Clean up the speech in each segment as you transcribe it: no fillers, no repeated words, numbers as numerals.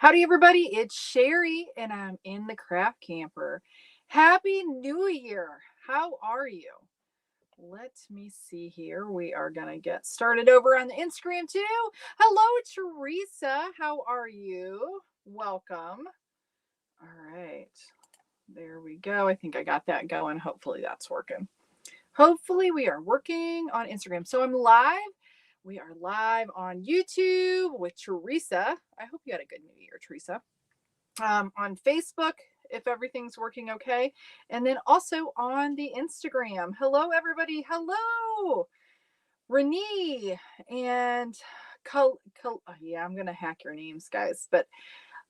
Howdy, everybody. It's Cheri, and I'm in the craft camper. Happy New Year. How are you? Let me see here. We are going to get started over on the Instagram too. Hello, Teresa. How are you? Welcome. All right. There we go. I think I got that going. Hopefully that's working. Hopefully we are working on Instagram. So I'm live. We are live on YouTube with Teresa. I hope you had a good New Year, Teresa. On Facebook, if everything's working okay. And then also on the Instagram. Hello, everybody. Hello, Renee and yeah, I'm going to hack your names, guys. But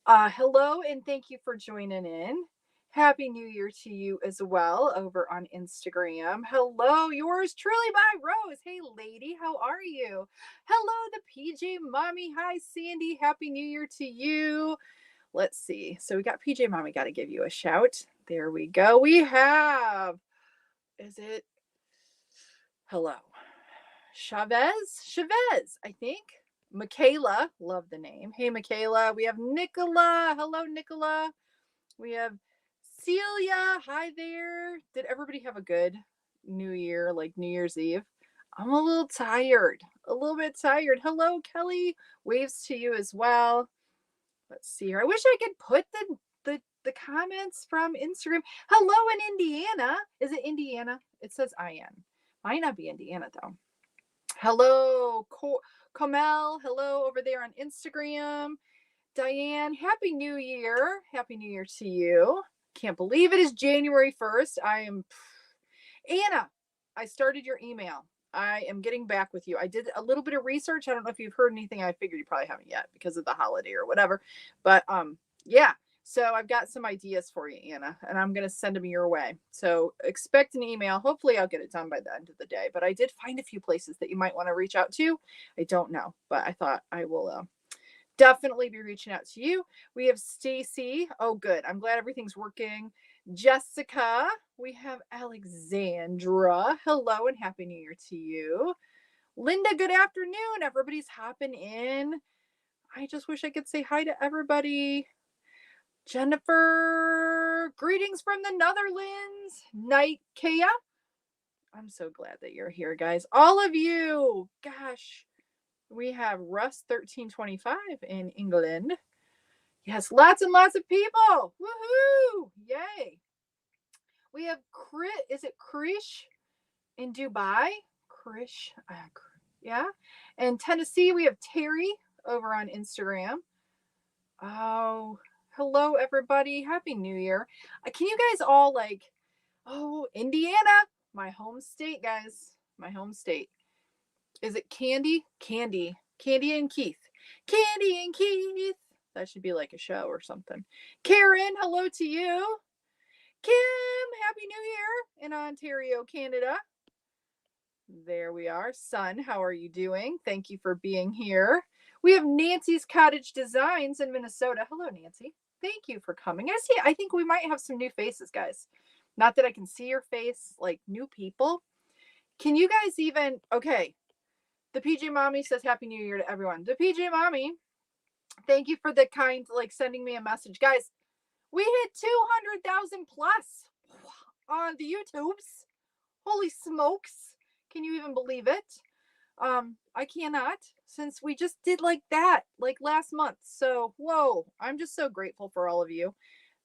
hello, and thank you for joining in. Happy New Year to you as well over on Instagram. Hello, yours truly by Rose. Hey, lady, how are you? Hello, the PJ Mommy. Hi, Sandy. Happy New Year to you. Let's see. So we got PJ Mommy. Got to give you a shout. There we go. We have, is it? Hello. Chavez, I think. Michaela, love the name. Hey, Michaela. We have Nicola. Hello, Nicola. We have Celia. Hi there. Did everybody have a good New Year, like New Year's Eve? I'm a little tired. A little bit tired. Hello, Kelly. Waves to you as well. Let's see here. I wish I could put the comments from Instagram. Hello in Indiana. Is it Indiana? It says IN. Might not be Indiana though. Hello, Kamel. Hello over there on Instagram. Diane, Happy New Year. Happy New Year to you. Can't believe it is January 1st. Anna, I started your email. I am getting back with you. I did a little bit of research. I don't know if you've heard anything. I figured you probably haven't yet because of the holiday or whatever. But yeah. So I've got some ideas for you, Anna, and I'm going to send them your way. So expect an email. Hopefully I'll get it done by the end of the day. But I did find a few places that you might want to reach out to. I don't know, but I thought I will definitely be reaching out to you. We have Stacy. Oh, good. I'm glad everything's working. Jessica. We have Alexandra. Hello and Happy New Year to you. Linda, good afternoon. Everybody's hopping in. I just wish I could say hi to everybody. Jennifer, greetings from the Netherlands. Night, Kea. I'm so glad that you're here, guys. All of you. Gosh. We have Russ 1325 in England. Yes, lots and lots of people. Woohoo! Yay. We have is it Krish in Dubai? Krish, yeah. And Tennessee, we have Terry over on Instagram. Oh, hello everybody. Happy New Year. Can you guys all Indiana, my home state, guys. My home state. Is it Candy? Candy and Keith. Candy and Keith. That should be like a show or something. Karen, hello to you. Kim, Happy New Year in Ontario, Canada. There we are. Son, how are you doing? Thank you for being here. We have Nancy's Cottage Designs in Minnesota. Hello, Nancy. Thank you for coming. I think we might have some new faces, guys. Not that I can see your face, like new people. Can you guys even, okay. The PJ Mommy says Happy New Year to everyone. The PJ Mommy, thank you for the kind, sending me a message. Guys, we hit 200,000 plus on the YouTubes. Holy smokes. Can you even believe it? I cannot, since we just did that, last month. So, whoa, I'm just so grateful for all of you.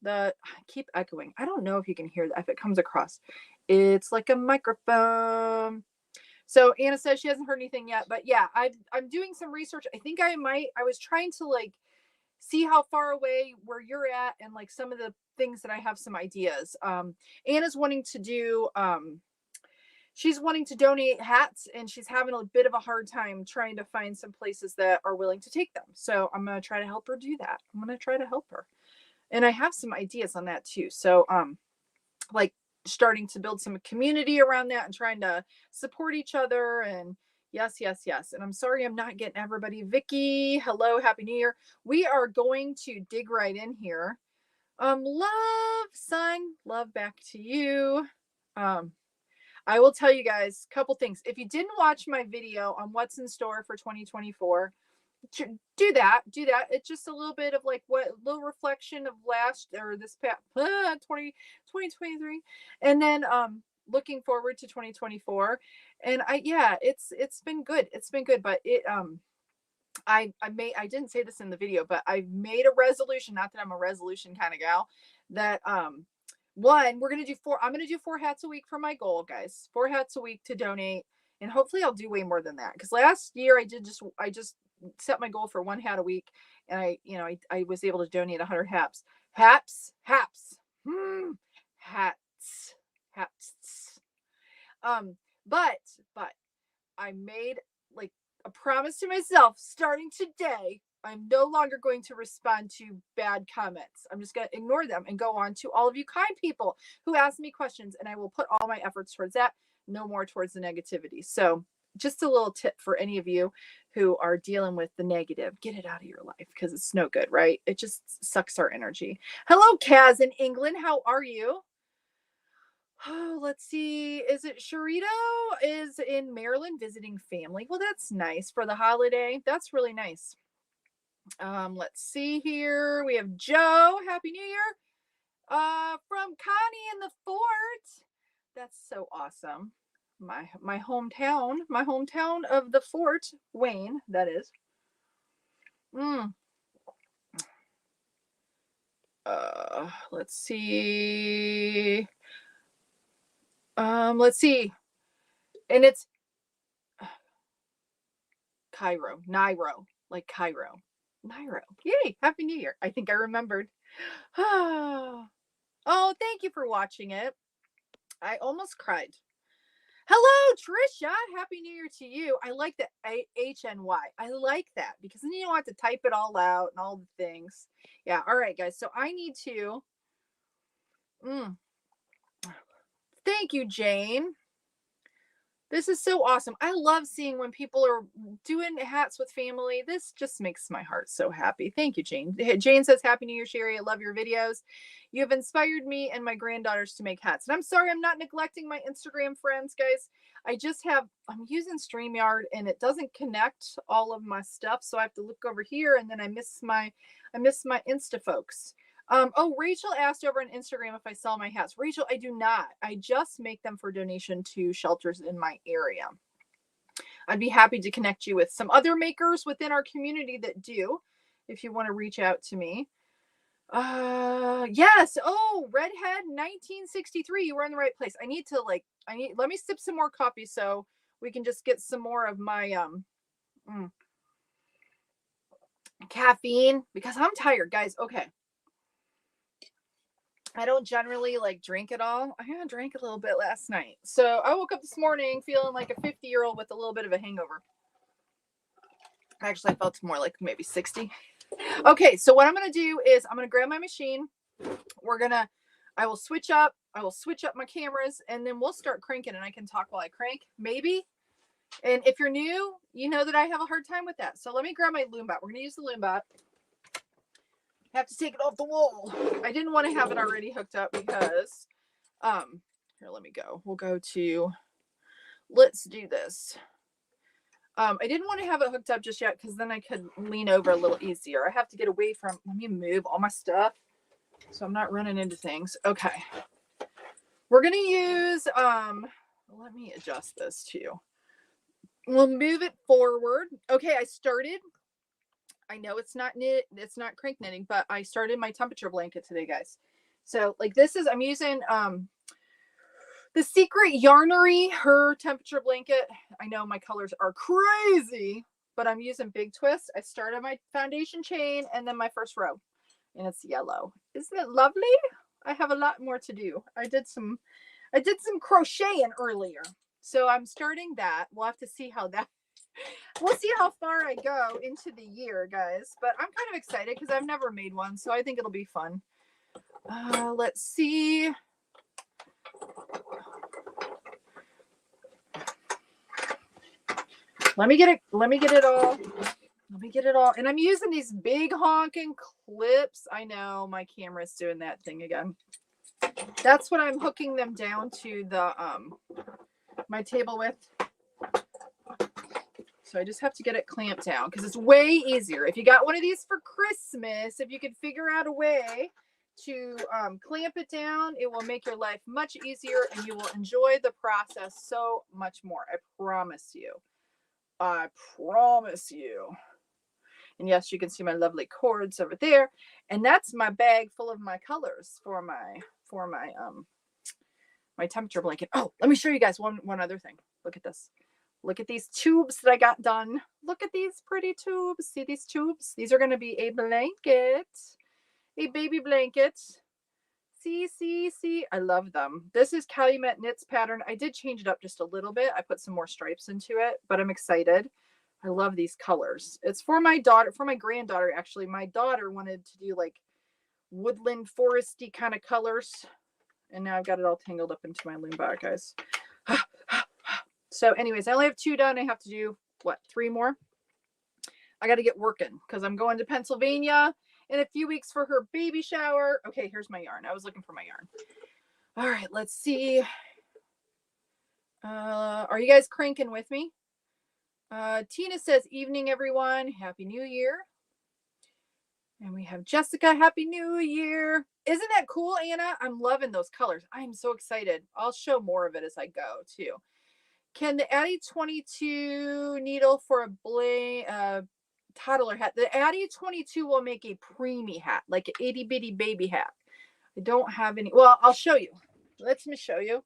I keep echoing. I don't know if you can hear that, if it comes across. It's like a microphone. So Anna says she hasn't heard anything yet, but yeah, I'm doing some research. I think I was trying to see how far away where you're at and some of the things that I have some ideas. Anna's wanting to do, she's wanting to donate hats and she's having a bit of a hard time trying to find some places that are willing to take them. So I'm going to try to help her do that. I'm going to try to help her. And I have some ideas on that too. So, starting to build some community around that and trying to support each other. And yes. And I'm sorry I'm not getting everybody. Vicky, hello, Happy New Year. We are going to dig right in here. Love, son, love back to you. I will tell you guys a couple things. If you didn't watch my video on what's in store for 2024, do that. It's just a little bit of like what little reflection of last or this past 2023, and then looking forward to 2024. And it's been good. It's been good, but I didn't say this in the video, but I made a resolution, not that I'm a resolution kind of gal, that I'm gonna do 4 hats a week for my goal, guys. 4 hats a week to donate. And hopefully I'll do way more than that. Because last year I just set my goal for 1 hat a week, and I was able to donate 100 hats. Hats. But I made like a promise to myself, starting today, I'm no longer going to respond to bad comments. I'm just going to ignore them and go on to all of you kind people who ask me questions, and I will put all my efforts towards that, no more towards the negativity. So just a little tip for any of you who are dealing with the negative: get it out of your life, because it's no good, right? It just sucks our energy. Hello, Kaz in England. How are you? Oh, let's see. Is it Sharito is in Maryland visiting family? Well, that's nice for the holiday. That's really nice. Let's see here. We have Joe. Happy New Year. From Connie in the Fort. That's so awesome. My hometown of the Fort Wayne, that is. Let's see. Let's see. And it's Nairo, like Cairo. Nairo. Yay, Happy New Year. I think I remembered. Oh, thank you for watching it. I almost cried. Hello, Trisha. Happy New Year to you. I like the HNY. I like that, because then you don't have to type it all out and all the things. Yeah. All right, guys. So I need to. Thank you, Jane. This is so awesome. I love seeing when people are doing hats with family. This just makes my heart so happy. Thank you, Jane. Jane says, Happy New Year, Cheri. I love your videos. You have inspired me and my granddaughters to make hats. And I'm sorry, I'm not neglecting my Instagram friends, guys. I'm using StreamYard, and it doesn't connect all of my stuff. So I have to look over here, and then I miss my Insta folks. Rachel asked over on Instagram if I sell my hats. Rachel, I do not. I just make them for donation to shelters in my area. I'd be happy to connect you with some other makers within our community that do, if you want to reach out to me. Yes. Oh, Redhead 1963. You were in the right place. Let me sip some more coffee so we can just get some more of my caffeine, because I'm tired, guys. Okay. I don't generally drink it all. I drank a little bit last night. So I woke up this morning feeling like a 50-year-old with a little bit of a hangover. Actually, I felt more like maybe 60. Okay, so what I'm going to do is I'm going to grab my machine. I will switch up my cameras, and then we'll start cranking, and I can talk while I crank, maybe. And if you're new, you know that I have a hard time with that. So let me grab my loom bot. We're going to use the loom bot. Have to take it off the wall. I didn't want to have it already hooked up because here, let me go. We'll go to, let's do this. I didn't want to have it hooked up just yet, because then I could lean over a little easier. I have to get away from, let me move all my stuff so I'm not running into things. Okay. We're going to use, let me adjust this too. We'll move it forward. Okay, I know it's not CranKniting, but I started my temperature blanket today, guys. So I'm using the Secret Yarnery, her temperature blanket. I know my colors are crazy, but I'm using Big Twist. I started my foundation chain and then my first row, and it's yellow. Isn't it lovely? I have a lot more to do. I did some crocheting earlier. So I'm starting that. We'll have to see we'll see how far I go into the year, guys. But I'm kind of excited because I've never made one, so I think it'll be fun. Let's see. Let me get it all. And I'm using these big honking clips. I know my camera's doing that thing again. That's what I'm hooking them down to the my table with. So I just have to get it clamped down because it's way easier. If you got one of these for Christmas, if you could figure out a way to clamp it down, it will make your life much easier and you will enjoy the process so much more. I promise you. I promise you. And yes, you can see my lovely cords over there. And that's my bag full of my colors for my my temperature blanket. Oh, let me show you guys one other thing. Look at this. Look at these tubes that I got done. Look at these pretty tubes. See these tubes? These are going to be a blanket, a baby blanket. See. I love them. This is Calumet Knits pattern. I did change it up just a little bit. I put some more stripes into it, but I'm excited. I love these colors. It's for my daughter, for my granddaughter, actually. My daughter wanted to do like woodland foresty kind of colors. And now I've got it all tangled up into my loom bag, guys. So anyways, I only have 2 done. I have to do, what, 3 more? I got to get working because I'm going to Pennsylvania in a few weeks for her baby shower. Okay, here's my yarn. I was looking for my yarn. All right, let's see. Are you guys cranking with me? Tina says, evening, everyone. Happy New Year. And we have Jessica. Happy New Year. Isn't that cool, Anna? I'm loving those colors. I'm so excited. I'll show more of it as I go, too. Can the Addie 22 needle for a toddler hat? The Addie 22 will make a preemie hat, like an itty bitty baby hat. I don't have any. Well, I'll show you. Let me show you.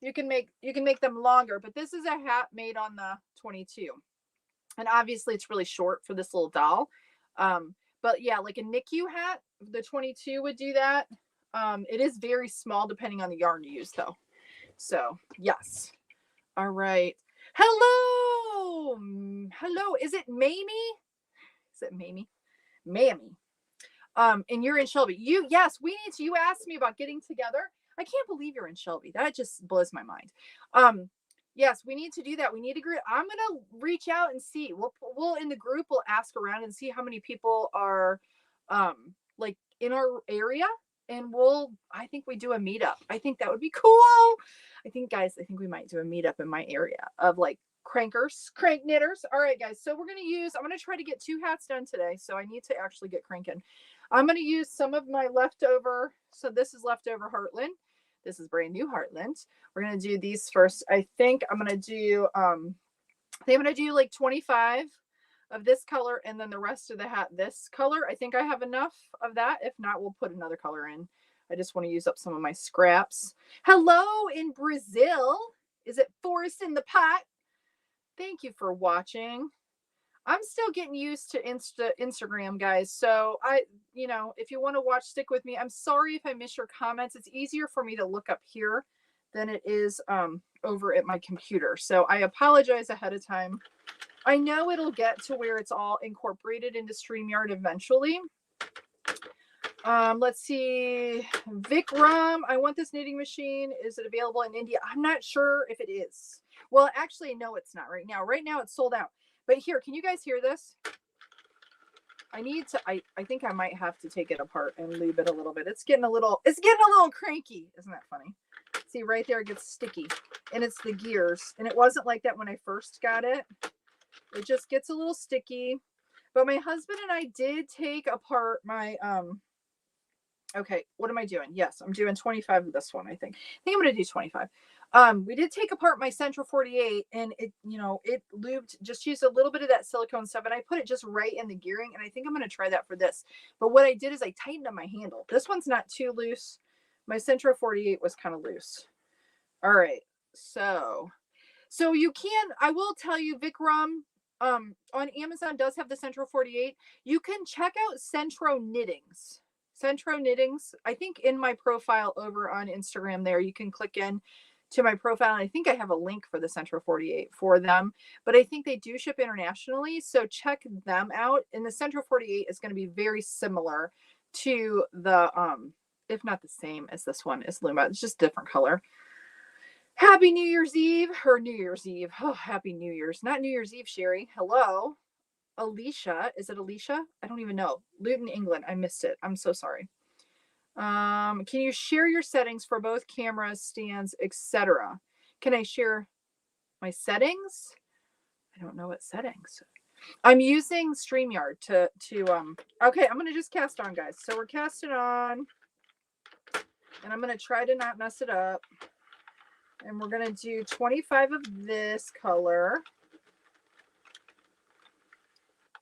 You can make them longer, but this is a hat made on the 22. And obviously it's really short for this little doll. But yeah, like a NICU hat, the 22 would do that. It is very small depending on the yarn you use though. So yes. All right. Hello. Hello. Is it Mamie? Is it Mamie? Mamie. And you're in Shelby. Yes, we need to. You asked me about getting together. I can't believe you're in Shelby. That just blows my mind. Yes, we need to do that. We need to agree. I'm gonna reach out and see. We'll in the group. We'll ask around and see how many people are, like in our area, and I think we do a meetup. I think that would be cool. I think we might do a meetup in my area of like crank knitters. All right, guys. So I'm gonna try to get 2 hats done today. So I need to actually get cranking. I'm gonna use some of my leftover. So this is leftover Heartland. This is brand new Heartland. We're going to do these first. I think I'm going to do, like 25 of this color and then the rest of the hat this color. I think I have enough of that. If not, we'll put another color in. I just want to use up some of my scraps. Hello in Brazil. Is it Forest in the Pot? Thank you for watching. I'm still getting used to Instagram, guys. So if you want to watch, stick with me. I'm sorry if I miss your comments. It's easier for me to look up here than it is over at my computer. So I apologize ahead of time. I know it'll get to where it's all incorporated into StreamYard eventually. Let's see. Vikram, I want this knitting machine. Is it available in India? I'm not sure if it is. Well, actually, no, it's not right now. Right now it's sold out. But here, can you guys hear this? I think I might have to take it apart and lube it a little bit. It's getting a little cranky. Isn't that funny? See, right there it gets sticky. And it's the gears. And it wasn't like that when I first got it. It just gets a little sticky. But my husband and I did take apart my okay, what am I doing? Yes, I'm doing 25 of this one, I think. I think I'm going to do 25. We did take apart my Central 48 and it lubed, just used a little bit of that silicone stuff and I put it just right in the gearing and I think I'm going to try that for this. But what I did is I tightened up my handle. This one's not too loose. My Central 48 was kind of loose. All right. So I will tell you, Vikram, on Amazon does have the Central 48. You can check out Centro Knittings. I think in my profile over on Instagram there, you can click in to my profile. And I think I have a link for the Centro 48 for them, but I think they do ship internationally. So check them out. And the Centro 48 is going to be very similar to the, if not the same as this one is Luma. It's just different color. Happy New Year's Eve or New Year's Eve. Oh, happy New Year's. Not New Year's Eve, Cheri. Hello. Alicia. Is it Alicia? I don't even know. Luton, England. I missed it. I'm so sorry. Can you share your settings for both cameras, stands, etc.? Can I share my settings? I don't know what settings. I'm using StreamYard to okay, I'm gonna just cast on, guys. So we're casting on, and I'm gonna try to not mess it up. And we're gonna do 25 of this color.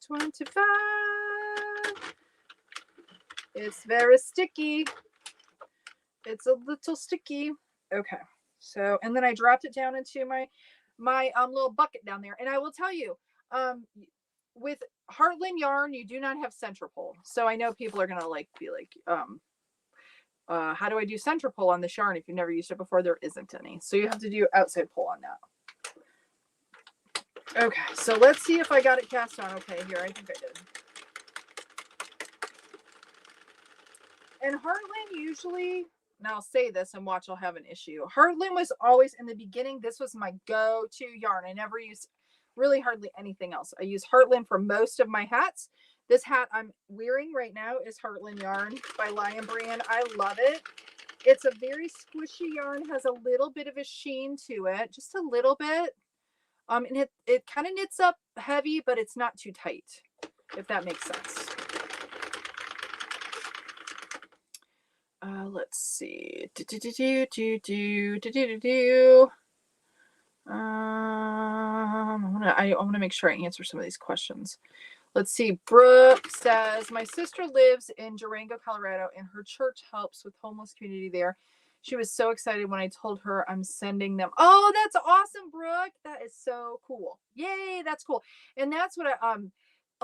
25. It's very sticky. It's a little sticky. Okay. So, and then I dropped it down into my little bucket down there. And I will tell you, with Heartland yarn, you do not have Centerpole. So I know people are gonna be like, how do I do Centerpole on this yarn if you've never used it before? There isn't any. So you have to do outside pull on that. Okay, so let's see if I got it cast on. Okay, here, I think I did. And Heartland usually, and I'll say this and watch, I'll have an issue. Heartland was always, in the beginning, this was my go-to yarn. I never used really hardly anything else. I use Heartland for most of my hats. This hat I'm wearing right now is Heartland yarn by Lion Brand. I love it. It's a very squishy yarn, has a little bit of a sheen to it, just a little bit. And it kind of knits up heavy, but it's not too tight, if that makes sense. Let's see. I want to make sure I answer some of these questions. Let's see. Brooke says, my sister lives in Durango, Colorado, and her church helps with homeless community there. She was so excited when I told her I'm sending them. Oh, that's awesome, Brooke. That is so cool. Yay, that's cool. And that's what a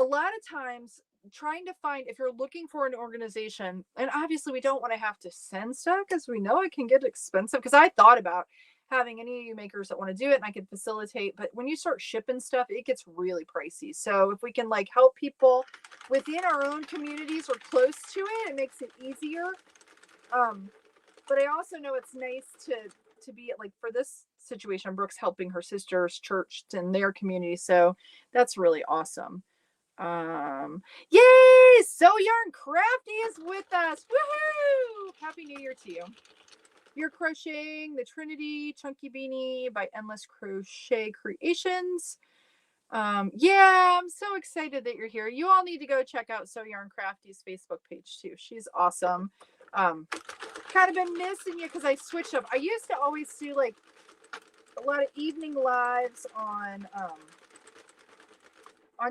lot of times trying to find, if you're looking for an organization, and obviously we don't want to have to send stuff because we know it can get expensive, because I thought about having any of you makers that want to do it and I can facilitate, but when you start shipping stuff, it gets really pricey. So if we can help people within our own communities or close to it, it makes it easier. But I also know it's nice to be for this situation, Brooke's helping her sister's church and their community. So that's really awesome. Yay! So Yarn Crafty is with us. Woohoo! Happy New Year to you. You're crocheting the Trinity Chunky Beanie by Endless Crochet Creations. Yeah, I'm so excited that you're here. You all need to go check out So Yarn Crafty's Facebook page too. She's awesome. Kind of been missing you because I switched up. I used to always do a lot of evening lives on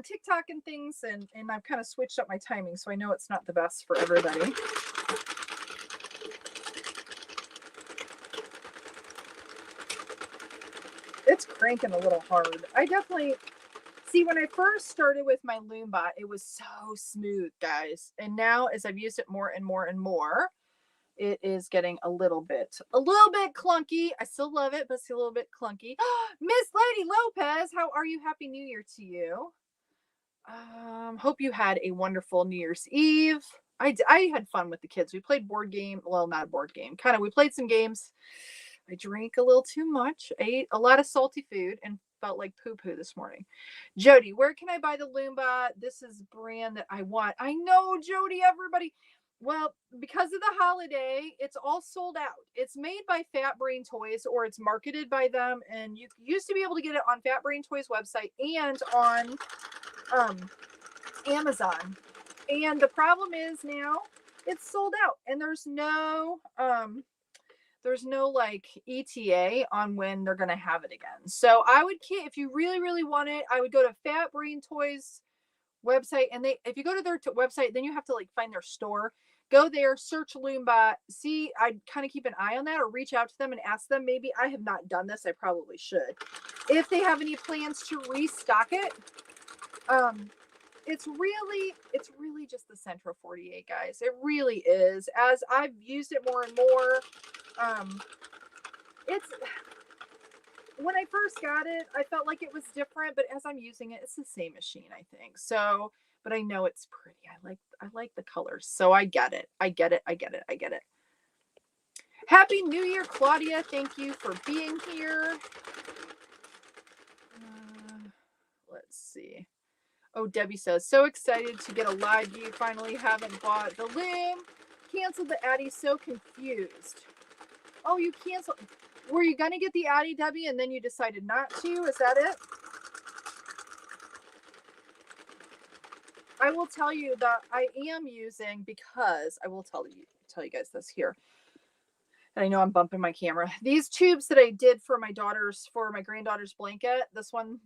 TikTok and things, and I've kind of switched up my timing, so I know it's not the best for everybody. It's cranking a little hard. I definitely see, when I first started with my Loombot, it was so smooth, guys, and now as I've used it more and more and more, it is getting a little bit clunky. I still love it, but it's a little bit clunky. Miss Lady Lopez, how are you? Happy New Year to you. Hope you had a wonderful New Year's Eve. I had fun with the kids. We played board game. Well, not a board game. We played some games. I drank a little too much. Ate a lot of salty food and felt like poo-poo this morning. Jody, where can I buy the Loombot? This is brand that I want. I know, Jody, everybody. Well, because of the holiday, it's all sold out. It's made by Fat Brain Toys, or it's marketed by them, and you used to be able to get it on Fat Brain Toys website and on Amazon. And the problem is now it's sold out, and there's no ETA on when they're going to have it again. So I would, if you really, really want it, I would go to Fat Brain Toys website, and if you go to their website, then you have to find their store. Go there, search Loombot, see. I'd kind of keep an eye on that, or reach out to them and ask them. Maybe, I have not done this, I probably should, if they have any plans to restock it. It's really just the Centro 48, guys. It really is. As I've used it more and more, it's, when I first got it, I felt like it was different, but as I'm using it, it's the same machine, I think. So, but I know it's pretty. I like the colors. So I get it. Happy New Year, Claudia. Thank you for being here. Let's see. Oh, Debbie says, so excited to get a live view. Finally haven't bought the loom. Canceled the Addy, so confused. Oh, you canceled. Were you going to get the Addy, Debbie, and then you decided not to? Is that it? I will tell you that I am using, because I will tell you guys this here. And I know I'm bumping my camera. These tubes that I did for my granddaughter's blanket,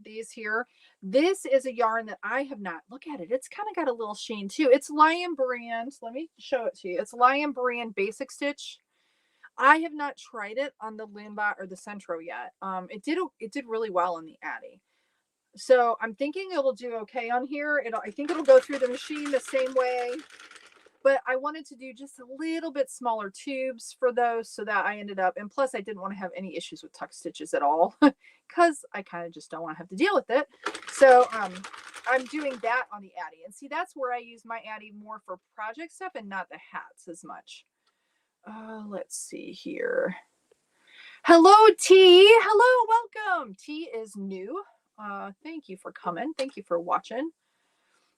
these here, this is a yarn that I have not, look at it. It's kind of got a little sheen too. It's Lion Brand. Let me show it to you. It's Lion Brand Basic Stitch. I have not tried it on the Loomba or the Centro yet. It did really well on the Addy. So I'm thinking it'll do okay on here. I think it'll go through the machine the same way. But I wanted to do just a little bit smaller tubes for those, so that I ended up, and plus I didn't want to have any issues with tuck stitches at all, because I kind of just don't want to have to deal with it. So I'm doing that on the Addy. And see, that's where I use my Addy more for project stuff and not the hats as much. Let's see here. Hello, T. Hello, welcome. T is new. Thank you for coming. Thank you for watching.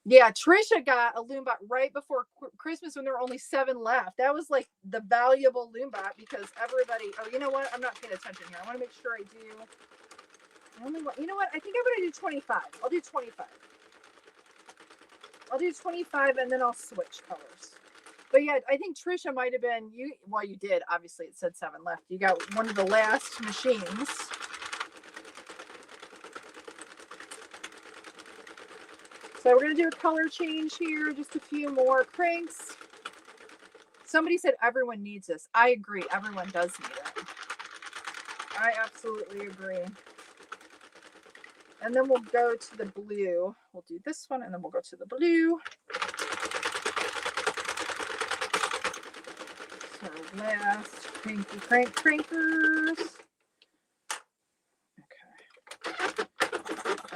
Yeah, Trisha got a Loombot right before Christmas when there were only 7 left. That was like the valuable Loombot, because everybody, oh, you know what? I'm not paying attention here. I want to make sure I do. You know what? I think I'm going to do 25. I'll do 25. I'll do 25 and then I'll switch colors. But yeah, I think Trisha might have been, you did. Obviously, it said 7 left. You got one of the last machines. So we're going to do a color change here, just a few more cranks. Somebody said everyone needs this. I agree. Everyone does need it. I absolutely agree. And then we'll go to the blue. We'll do this one, and then we'll go to the blue. So last crankers. Okay.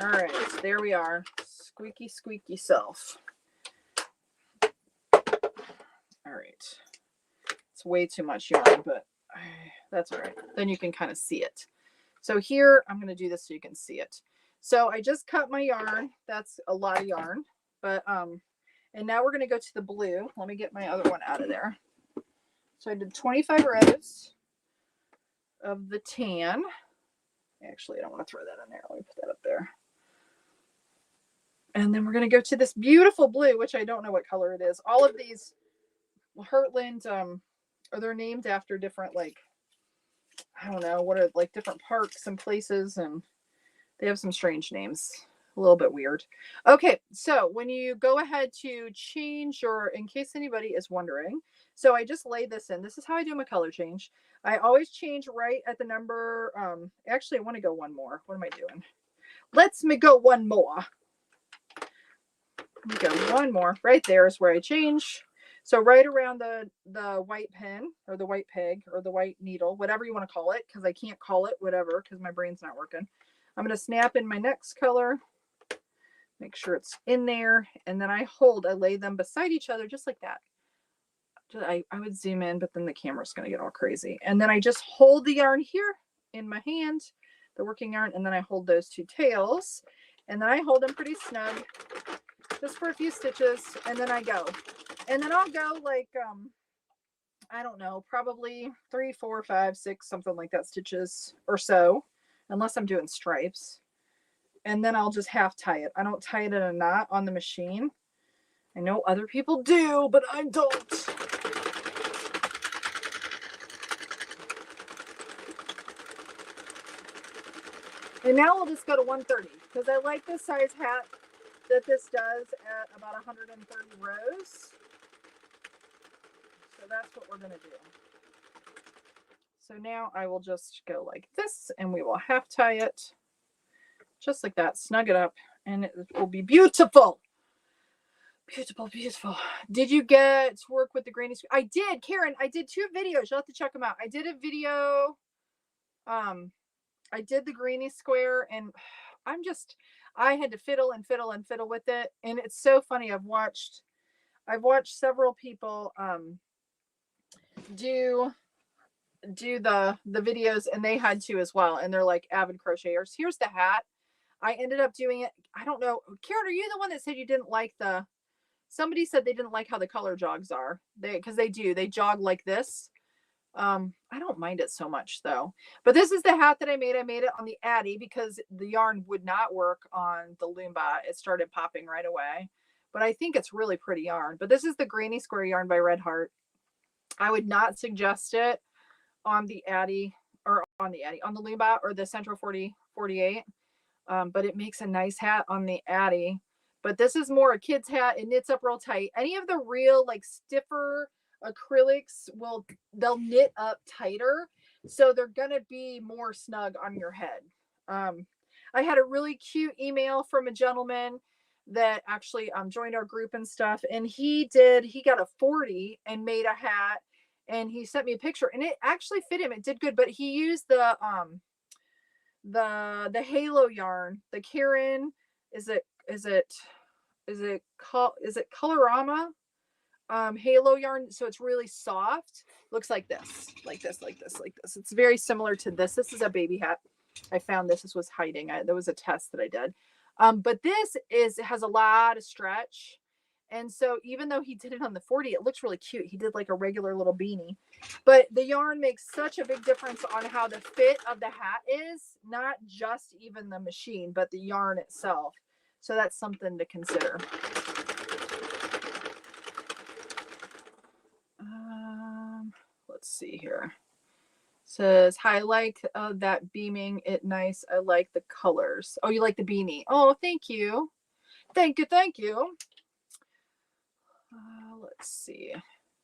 All right, there we are. Squeaky, squeaky self. All right. It's way too much yarn, but that's all right. Then you can kind of see it. So here, I'm going to do this so you can see it. So I just cut my yarn. That's a lot of yarn. But, and now we're going to go to the blue. Let me get my other one out of there. So I did 25 rows of the tan. Actually, I don't want to throw that in there. Let me put that up there. And then we're going to go to this beautiful blue, which I don't know what color it is. All of these Heartland, are they're named after different, like, I don't know, what are, like, different parks and places, and they have some strange names. A little bit weird. Okay, so when you go ahead to change your, in case anybody is wondering, so I just laid this in. This is how I do my color change. I always change right at the number. Actually, I want to go one more. What am I doing? Let's go one more. Go one more. Right there is where I change. So right around the white pin, or the white peg, or the white needle, whatever you want to call it, because I can't call it whatever because my brain's not working. I'm going to snap in my next color, make sure it's in there, and then I lay them beside each other just like that. I would zoom in, but then the camera's going to get all crazy. And then I just hold the yarn here in my hand, the working yarn, and then I hold those two tails, and then I hold them pretty snug just for a few stitches, and then I go. And then I'll go like, I don't know, probably 3, 4, 5, 6, something like that stitches or so, unless I'm doing stripes. And then I'll just half tie it. I don't tie it in a knot on the machine. I know other people do, but I don't. And now we'll just go to 130, because I like this size hat that this does at about 130 rows. So that's what we're going to do. So now I will just go like this, and we will half tie it just like that, snug it up, and it will be beautiful. Beautiful, beautiful. Did you get to work with the granny square? I did, Karen. I did 2 videos. You'll have to check them out. I did a video. I did the granny square, and I had to fiddle and fiddle and fiddle with it. And it's so funny. I've watched several people do the videos, and they had to as well. And they're like avid crocheters. Here's the hat. I ended up doing it. I don't know. Karen, are you the one that said you didn't like somebody said they didn't like how the color jogs are? Because they do. They jog like this. I don't mind it so much though. But this is the hat that I made. I made it on the Addy because the yarn would not work on the Loomba. It started popping right away. but I think it's really pretty yarn. But this is the Granny Square yarn by Red Heart. I would not suggest it on the Addy or on the Luba or the Centro 4048. But it makes a nice hat on the Addy. But this is more a kid's hat. It knits up real tight. Any of the real like stiffer acrylics they'll knit up tighter, so they're gonna be more snug on your head. I had a really cute email from a gentleman that actually joined our group and stuff, and he got a 40 and made a hat, and he sent me a picture, and it actually fit him. It did good, but he used the halo yarn, the Karen, is it Colorama halo yarn. So it's really soft, looks like this. It's very similar to this. This is a baby hat. I found this was hiding. There was a test that I did. But this has a lot of stretch. And so even though he did it on the 40, it looks really cute. He did like a regular little beanie, but the yarn makes such a big difference on how the fit of the hat is, not just even the machine, but the yarn itself. So that's something to consider. Let's see here. Says, hi, I like that beaming it nice. I like the colors. Oh, you like the beanie. Oh, thank you. Thank you. Let's see.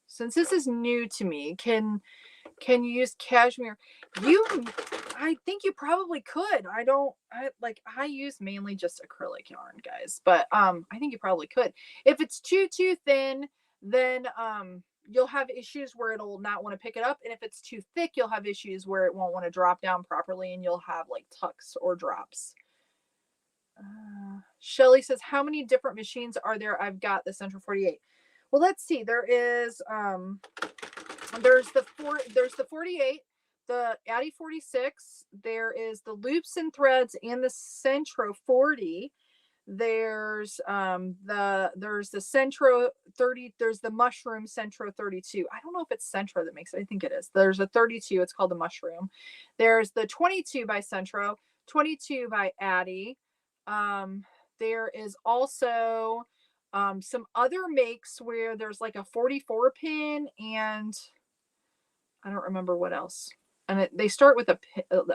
Since this is new to me, can you use cashmere? I think you probably could. I use mainly just acrylic yarn, guys, but I think you probably could. If it's too thin, then you'll have issues where it'll not want to pick it up, and if it's too thick, you'll have issues where it won't want to drop down properly, and you'll have like tucks or drops. Shelly says, how many different machines are there? I've got the Central 48. Well, let's see. There's the 48, the Addy 46. There is the loops and threads and the Centro 40. There's the Centro 30. There's the mushroom Centro 32. I don't know if it's Centro that makes it. I think it is. There's a 32. It's called the mushroom. There's the 22 by Centro, 22 by Addy. There is also some other makes where there's like a 44 pin, and I don't remember what else. And they start with a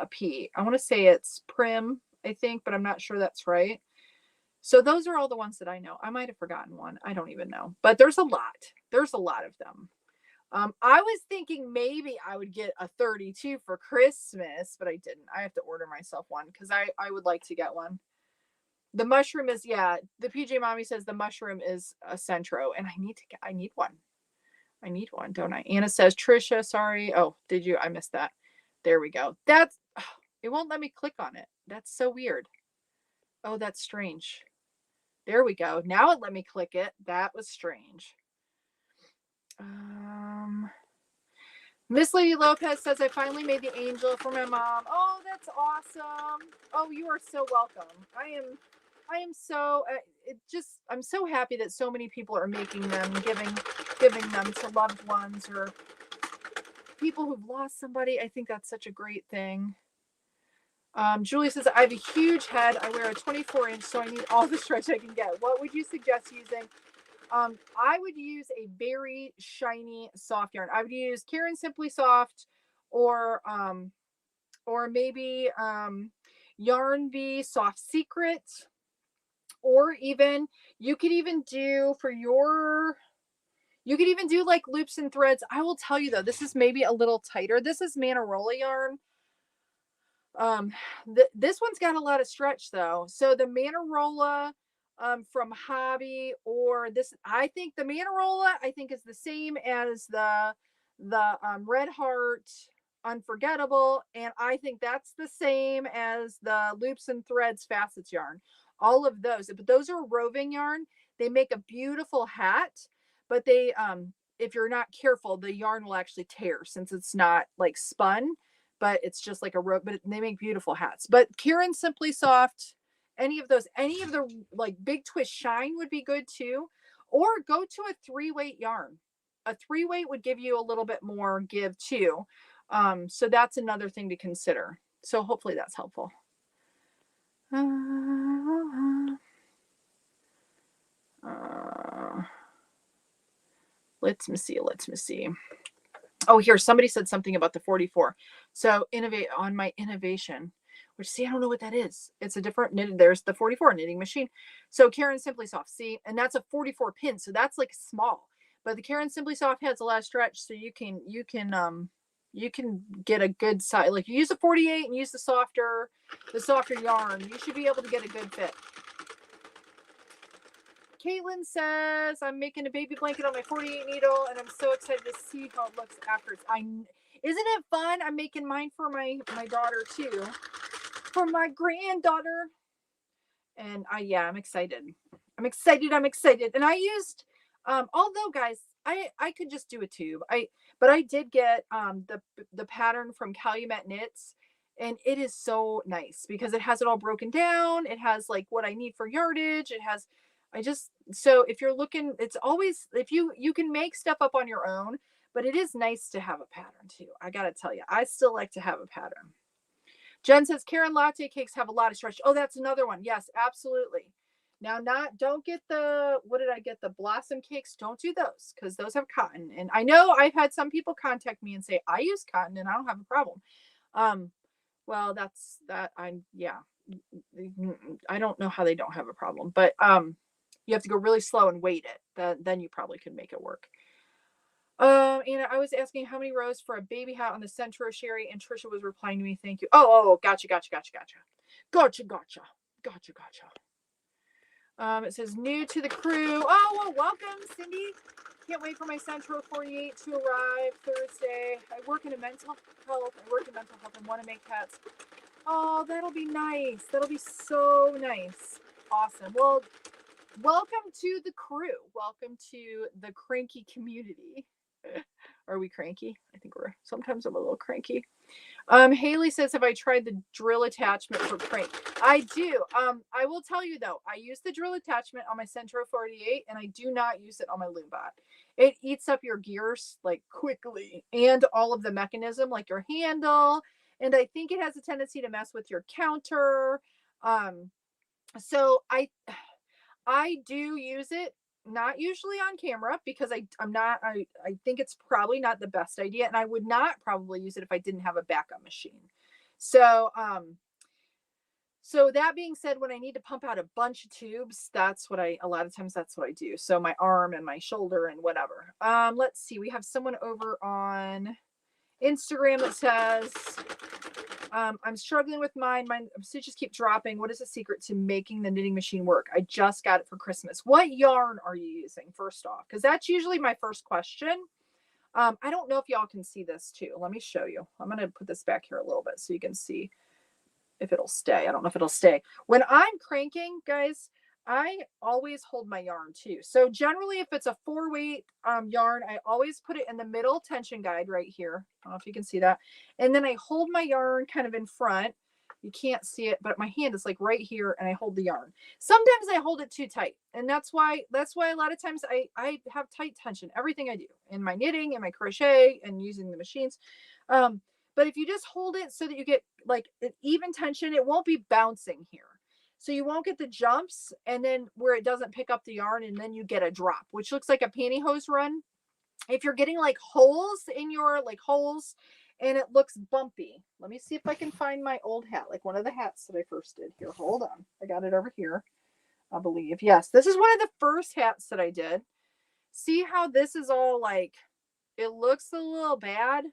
P. I want to say it's Prim, I think, but I'm not sure that's right. So those are all the ones that I know. I might have forgotten one. I don't even know. But there's a lot. There's a lot of them. I was thinking maybe I would get a 32 for Christmas, but I didn't. I have to order myself one because I would like to get one. The mushroom is, yeah, the PJ Mommy says the mushroom is a Centro, and I need one. I need one, don't I? Anna says, Trisha, sorry. Oh, did you? I missed that. There we go. It won't let me click on it. That's so weird. Oh, that's strange. There we go. Now it let me click it. That was strange. Miss Lady Lopez says, I finally made the angel for my mom. Oh, that's awesome. Oh, you are so welcome. I am so, I'm so happy that so many people are making them, giving them to loved ones or people who've lost somebody. I think that's such a great thing. Julie says, I have a huge head. I wear a 24-inch, so I need all the stretch I can get. What would you suggest using? I would use a very shiny soft yarn. I would use Karen Simply Soft or maybe Yarn Bee Soft Secret, or even you could even do like loops and threads. I will tell you though, this is maybe a little tighter. This is Manarola yarn. This one's got a lot of stretch though. So the Manarola from Hobby, or this, I think the Manarola I think is the same as the Red Heart Unforgettable, and I think that's the same as the Loops and Threads Facets yarn. All of those, but those are roving yarn. They make a beautiful hat, but they if you're not careful, the yarn will actually tear since it's not like spun, but it's just like a rope. But they make beautiful hats. But Karen Simply Soft, any of the like Big Twist Shine would be good too, or go to a 3-weight yarn. A 3-weight would give you a little bit more give too. So that's another thing to consider. So hopefully that's helpful. Let's me see. Oh, here, somebody said something about the 44. So innovate on my innovation, which, see, I don't know what that is. It's a different knitting. There's the 44 knitting machine. So Karen Simply Soft, see, and that's a 44 pin. So that's like small, but the Karen Simply Soft has a lot of stretch. So you can get a good size. Like, you use a 48 and use the softer yarn, you should be able to get a good fit. Caitlin says, I'm making a baby blanket on my 48 needle, and I'm so excited to see how it looks afterwards. Isn't it fun? I'm making mine for my daughter too, for my granddaughter. And I'm excited. I'm excited. And I used, although guys, I could just do a tube. But I did get the pattern from Calumet Knits, and it is so nice because it has it all broken down. It has like what I need for yardage. It has, so if you're looking, it's always, if you can make stuff up on your own, but it is nice to have a pattern too. I gotta tell you, I still like to have a pattern. Jen says Karen latte cakes have a lot of stretch. Oh, that's another one. Yes, absolutely. Now, don't get the, what did I get? The blossom cakes. Don't do those because those have cotton. And I know I've had some people contact me and say, I use cotton and I don't have a problem. Well, I don't know how they don't have a problem, but you have to go really slow and weight it. Then you probably could make it work. And I was asking how many rows for a baby hat on the Centro, Cheri, and Trisha was replying to me, thank you. Oh, gotcha. It says new to the crew. Oh, well, welcome, Cindy. Can't wait for my Centro 48 to arrive Thursday. I work in mental health and want to make hats. Oh, that'll be nice. That'll be so nice. Awesome. Well, welcome to the crew. Welcome to the cranky community. Are we cranky? I think sometimes I'm a little cranky. Haley says, have I tried the drill attachment for crank? I do. I will tell you though, I use the drill attachment on my Centro 48 and I do not use it on my Loombot. It eats up your gears like quickly and all of the mechanism, like your handle. And I think it has a tendency to mess with your counter. So I do use it, not usually on camera because I think it's probably not the best idea. And I would not probably use it if I didn't have a backup machine. So, so that being said, when I need to pump out a bunch of tubes, a lot of times that's what I do. So my arm and my shoulder and whatever. Let's see. We have someone over on Instagram that says, I'm struggling with mine. My stitches keep dropping. What is the secret to making the knitting machine work? I just got it for Christmas. What yarn are you using, first off? Because that's usually my first question. I don't know if y'all can see this too. Let me show you. I'm going to put this back here a little bit so you can see if it'll stay. I don't know if it'll stay. When I'm cranking, guys, I always hold my yarn too. So generally, if it's a 4-weight yarn, I always put it in the middle tension guide right here. I don't know if you can see that. And then I hold my yarn kind of in front. You can't see it, but my hand is like right here and I hold the yarn. Sometimes I hold it too tight. And that's why a lot of times I have tight tension, everything I do in my knitting and my crochet and using the machines. But if you just hold it so that you get like an even tension, it won't be bouncing here. So you won't get the jumps and then where it doesn't pick up the yarn and then you get a drop, which looks like a pantyhose run. If you're getting like holes in your holes and it looks bumpy, let me see if I can find my old hat, like one of the hats that I first did here. Hold on. I got it over here, I believe. Yes, this is one of the first hats that I did. See how this is all like, it looks a little bad.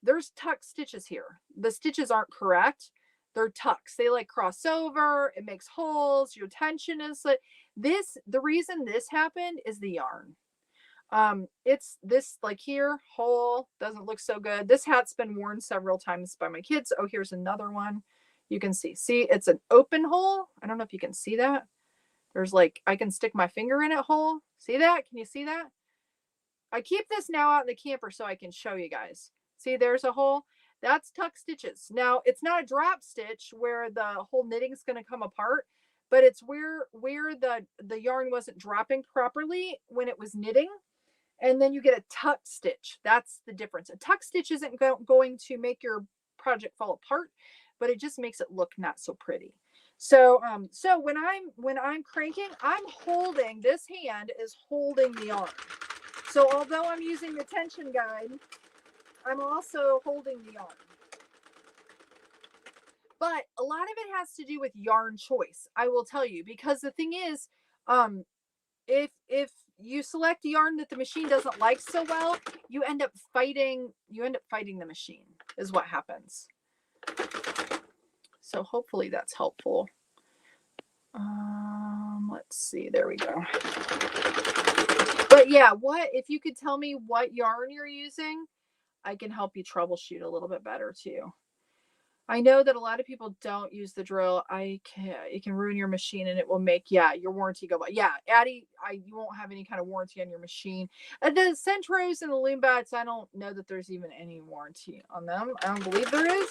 There's tuck stitches here. The stitches aren't correct. They're tucks. They like cross over. It makes holes. Your tension is like this. The reason this happened is the yarn. It's this like here hole doesn't look so good. This hat's been worn several times by my kids. Oh, here's another one. You can see, it's an open hole. I don't know if you can see that. There's like, I can stick my finger in it hole. See that? Can you see that? I keep this now out in the camper so I can show you guys. See, there's a hole. That's tuck stitches. Now, it's not a drop stitch where the whole knitting is going to come apart, but it's where the yarn wasn't dropping properly when it was knitting. And then you get a tuck stitch. That's the difference. A tuck stitch isn't going to make your project fall apart, but it just makes it look not so pretty. So, so when I'm cranking, I'm holding, this hand is holding the yarn. So although I'm using the tension guide, I'm also holding the yarn. But a lot of it has to do with yarn choice, I will tell you, because the thing is, if you select a yarn that the machine doesn't like so well, you end up fighting the machine is what happens. So hopefully that's helpful. Let's see, there we go. But yeah, if you could tell me what yarn you're using, I can help you troubleshoot a little bit better too. I know that a lot of people don't use the drill. It can ruin your machine, and it will make, your warranty go by. Yeah, Addie, you won't have any kind of warranty on your machine. The Centros and the Loombats, I don't know that there's even any warranty on them. I don't believe there is.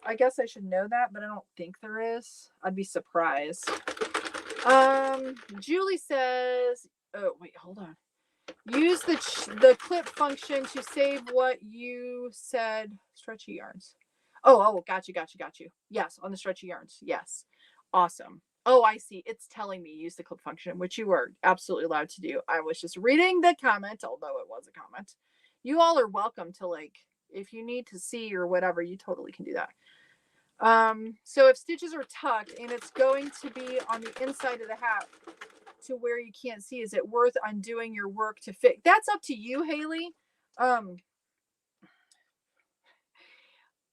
I guess I should know that, but I don't think there is. I'd be surprised. Julie says, oh wait, hold on. Use the clip function to save what you said. Stretchy yarns. Oh, got you. Yes, on the stretchy yarns. Yes. Awesome. Oh, I see. It's telling me use the clip function, which you were absolutely allowed to do. I was just reading the comment, although it was a comment. You all are welcome to, like, if you need to see or whatever, you totally can do that. So if stitches are tucked and it's going to be on the inside of the hat to where you can't see, is it worth undoing your work to fix? That's up to you, Haley.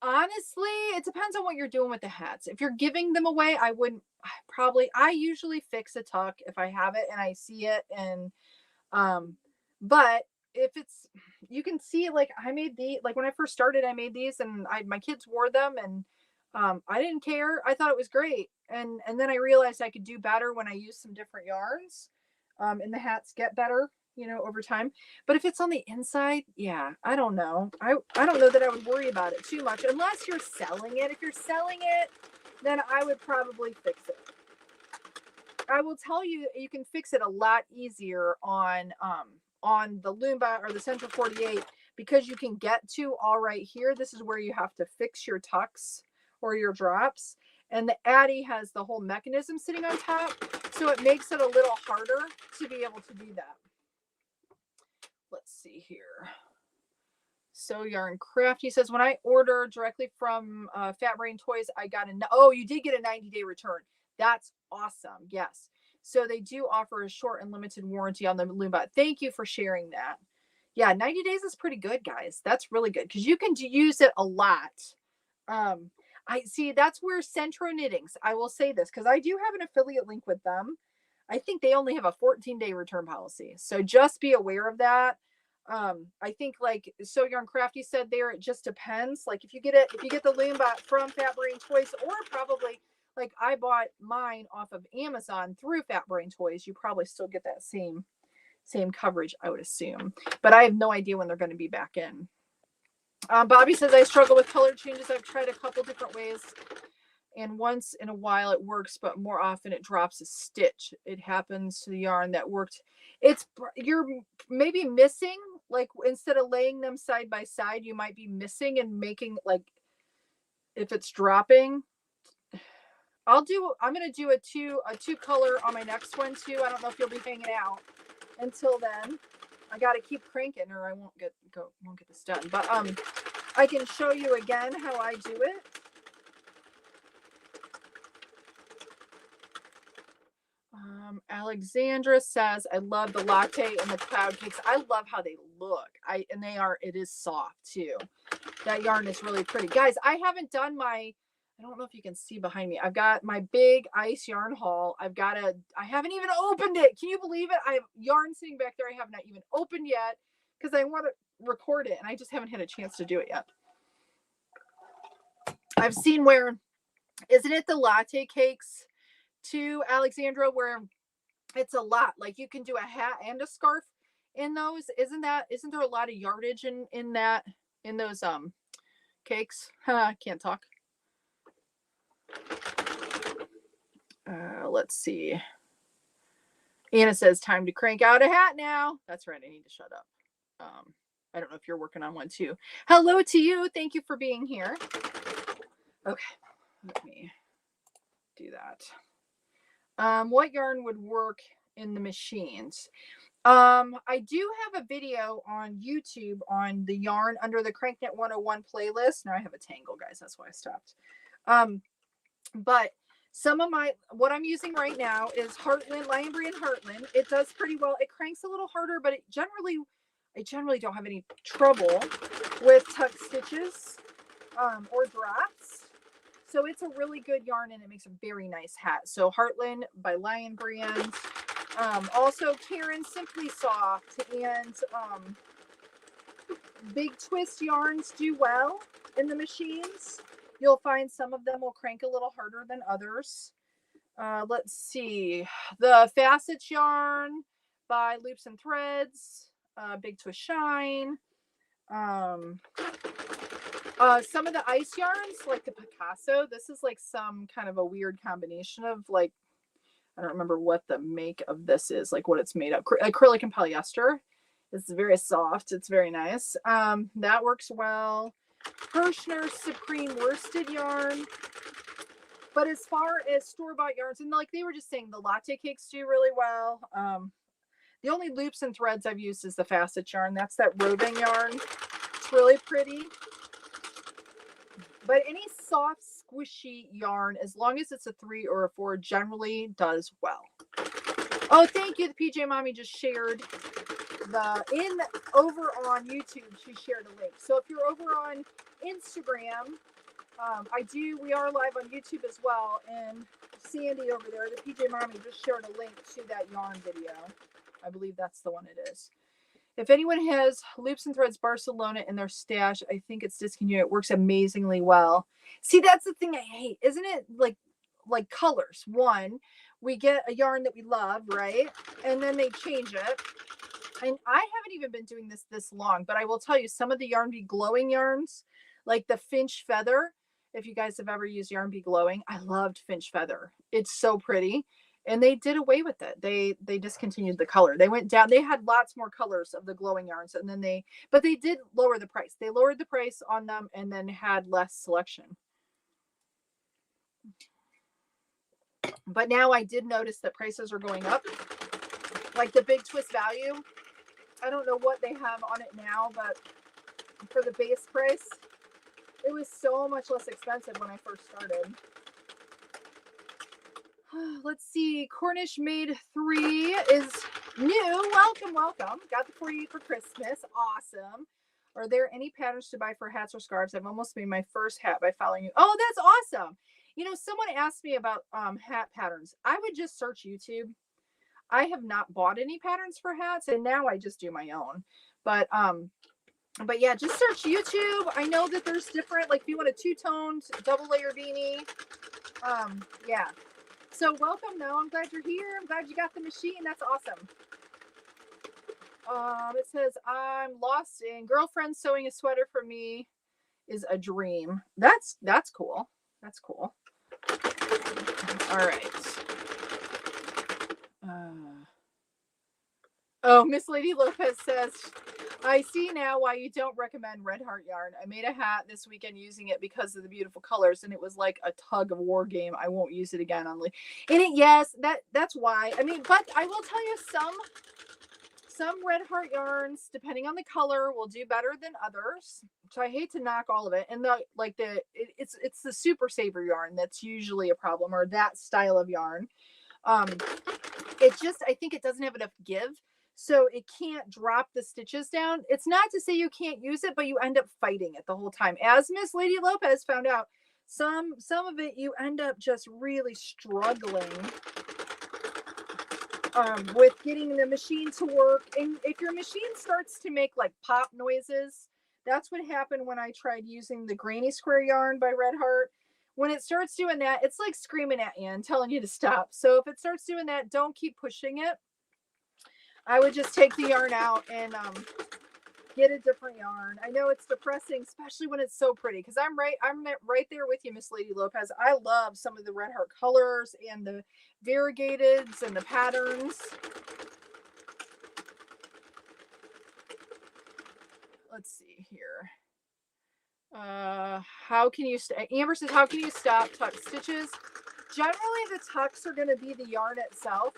Honestly, it depends on what you're doing with the hats. If you're giving them away, I usually fix a tuck if I have it and I see it. And, but if it's, you can see, like, I made like when I first started, I made these and my kids wore them, and, I didn't care. I thought it was great. And then I realized I could do better when I use some different yarns, and the hats get better, over time. But if it's on the inside, I don't know. I don't know that I would worry about it too much unless you're selling it. If you're selling it, then I would probably fix it. I will tell you, you can fix it a lot easier on the Loomba or the Central 48, because you can get to all right here. This is where you have to fix your tucks or your drops. And the Addie has the whole mechanism sitting on top, so it makes it a little harder to be able to do that. Let's see here. So Yarn Crafty says, when I order directly from Fat Brain Toys, I got you did get a 90-day return. That's awesome. Yes. So they do offer a short and limited warranty on the Loomba. Thank you for sharing that. Yeah, 90 days is pretty good, guys. That's really good because you can use it a lot. I see that's where Centro Knittings, I will say this because I do have an affiliate link with them. I think they only have a 14-day return policy. So just be aware of that. I think, like So Yarn Crafty said there, it just depends. Like if you get the Loomba from Fat Brain Toys, or probably like I bought mine off of Amazon through Fat Brain Toys, you probably still get that same coverage, I would assume. But I have no idea when they're going to be back in. Bobby says, I struggle with color changes. I've tried a couple different ways, and once in a while it works, but more often it drops a stitch. It happens to the yarn that worked. You're maybe missing, like instead of laying them side by side, you might be missing and making, like, if it's dropping. I'm going to do a two color on my next one too. I don't know if you'll be hanging out until then. I got to keep cranking or I won't get this done. But I can show you again how I do it. Alexandra says, I love the latte and the cloud cakes. I love how they look. It is soft too. That yarn is really pretty. Guys, I haven't done I don't know if you can see behind me. I've got my big ice yarn haul. I haven't even opened it. Can you believe it? I have yarn sitting back there I have not even opened yet because I want to record it and I just haven't had a chance to do it yet. I've seen isn't it the latte cakes too, Alexandra, where it's a lot, like you can do a hat and a scarf in those. Isn't there a lot of yardage in those cakes? I can't talk. Let's see. Anna says, time to crank out a hat now. That's right, I need to shut up. I don't know if you're working on one too. Hello to you. Thank you for being here. Okay, let me do that. What yarn would work in the machines? I do have a video on YouTube on the yarn under the CrankKnit 101 playlist. Now I have a tangle, guys. That's why I stopped. But some of what I'm using right now is Heartland, Lion Brand Heartland. It does pretty well. It cranks a little harder, but I generally don't have any trouble with tuck stitches or drops. So it's a really good yarn and it makes a very nice hat. So Heartland by Lion Brand. Also Karen Simply Soft and Big Twist yarns do well in the machines. You'll find some of them will crank a little harder than others. Let's see. The Facets yarn by Loops and Threads. Big Twist Shine. Some of the ice yarns, like the Picasso. This is like some kind of a weird combination of like, I don't remember what the make of this is, like what it's made of. Acrylic and polyester. It's very soft. It's very nice. That works well. Hirschner Supreme Worsted yarn. But as far as store-bought yarns, and like they were just saying, the latte cakes do really well. The only Loops and Threads I've used is the Facet yarn. That's that roving yarn. It's really pretty. But any soft, squishy yarn, as long as it's a 3 or a 4, generally does well. Oh, thank you. The PJ Mommy just shared over on YouTube. She shared a link. So if you're over on Instagram, we are live on YouTube as well. And Sandy over there, the PJ Mommy just shared a link to that yarn video. I believe that's the one it is. If anyone has Loops and Threads Barcelona in their stash, I think it's discontinued. It works amazingly well. See, that's the thing I hate, isn't it? Like colors. One, we get a yarn that we love, right? And then they change it. And I haven't even been doing this long, but I will tell you, some of the Yarn Bee glowing yarns, like the Finch Feather, if you guys have ever used Yarn Bee glowing, I loved Finch Feather. It's so pretty. And they did away with it. They discontinued the color. They went down. They had lots more colors of the glowing yarns, and then but they did lower the price. They lowered the price on them and then had less selection. But now I did notice that prices are going up. Like the Big Twist Value, I don't know what they have on it now, but for the base price, it was so much less expensive when I first started. Let's see. Cornish Maid 3 is new. Welcome, welcome. Got the 48 for Christmas. Awesome. Are there any patterns to buy for hats or scarves? I've almost made my first hat by following you. Oh, that's awesome. You know, someone asked me about hat patterns. I would just search YouTube. I have not bought any patterns for hats, and now I just do my own. But yeah, just search YouTube. I know that there's different, like if you want a two-toned double layer beanie. Yeah. So welcome, though. I'm glad you're here. I'm glad you got the machine. That's awesome. It says, I'm lost in girlfriend sewing a sweater for me is a dream. That's cool. That's cool. All right. Oh, Miss Lady Lopez says, I see now why you don't recommend Red Heart yarn. I made a hat this weekend using it because of the beautiful colors, and it was like a tug of war game. I won't use it again on yes, that's why. I mean, but I will tell you some Red Heart yarns, depending on the color, will do better than others. So I hate to knock all of it. And it's the Super Saver yarn that's usually a problem, or that style of yarn. I think it doesn't have enough give. So it can't drop the stitches down. It's not to say you can't use it, but you end up fighting it the whole time. As Miss Lady Lopez found out, some of it you end up just really struggling with getting the machine to work. And if your machine starts to make like pop noises, that's what happened when I tried using the Granny Square yarn by Red Heart. When it starts doing that, it's like screaming at you and telling you to stop. So if it starts doing that, don't keep pushing it. I would just take the yarn out and get a different yarn. I know it's depressing, especially when it's so pretty, because I'm right there with you, Miss Lady Lopez. I love some of the Red Heart colors and the variegateds and the patterns. Let's see here. Amber says, how can you stop tuck stitches? Generally, the tucks are going to be the yarn itself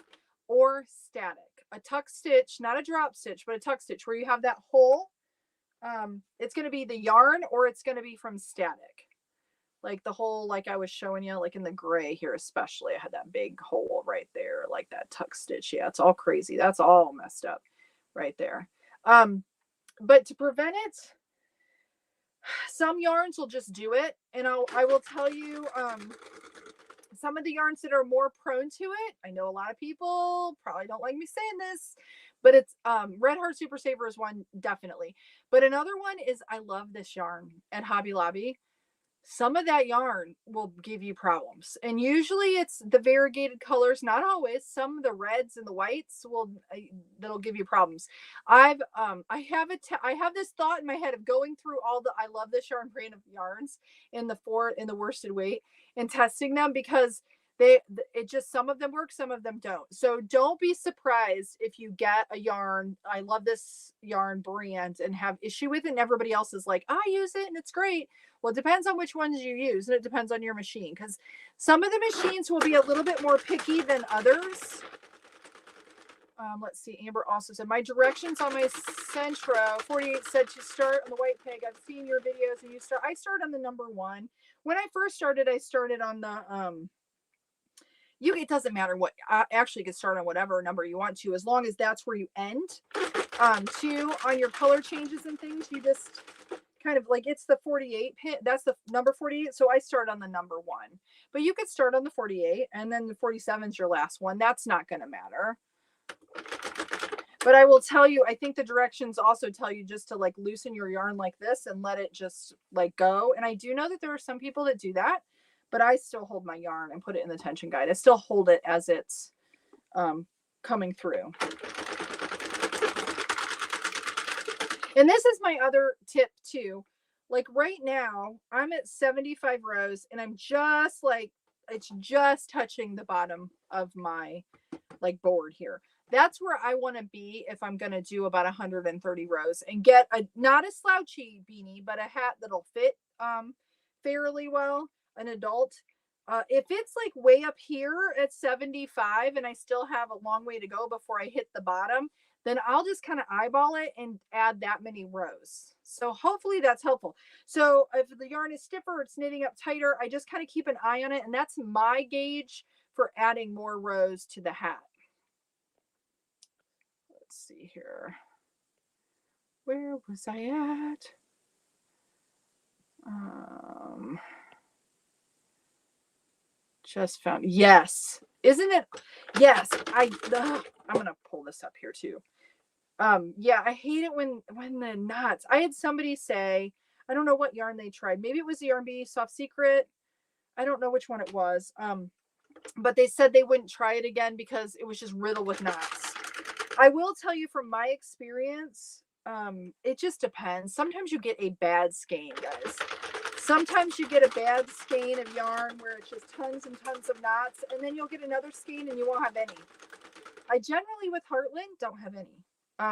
or static. a tuck stitch, not a drop stitch, but a tuck stitch where you have that hole. It's going to be the yarn, or it's going to be from static. Like the hole, like I was showing you, like in the gray here, especially, I had that big hole right there, like that tuck stitch. Yeah, it's all crazy. That's all messed up right there. But to prevent it, some yarns will just do it. And I will tell you, some of the yarns that are more prone to it, I know a lot of people probably don't like me saying this, but it's Red Heart Super Saver is one, definitely. But another one is, I love this yarn at Hobby Lobby. Some of that yarn will give you problems, and usually it's the variegated colors, not always. Some of the reds and the whites will that'll give you problems. I have this thought in my head of going through all the I love this yarn brand of yarns in the worsted weight and testing them, because it just, some of them work, some of them don't. So don't be surprised if you get a yarn, I love this yarn brand, and have issue with it, and everybody else is like, I use it and it's great. Well, it depends on which ones you use, and it depends on your machine, because some of the machines will be a little bit more picky than others. Let's see. Amber also said, my directions on my Centro 48 said to start on the white peg. I've seen your videos, and I start on the number 1. When I first started, I started on the it doesn't matter what, actually you can start on whatever number you want to, as long as that's where you end. 2, on your color changes and things, you just kind of like, it's the 48 pin, that's the number 48, so I start on the number 1, but you could start on the 48, and then the 47 is your last one. That's not going to matter. But I will tell you, I think the directions also tell you just to like loosen your yarn like this and let it just like go. And I do know that there are some people that do that, but I still hold my yarn and put it in the tension guide. I still hold it as it's coming through. And this is my other tip too. Like right now, I'm at 75 rows, and I'm just like, it's just touching the bottom of my like board here. That's where I want to be if I'm going to do about 130 rows and get not a slouchy beanie, but a hat that'll fit fairly well, an adult. If it's like way up here at 75 and I still have a long way to go before I hit the bottom, then I'll just kind of eyeball it and add that many rows. So hopefully that's helpful. So if the yarn is stiffer, it's knitting up tighter, I just kind of keep an eye on it, and that's my gauge for adding more rows to the hat. Let's see here. Where was I at? Just found, yes. Isn't it? Yes. I'm going to pull this up here too. Yeah, I hate it when the knots. I had somebody say, I don't know what yarn they tried. Maybe it was the Yarn Bee Soft Secret. I don't know which one it was. But they said they wouldn't try it again because it was just riddled with knots. I will tell you from my experience, it just depends. Sometimes you get a bad skein, guys. Sometimes you get a bad skein of yarn where it's just tons and tons of knots, and then you'll get another skein and you won't have any. I generally, with Heartland, don't have any.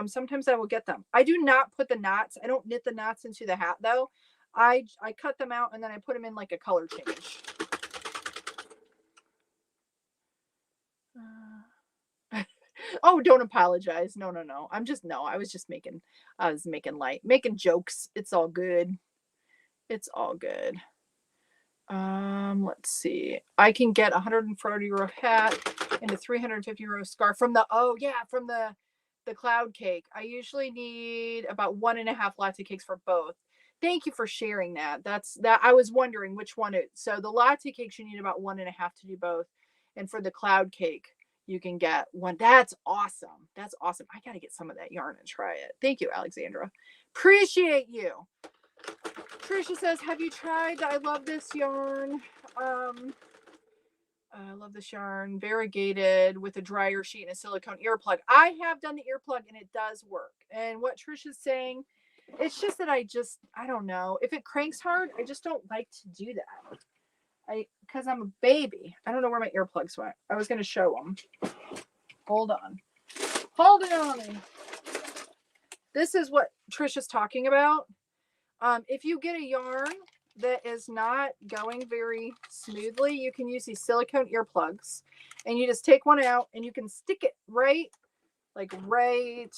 Sometimes I will get them. I do not put the knots. I don't knit the knots into the hat though. I cut them out and then I put them in like a color change. Oh, don't apologize. No. I was making light, making jokes. It's all good. It's all good. Let's see. I can get 140 row hat and a 350 row scarf from the cloud cake. I usually need about 1.5 latte cakes for both. Thank you for sharing that. I was wondering which one so the latte cakes, you need about 1.5 to do both. And for the cloud cake, you can get one. That's awesome. That's awesome. I got to get some of that yarn and try it. Thank you, Alexandra. Appreciate you. Trisha says, have you tried? I love this yarn. I love this yarn. Variegated with a dryer sheet and a silicone earplug. I have done the earplug and it does work. And what Trisha's saying, it's just that I don't know. If it cranks hard, I just don't like to do that. Because I'm a baby. I don't know where my earplugs went. I was going to show them. Hold on. Hold it on me. This is what Trisha's talking about. If you get a yarn that is not going very smoothly, you can use these silicone earplugs. And you just take one out and you can stick it right like right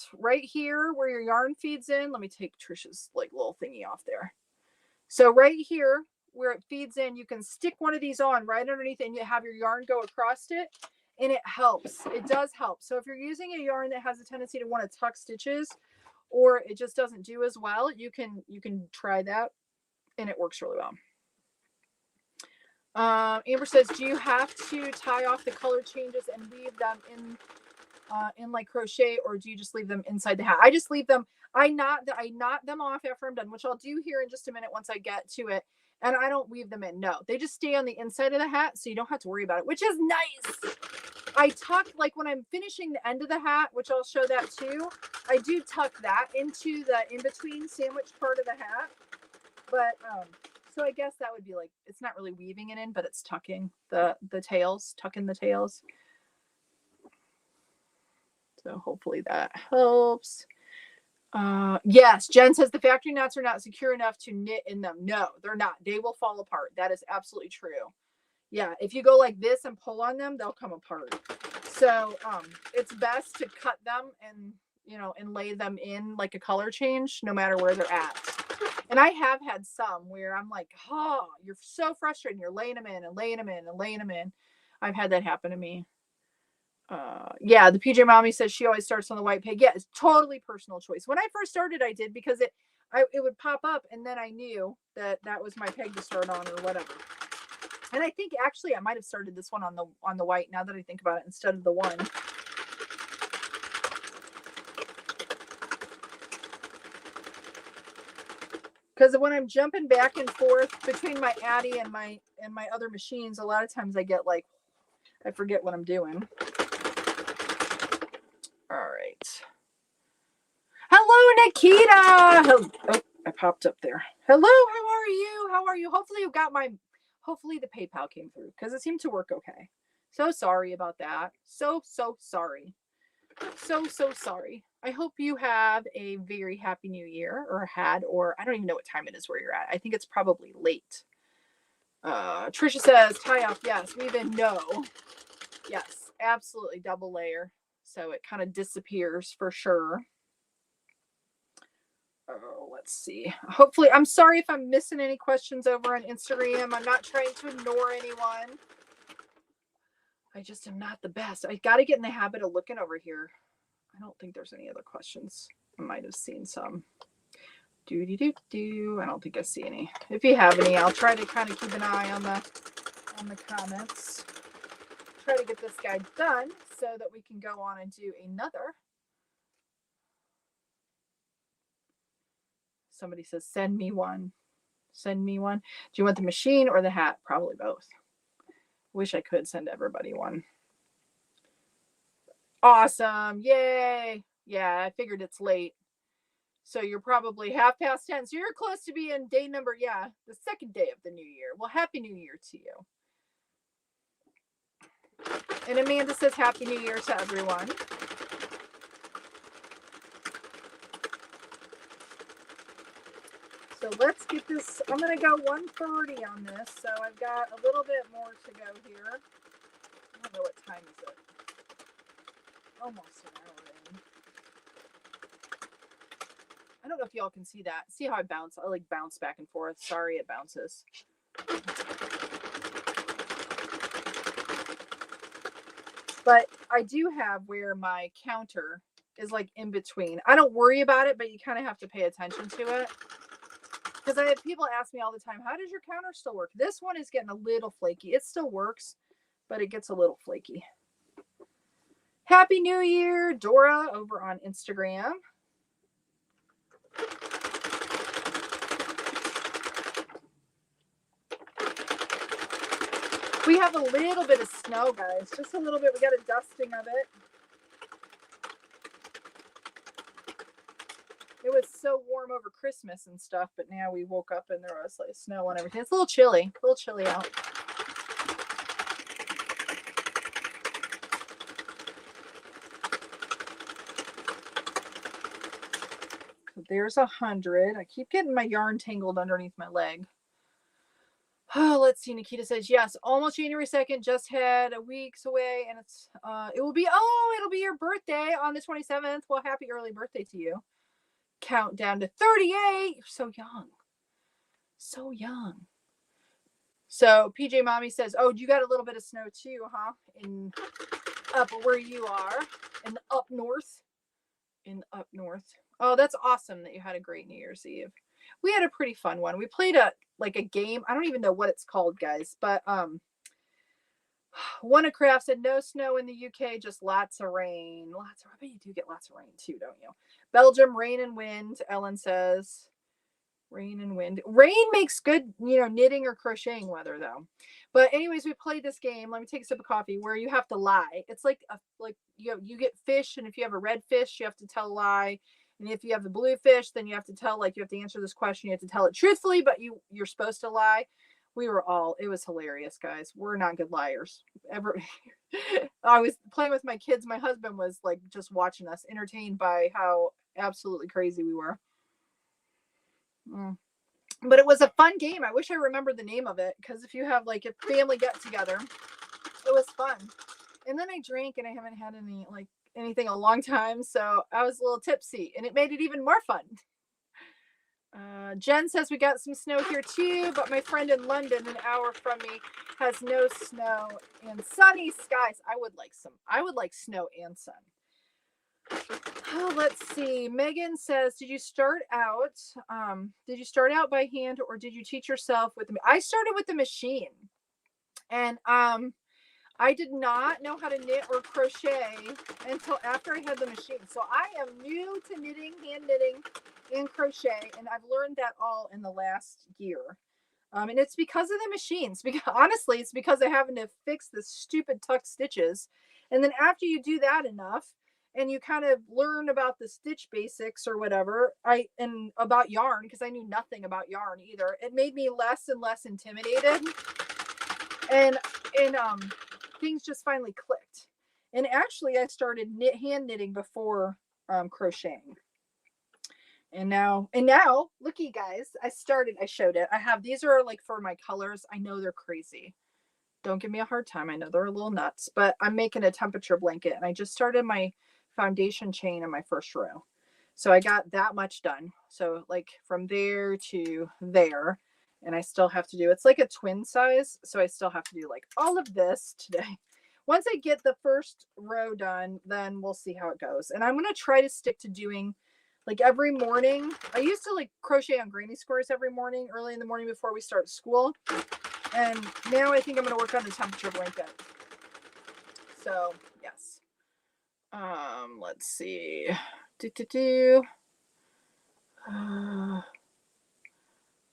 here where your yarn feeds in. Let me take Trisha's like little thingy off there. So right here where it feeds in, you can stick one of these on right underneath and you have your yarn go across it, and it helps. It does help. So if you're using a yarn that has a tendency to want to tuck stitches, or it just doesn't do as well, you can try that, and it works really well. Amber says, do you have to tie off the color changes and leave them in like crochet, or do you just leave them inside the hat? I just leave them. I knot them off after I'm done, which I'll do here in just a minute once I get to it. And I don't weave them in. No, they just stay on the inside of the hat, so you don't have to worry about it, which is nice. I tuck, like when I'm finishing the end of the hat, which I'll show that too, I do tuck that into the in-between sandwich part of the hat. But so I guess that would be like, it's not really weaving it in, but it's tucking the tails, tucking the tails. So hopefully that helps. Yes, Jen says the factory knots are not secure enough to knit in them. No, they're not. They will fall apart. That is absolutely true. Yeah, if you go like this and pull on them, they'll come apart. So it's best to cut them and, you know, and lay them in like a color change, no matter where they're at. And I have had some where I'm like, oh, you're so frustrated. You're laying them in and laying them in and laying them in. I've had that happen to me. Yeah, the PJ Mommy says she always starts on the white peg. Yeah, it's totally personal choice. When I first started, I did, because it would pop up, and then I knew that was my peg to start on or whatever. And I think actually I might have started this one on the white, now that I think about it, instead of the one. Because when I'm jumping back and forth between my Addy and my other machines, a lot of times I get like, I forget what I'm doing. All right. Hello, Nikita. Oh, I popped up there. Hello, how are you? How are you? Hopefully you got hopefully the PayPal came through, because it seemed to work okay. So sorry about that. So sorry. So sorry. I hope you have a very happy new year, or I don't even know what time it is where you're at. I think it's probably late. Trisha says, tie off, yes. Weave in, no. Yes, absolutely, double layer. So it kind of disappears for sure. Oh, let's see. Hopefully, I'm sorry if I'm missing any questions over on Instagram. I'm not trying to ignore anyone. I just am not the best. I got to get in the habit of looking over here. I don't think there's any other questions. I might have seen some. I don't think I see any. If you have any, I'll try to kind of keep an eye on the comments. Try to get this guy done so that we can go on and do another. Somebody says, send me one. Send me one. Do you want the machine or the hat? Probably both. Wish I could send everybody one. Awesome. Yay. Yeah, I figured it's late. So you're probably 10:30. So you're close to being day number, the second day of the new year. Well, happy new year to you. And Amanda says happy new year to everyone. So let's get this. I'm going to go 1:30 on this. So I've got a little bit more to go here. I don't know what time is it. Almost an hour in. I don't know if y'all can see that. See how I bounce? I like bounce back and forth. Sorry, it bounces. But I do have where my counter is like in between. I don't worry about it, but you kind of have to pay attention to it. Because I have people ask me all the time, how does your counter still work? This one is getting a little flaky. It still works, but it gets a little flaky. Happy New Year, Dora over on Instagram. We have a little bit of snow, guys. Just a little bit. We got a dusting of it. It was so warm over Christmas and stuff, but now we woke up and there was like snow and everything. It's a little chilly out. So there's 100. I keep getting my yarn tangled underneath my leg. Oh, let's see. Nikita says, yes, almost January 2nd, just had a week's away, and it'll be your birthday on the 27th. Well, happy early birthday to you. Countdown to 38. You're so young. So young. So PJ Mommy says, oh, you got a little bit of snow too, huh? Up where you are, in the up north. Oh, that's awesome that you had a great New Year's Eve. We had a pretty fun one. We played a game. I don't even know what it's called, guys, but One of Craft said no snow in the UK, just lots of rain. I bet you do get lots of rain too, don't you? Belgium, rain and wind, Ellen says. Rain and wind. Rain makes good, knitting or crocheting weather though. But anyways, we played this game. Let me take a sip of coffee where you have to lie. It's like you get fish, and if you have a red fish, you have to tell a lie. And if you have the blue fish, then you have to tell, you have to answer this question. You have to tell it truthfully, but you're supposed to lie. It was hilarious, guys. We're not good liars. I was playing with my kids. My husband was just watching us, entertained by how absolutely crazy we were. But it was a fun game. I wish I remembered the name of it, because if you have a family get together, it was fun. And then I drank, and I haven't had anything in a long time, so I was a little tipsy, and it made it even more fun. Jen says we got some snow here too, but my friend in London, an hour from me, has no snow and sunny skies. I would like snow and sun. Oh, let's see. Megan says, did you start out by hand, or did you teach yourself with I started with the machine, and I did not know how to knit or crochet until after I had the machine. So I am new to knitting, hand knitting, and crochet, and I've learned that all in the last year. And it's because of the machines. Honestly, it's because of having to fix the stupid tucked stitches. And then after you do that enough, and you kind of learn about the stitch basics or whatever, and about yarn, because I knew nothing about yarn either. It made me less and less intimidated. And things just finally clicked. And actually, I started hand knitting before crocheting. And now, look, you guys, I showed it. These are for my colors. I know they're crazy. Don't give me a hard time. I know they're a little nuts, but I'm making a temperature blanket, and I just started my foundation chain in my first row. So I got that much done. So from there to there, and I still have to do, it's like a twin size. So I still have to do all of this today. Once I get the first row done, then we'll see how it goes. And I'm going to try to stick to doing every morning. I used to crochet on granny squares every morning, early in the morning before we start school. And now I think I'm going to work on the temperature blanket. So yes. Let's see.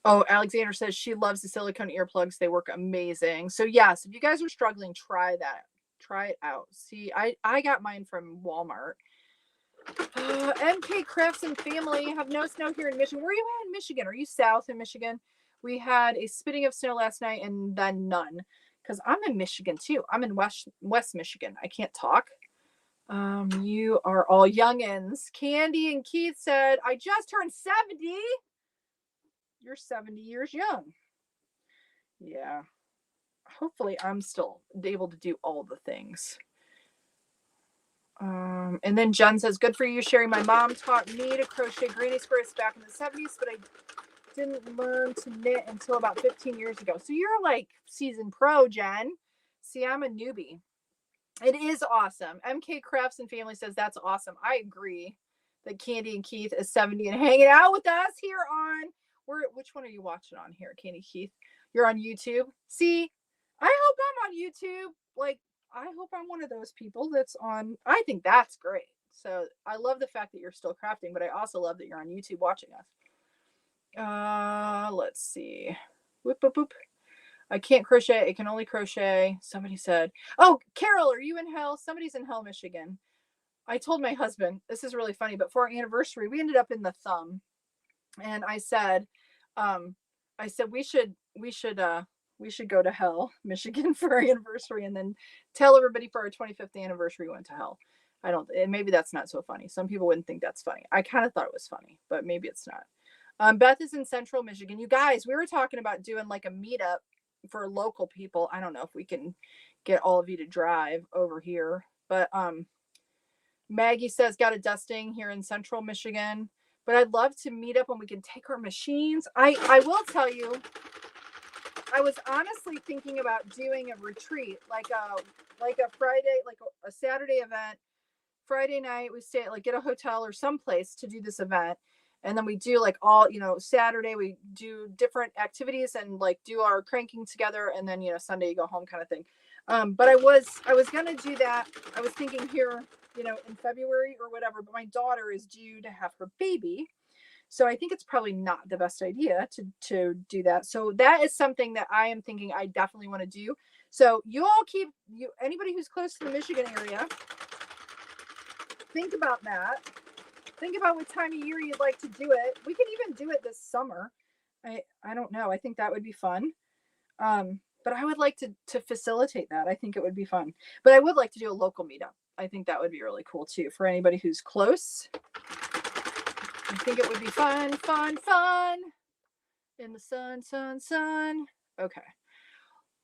Oh, Alexander says she loves the silicone earplugs. They work amazing. So yes, if you guys are struggling, try that. Try it out. See, I got mine from Walmart. MK Crafts and Family have no snow here in Michigan. Where are you at in Michigan? Are you south in Michigan? We had a spitting of snow last night, and then none. Because I'm in Michigan too. I'm in West Michigan. I can't talk. You are all youngins. Candy and Keith said, I just turned 70. You're 70 years young. Yeah. Hopefully I'm still able to do all the things. And then Jen says, good for you, Cheri. My mom taught me to crochet granny squares back in the 70s, but I didn't learn to knit until about 15 years ago. So you're seasoned pro, Jen. See, I'm a newbie. It is awesome. MK Crafts and Family says that's awesome. I agree that Candy and Keith is 70 and hanging out with us here on, which one are you watching on here, Candy Keith? You're on YouTube. See, I hope I'm on YouTube. I hope I'm one of those people that's on. I think that's great. So I love the fact that you're still crafting, but I also love that you're on YouTube watching us. Let's see. Whoop, whoop, whoop. I can't crochet. I can only crochet. Somebody said, oh, Carol, are you in Hell? Somebody's in Hell, Michigan. I told my husband, this is really funny, but for our anniversary, we ended up in the thumb. And I said, we should go to Hell, Michigan for our anniversary, and then tell everybody for our 25th anniversary we went to Hell. Maybe that's not so funny. Some people wouldn't think that's funny. I kind of thought it was funny, but maybe it's not. Beth is in Central Michigan. You guys, we were talking about doing a meetup for local people, I don't know if we can get all of you to drive over here, but Maggie says got a dusting here in central Michigan, but I'd love to meet up when we can take our machines. I will tell you, I was honestly thinking about doing a retreat, like a Friday, like a Saturday event. Friday night we stay at, like, get a hotel or someplace to do this event, and then we do like all, Saturday we do different activities and like do our cranking together, and then Sunday you go home kind of thing. But I was gonna do that. I was thinking here, in February or whatever, but my daughter is due to have her baby, so I think it's probably not the best idea to do that. So that is something that I am thinking I definitely want to do. So you all anybody who's close to the Michigan area, think about that. Think about what time of year you'd like to do it. We can even do it this summer. I don't know. I think that would be fun. But I would like to facilitate that. I think it would be fun. But I would like to do a local meetup. I think that would be really cool too for anybody who's close. I think it would be fun, fun, fun. In the sun, sun, sun. Okay.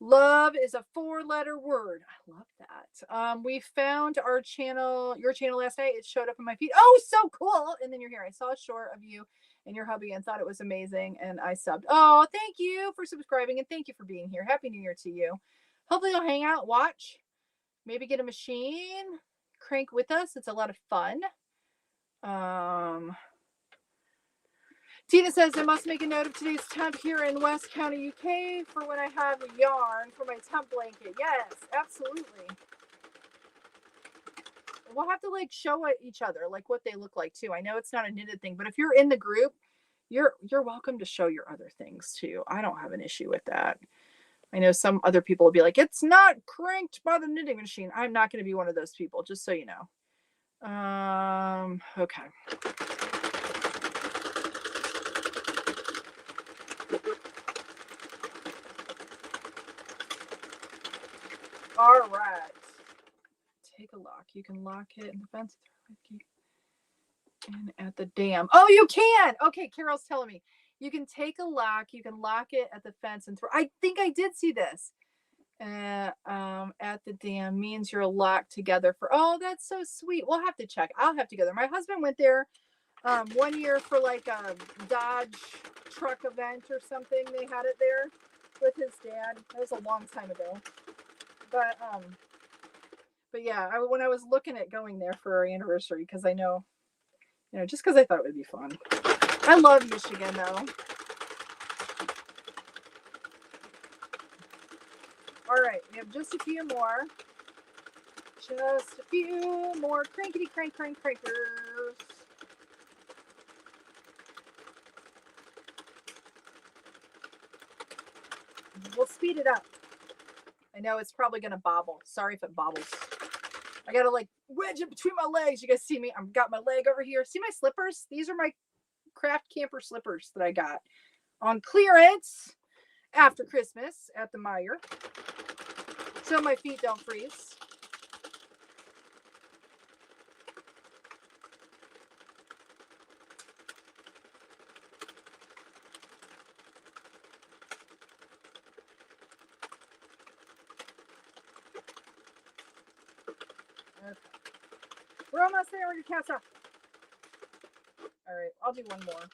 Love is a 4-letter word. I love that. We found your channel last night. It showed up in my feed. Oh, so cool. And then you're here. I saw a short of you and your hubby and thought it was amazing. And I subbed. Oh, thank you for subscribing. And thank you for being here. Happy New Year to you. Hopefully you'll hang out, watch, maybe get a machine, crank with us. It's a lot of fun. Tina says I must make a note of today's temp here in West County, UK for when I have a yarn for my temp blanket. Yes, absolutely. We'll have to like show each other like what they look like too. I know it's not a knitted thing, but if you're in the group, you're welcome to show your other things too. I don't have an issue with that. I know some other people will be like, it's not cranked by the knitting machine. I'm not going to be one of those people, just so you know. Okay. All right. Take a lock. You can lock it in the fence and at the dam. Oh, you can. Okay, Carol's telling me you can take a lock. You can lock it at the fence and throw. I think I did see this. At the dam means you're locked together for. Oh, that's so sweet. We'll have to check. I'll have to go there. My husband went there one year for like a Dodge truck event or something. They had it there with his dad. That was a long time ago. But yeah, when I was looking at going there for our anniversary, because I know, just because I thought it would be fun. I love Michigan though. All right, we have just a few more. Just a few more crankety crank crankers. We'll speed it up. I know it's probably going to bobble. Sorry if it bobbles. I got to like wedge it between my legs. You guys see me? I've got my leg over here. See my slippers? These are my craft camper slippers that I got on clearance after Christmas at the Meijer. So my feet don't freeze. Okay. We're almost there. We're going to cast off. All right, I'll do one more.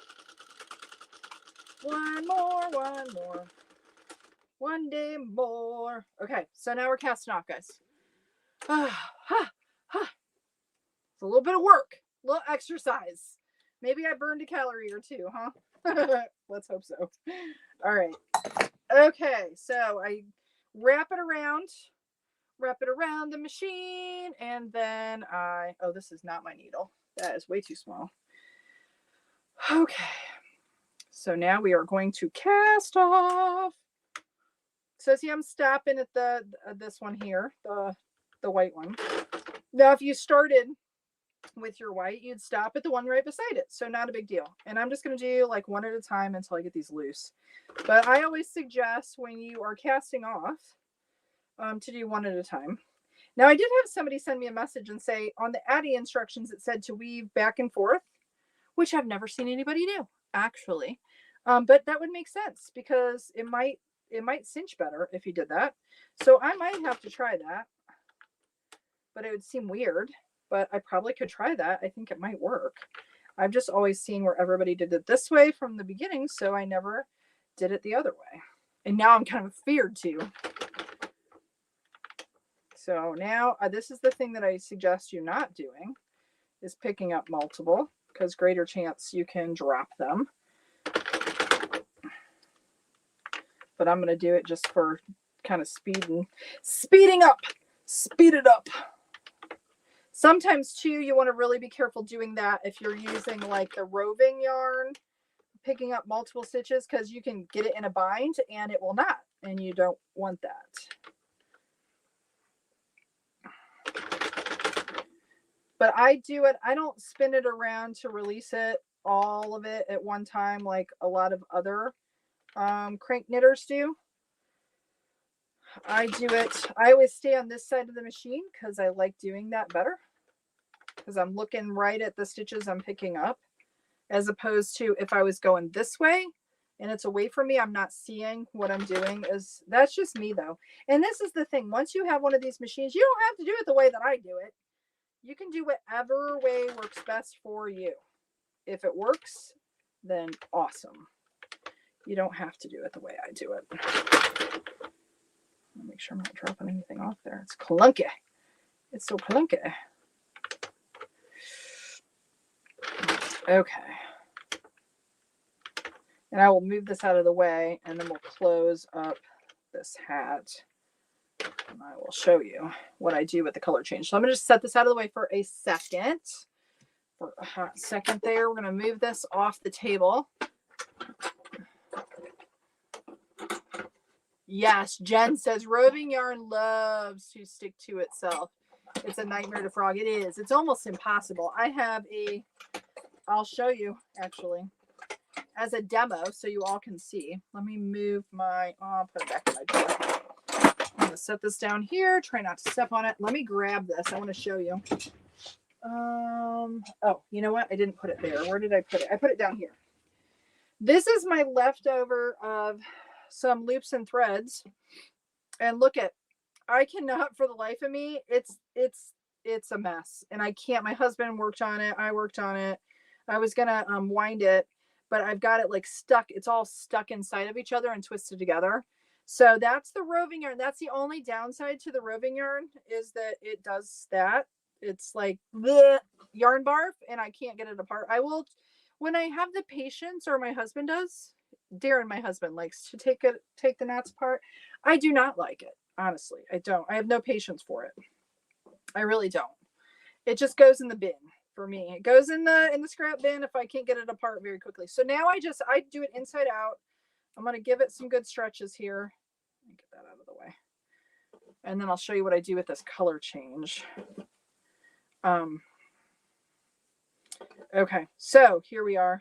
One day more. Okay, so now we're casting off, guys. It's a little bit of work, a little exercise. Maybe I burned a calorie or two, huh? Let's hope so. All right. Okay, so I wrap it around the machine, and then oh, this is not my needle. That is way too small. Okay. So now we are going to cast off. So see, I'm stopping at the this one here, the white one. Now, if you started with your white, you'd stop at the one right beside it. So not a big deal. And I'm just going to do like one at a time until I get these loose. But I always suggest when you are casting off to do one at a time. Now, I did have somebody send me a message and say on the Addy instructions, it said to weave back and forth, which I've never seen anybody do, actually. But that would make sense because it might it might cinch better if you did that. So I might have to try that, but it would seem weird, but I probably could try that. I think it might work. I've just always seen where everybody did it this way from the beginning, so I never did it the other way. And now I'm kind of feared to. So now this is the thing that I suggest you not doing, is picking up multiple, because greater chance you can drop them. But I'm going to do it just for kind of speeding up. Speed it up. Sometimes too, you want to really be careful doing that if you're using like the roving yarn, picking up multiple stitches, because you can get it in a bind and it will not, and you don't want that. But I do it, I don't spin it around to release it, all of it at one time, like a lot of other crank knitters do. I do it, I always stay on this side of the machine because I like doing that better, because I'm looking right at the stitches I'm picking up, as opposed to if I was going this way and it's away from me, I'm not seeing what I'm doing. That's just me though. And this is the thing, once you have one of these machines, you don't have to do it the way that I do it. You can do whatever way works best for you. If it works, then awesome. You don't have to do it the way I do it. Make sure I'm not dropping anything off there. It's clunky. It's so clunky. Okay. And I will move this out of the way, and then we'll close up this hat. And I will show you what I do with the color change. So I'm going to just set this out of the way for a second. For a hot second there. We're going to move this off the table. Yes, Jen says roving yarn loves to stick to itself. It's a nightmare to frog. It is. It's almost impossible. I have I'll show you actually as a demo so you all can see. Let me move I'll put it back in my drawer. I'm going to set this down here. Try not to step on it. Let me grab this. I want to show you. Oh, you know what? I didn't put it there. Where did I put it? I put it down here. This is my leftover of some loops and threads, and look at, I cannot for the life of me, it's a mess, and I can't. My husband worked on it, I worked on it, I was gonna wind it, but I've got it like stuck. It's all stuck inside of each other and twisted together. So that's the roving yarn. That's the only downside to the roving yarn, is that it does that. It's like the yarn barf, and I can't get it apart. I will, when I have the patience, or my husband does, Darren, my husband, likes to take the knots apart. I do not like it, honestly. I don't. I have no patience for it. I really don't. It just goes in the bin for me. It goes in the scrap bin if I can't get it apart very quickly. So now I do it inside out. I'm going to give it some good stretches here. Let me get that out of the way. And then I'll show you what I do with this color change. Okay, so here we are.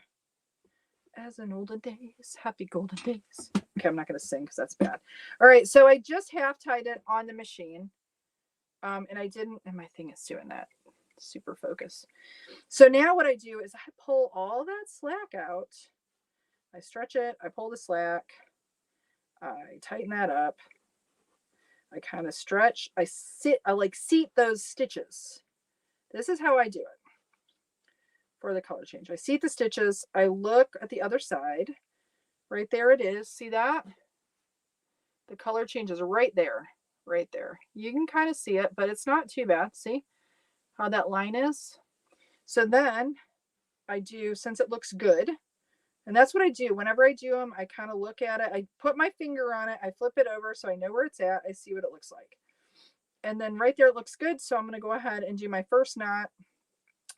As in olden days, happy golden days. Okay, I'm not going to sing because that's bad. All right, so I just half tied it on the machine. And I didn't, and my thing is doing that. Super focus. So now what I do is I pull all that slack out. I stretch it, I pull the slack, I tighten that up. I kind of stretch, I like seat those stitches. This is how I do it for the color change. I seat the stitches, I look at the other side. Right there it is. See that? The color change is right there. Right there. You can kind of see it, but it's not too bad. See how that line is? So then I do, since it looks good, and that's what I do. Whenever I do them, I kind of look at it. I put my finger on it. I flip it over so I know where it's at. I see what it looks like. And then right there it looks good. So I'm going to go ahead and do my first knot.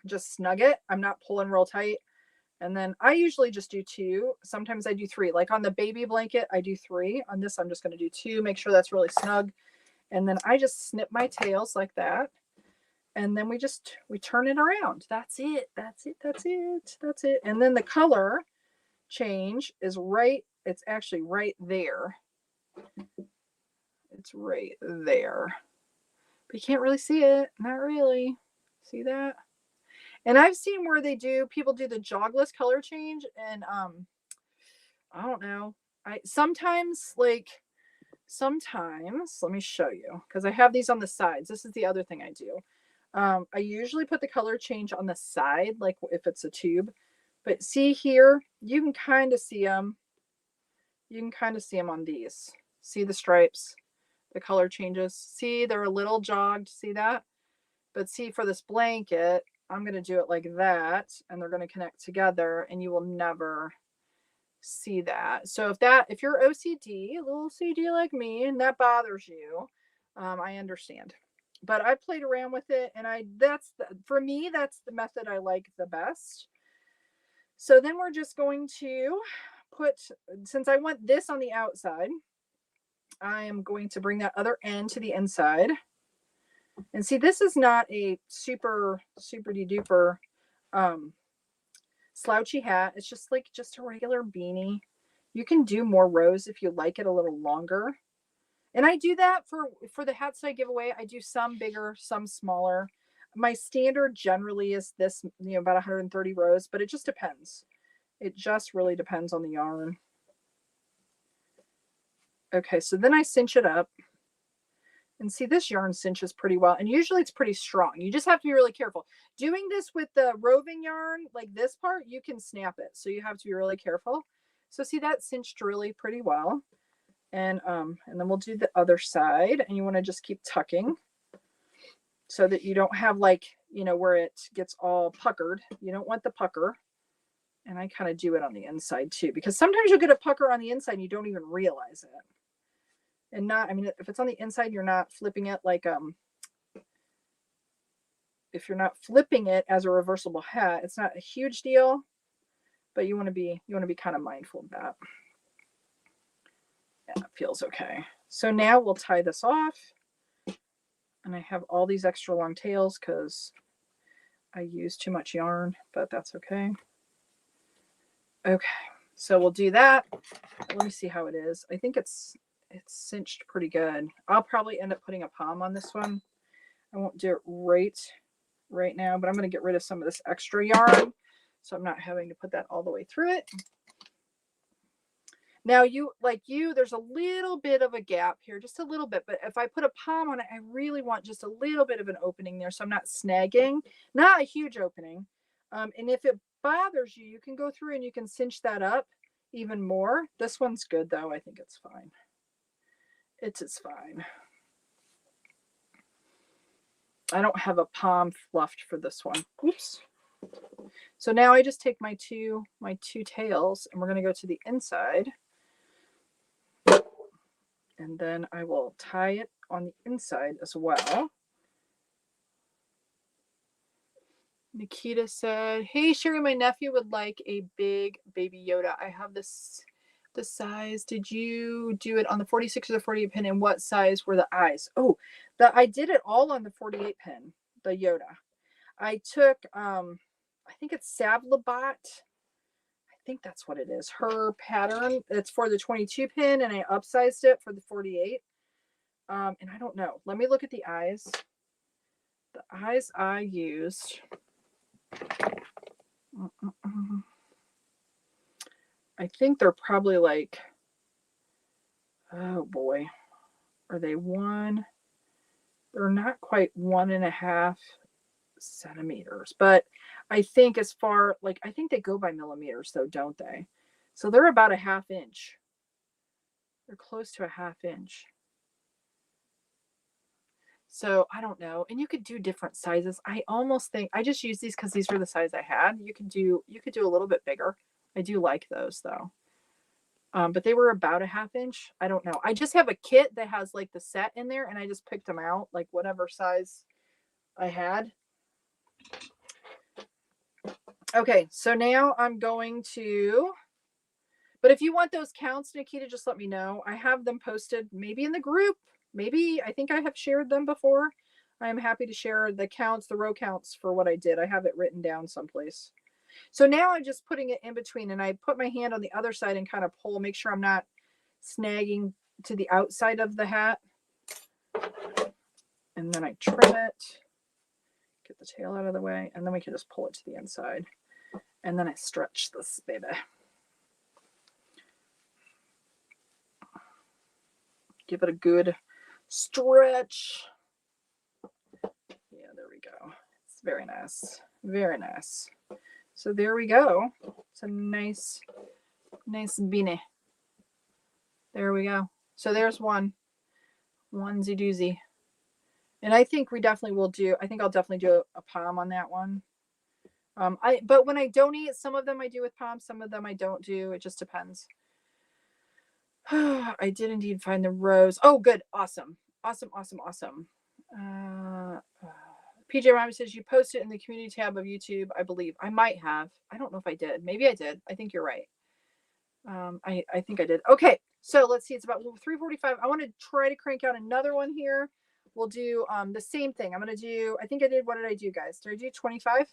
Just snug it. I'm not pulling real tight. And then I usually just do 2. Sometimes I do 3. Like on the baby blanket, I do 3. On this, I'm just going to do 2. Make sure that's really snug. And then I just snip my tails like that. And then we turn it around. That's it. That's it. That's it. That's it. And then the color change is right. It's actually right there. It's right there. But you can't really see it. Not really. See that? And I've seen where people do the jogless color change, and I don't know. Sometimes, let me show you, because I have these on the sides. This is the other thing I do. I usually put the color change on the side, like if it's a tube. But see here, you can kind of see them. You can kind of see them on these. See the stripes, the color changes. See, they're a little jogged. See that? But see, for this blanket, I'm going to do it like that, and they're going to connect together, and you will never see that. So if you're OCD, a little OCD like me, and that bothers you, I understand. But I played around with it, and for me, that's the method I like the best. So then we're just going to since I want this on the outside, I am going to bring that other end to the inside. And see, this is not a super duper slouchy hat. It's just a regular beanie. You can do more rows if you like it a little longer. And I do that for the hats that I give away. I do some bigger, some smaller. My standard generally is this, about 130 rows, but it just depends. It just really depends on the yarn. Okay, so then I cinch it up. And see, this yarn cinches pretty well. And usually it's pretty strong. You just have to be really careful. Doing this with the roving yarn, like this part, you can snap it. So you have to be really careful. So see, that cinched really pretty well. And then we'll do the other side. And you want to just keep tucking so that you don't have where it gets all puckered. You don't want the pucker. And I kind of do it on the inside too, because sometimes you'll get a pucker on the inside and you don't even realize it. And if it's on the inside, you're not flipping it if you're not flipping it as a reversible hat, it's not a huge deal, but you want to be kind of mindful of that. Yeah, it feels okay. So now we'll tie this off, and I have all these extra long tails because I use too much yarn, but that's okay. Okay, so we'll do that. Let me see how it is. I think it's cinched pretty good. I'll probably end up putting a palm on this one. I won't do it right now, but I'm going to get rid of some of this extra yarn so I'm not having to put that all the way through it. Now there's a little bit of a gap here, just a little bit, but if I put a palm on it, I really want just a little bit of an opening there so I'm not snagging, not a huge opening. And if it bothers you, you can go through and you can cinch that up even more. This one's good though. I think it's fine. It is fine. I don't have a palm fluffed for this one. Oops. So now I just take my two tails, and we're going to go to the inside. And then I will tie it on the inside as well. Nikita said, "Hey Cheri, my nephew would like a big baby Yoda. I have the size. Did you do it on the 46 or the 48 pin? And what size were the eyes?" Oh, I did it all on the 48 pin, the Yoda. I took, I think it's Savlabot. I think that's what it is. Her pattern. It's for the 22 pin, and I upsized it for the 48. And I don't know. Let me look at the eyes. The eyes I used. I think they're probably oh boy, are they one? They're not quite 1.5 centimeters, but I think I think they go by millimeters though, don't they? So they're about 1/2 inch. They're close to 1/2 inch. So I don't know. And you could do different sizes. I almost think I just use these because these were the size I had. You could do a little bit bigger. I do like those though. But they were about 1/2 inch. I don't know. I just have a kit that has the set in there, and I just picked them out, whatever size I had. Okay, so now I'm going to, but if you want those counts, Nikita, just let me know. I have them posted maybe in the group. Maybe I think I have shared them before. I am happy to share the counts, the row counts for what I did. I have it written down someplace. So now I'm just putting it in between, and I put my hand on the other side and kind of pull, make sure I'm not snagging to the outside of the hat. And then I trim it, get the tail out of the way, and then we can just pull it to the inside. And then I stretch this baby. Give it a good stretch. Yeah, there we go. It's very nice. Very nice. So there we go. It's a nice beanie. There we go. So there's one. Onesie doozy. And I think we definitely will do, I think I'll definitely do a palm on that one. But when I donate, some of them I do with palms, some of them I don't do. It just depends. I did indeed find the rose. Oh, good. Awesome. Awesome. PJ Rhyme says you posted in the community tab of YouTube, I believe. I might have. I don't know if I did. Maybe I did. I think you're right. I think I did. Okay. So let's see. It's about 3:45. I want to try to crank out another one here. We'll do the same thing. I'm going to do, I think I did, what did I do, guys? Did I do 25? Is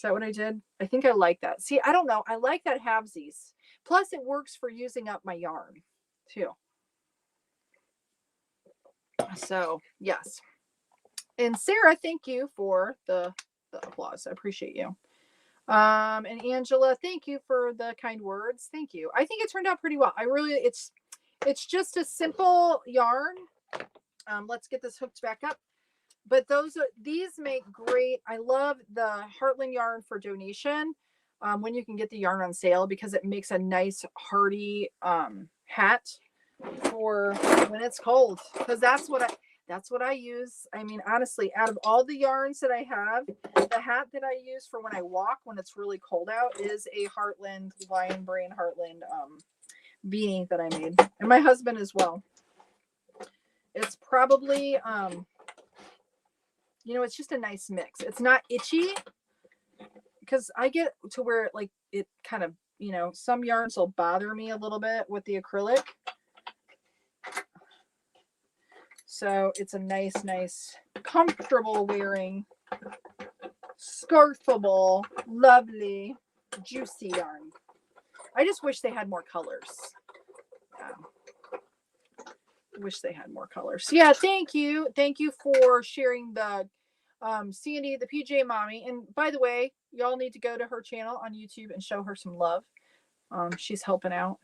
that what I did? I think I like that. See, I don't know. I like that halvesies. Plus it works for using up my yarn too. So yes. And Sarah, thank you for the applause. I appreciate you. And Angela, thank you for the kind words. Thank you. I think it turned out pretty well. I really, it's just a simple yarn. Let's get this hooked back up. But these make great. I love the Heartland yarn for donation when you can get the yarn on sale, because it makes a nice hardy hat for when it's cold. Because that's what I use. I mean, honestly, out of all the yarns that I have, the hat that I use for when I walk when it's really cold out is a Heartland, Lion Brain Heartland beanie that I made, and my husband as well. It's probably it's just a nice mix. It's not itchy, because I get to where like it kind of, some yarns will bother me a little bit with the acrylic. So it's a nice, comfortable wearing, scarfable, lovely, juicy yarn. I just wish they had more colors. Wish they had more colors. Yeah, thank you for sharing the Sandy, the PJ Mommy. And by the way, y'all need to go to her channel on YouTube and show her some love. She's helping out.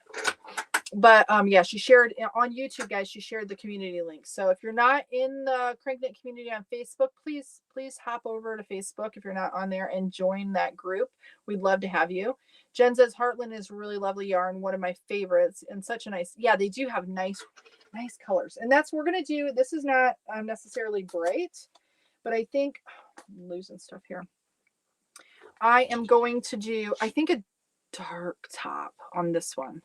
But yeah, she shared on YouTube, guys. She shared the community link. So if you're not in the CranKnit community on Facebook, please hop over to Facebook if you're not on there and join that group. We'd love to have you. Jen says Heartland is really lovely yarn, one of my favorites, and such a nice. Yeah, they do have nice colors, and that's what we're gonna do. This is not necessarily bright, but I think I'm losing stuff here. I am going to do, I think, a dark top on this one.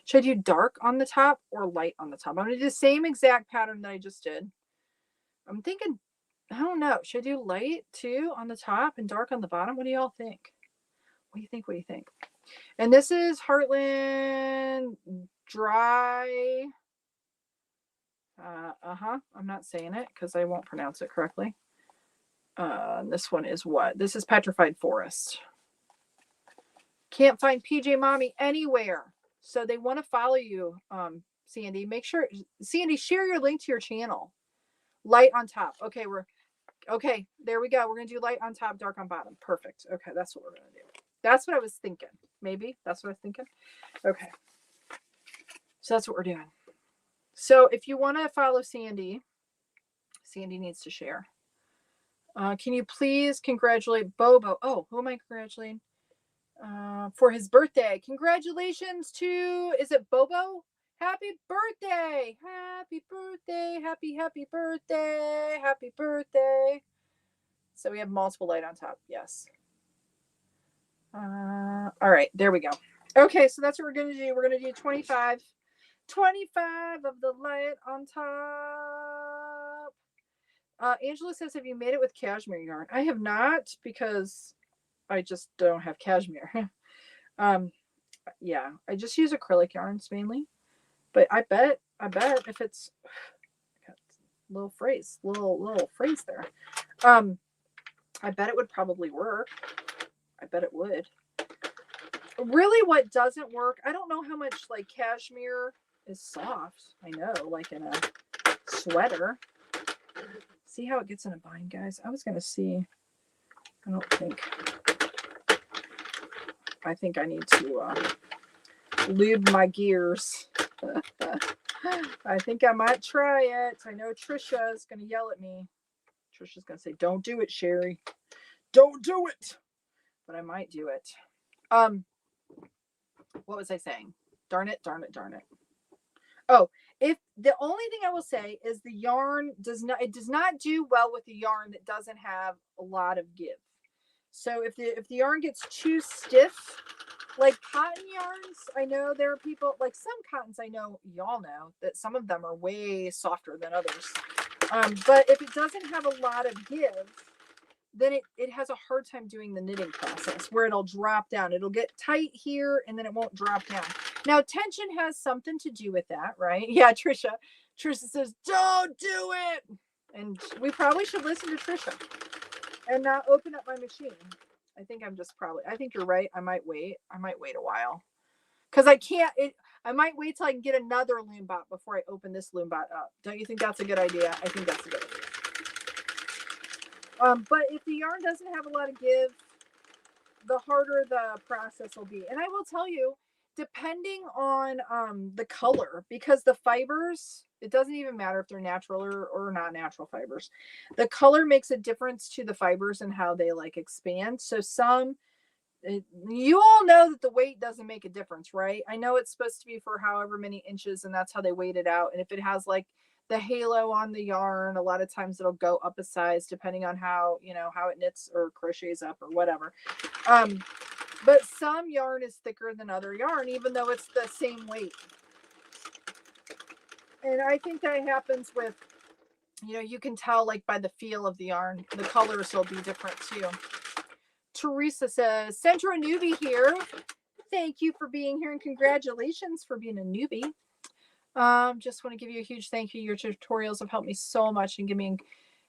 Should I do dark on the top or light on the top? I'm going to do the same exact pattern that I just did. I'm thinking, I don't know. Should I do light too on the top and dark on the bottom? What do y'all think? What do you think? And this is Heartland Dry. I'm not saying it because I won't pronounce it correctly. This one is what? This is Petrified Forest. Can't find PJ Mommy anywhere. So they want to follow you, Sandy. Make sure, Sandy, share your link to your channel. Light on top. Okay, okay. There we go. We're gonna do light on top, dark on bottom. Perfect. Okay, that's what we're gonna do. That's what I was thinking. Maybe that's what I was thinking. Okay. So that's what we're doing. So if you want to follow Sandy, Sandy needs to share. Can you please congratulate Bobo? Oh, who am I congratulating? For his birthday. Congratulations to, is it Bobo? Happy birthday. Happy birthday. Happy birthday. Happy birthday. So we have multiple light on top. Yes. All right, there we go. Okay, so that's what we're going to do. We're going to do 25 of the light on top. Angela says, have you made it with cashmere yarn? I have not, because I just don't have cashmere. Yeah, I just use acrylic yarns mainly, but I bet if it's little phrase there, I bet it would probably work. I bet it would. Really, what doesn't work, I don't know how much like cashmere is soft. I know, like in a sweater. See how it gets in a bind, guys? I was gonna see. I think I need to lube my gears. I think I might try it. I know Trisha is going to yell at me. Trisha's going to say, don't do it, Cheri. Don't do it. But I might do it. What was I saying? Darn it. Oh, if the only thing I will say is the yarn does not do well with the yarn that doesn't have a lot of give. So if the yarn gets too stiff, like cotton yarns, I know there are people, like some cottons, I know y'all know that some of them are way softer than others. But if it doesn't have a lot of give, then it has a hard time doing the knitting process where it'll drop down. It'll get tight here and then it won't drop down. Now, tension has something to do with that, right? Yeah, Trisha says, don't do it. And we probably should listen to Trisha and not open up my machine. I think you're right. I might wait a while because I might wait till I can get another loom bot before I open this loom bot up. Don't you think that's a good idea? I think that's a good idea. But if the yarn doesn't have a lot of give, the harder the process will be. And I will tell you, depending on the color, because the fibers, it doesn't even matter if they're natural or not natural fibers. The color makes a difference to the fibers and how they like expand. So you all know that the weight doesn't make a difference, right? I know it's supposed to be for however many inches and that's how they weight it out. And if it has like the halo on the yarn, a lot of times it'll go up a size depending on how it knits or crochets up or whatever. But some yarn is thicker than other yarn, even though it's the same weight. And I think that happens with, you can tell like by the feel of the yarn, the colors will be different too. Teresa says, Centro newbie here. Thank you for being here and congratulations for being a newbie. Just want to give you a huge thank you. Your tutorials have helped me so much and give me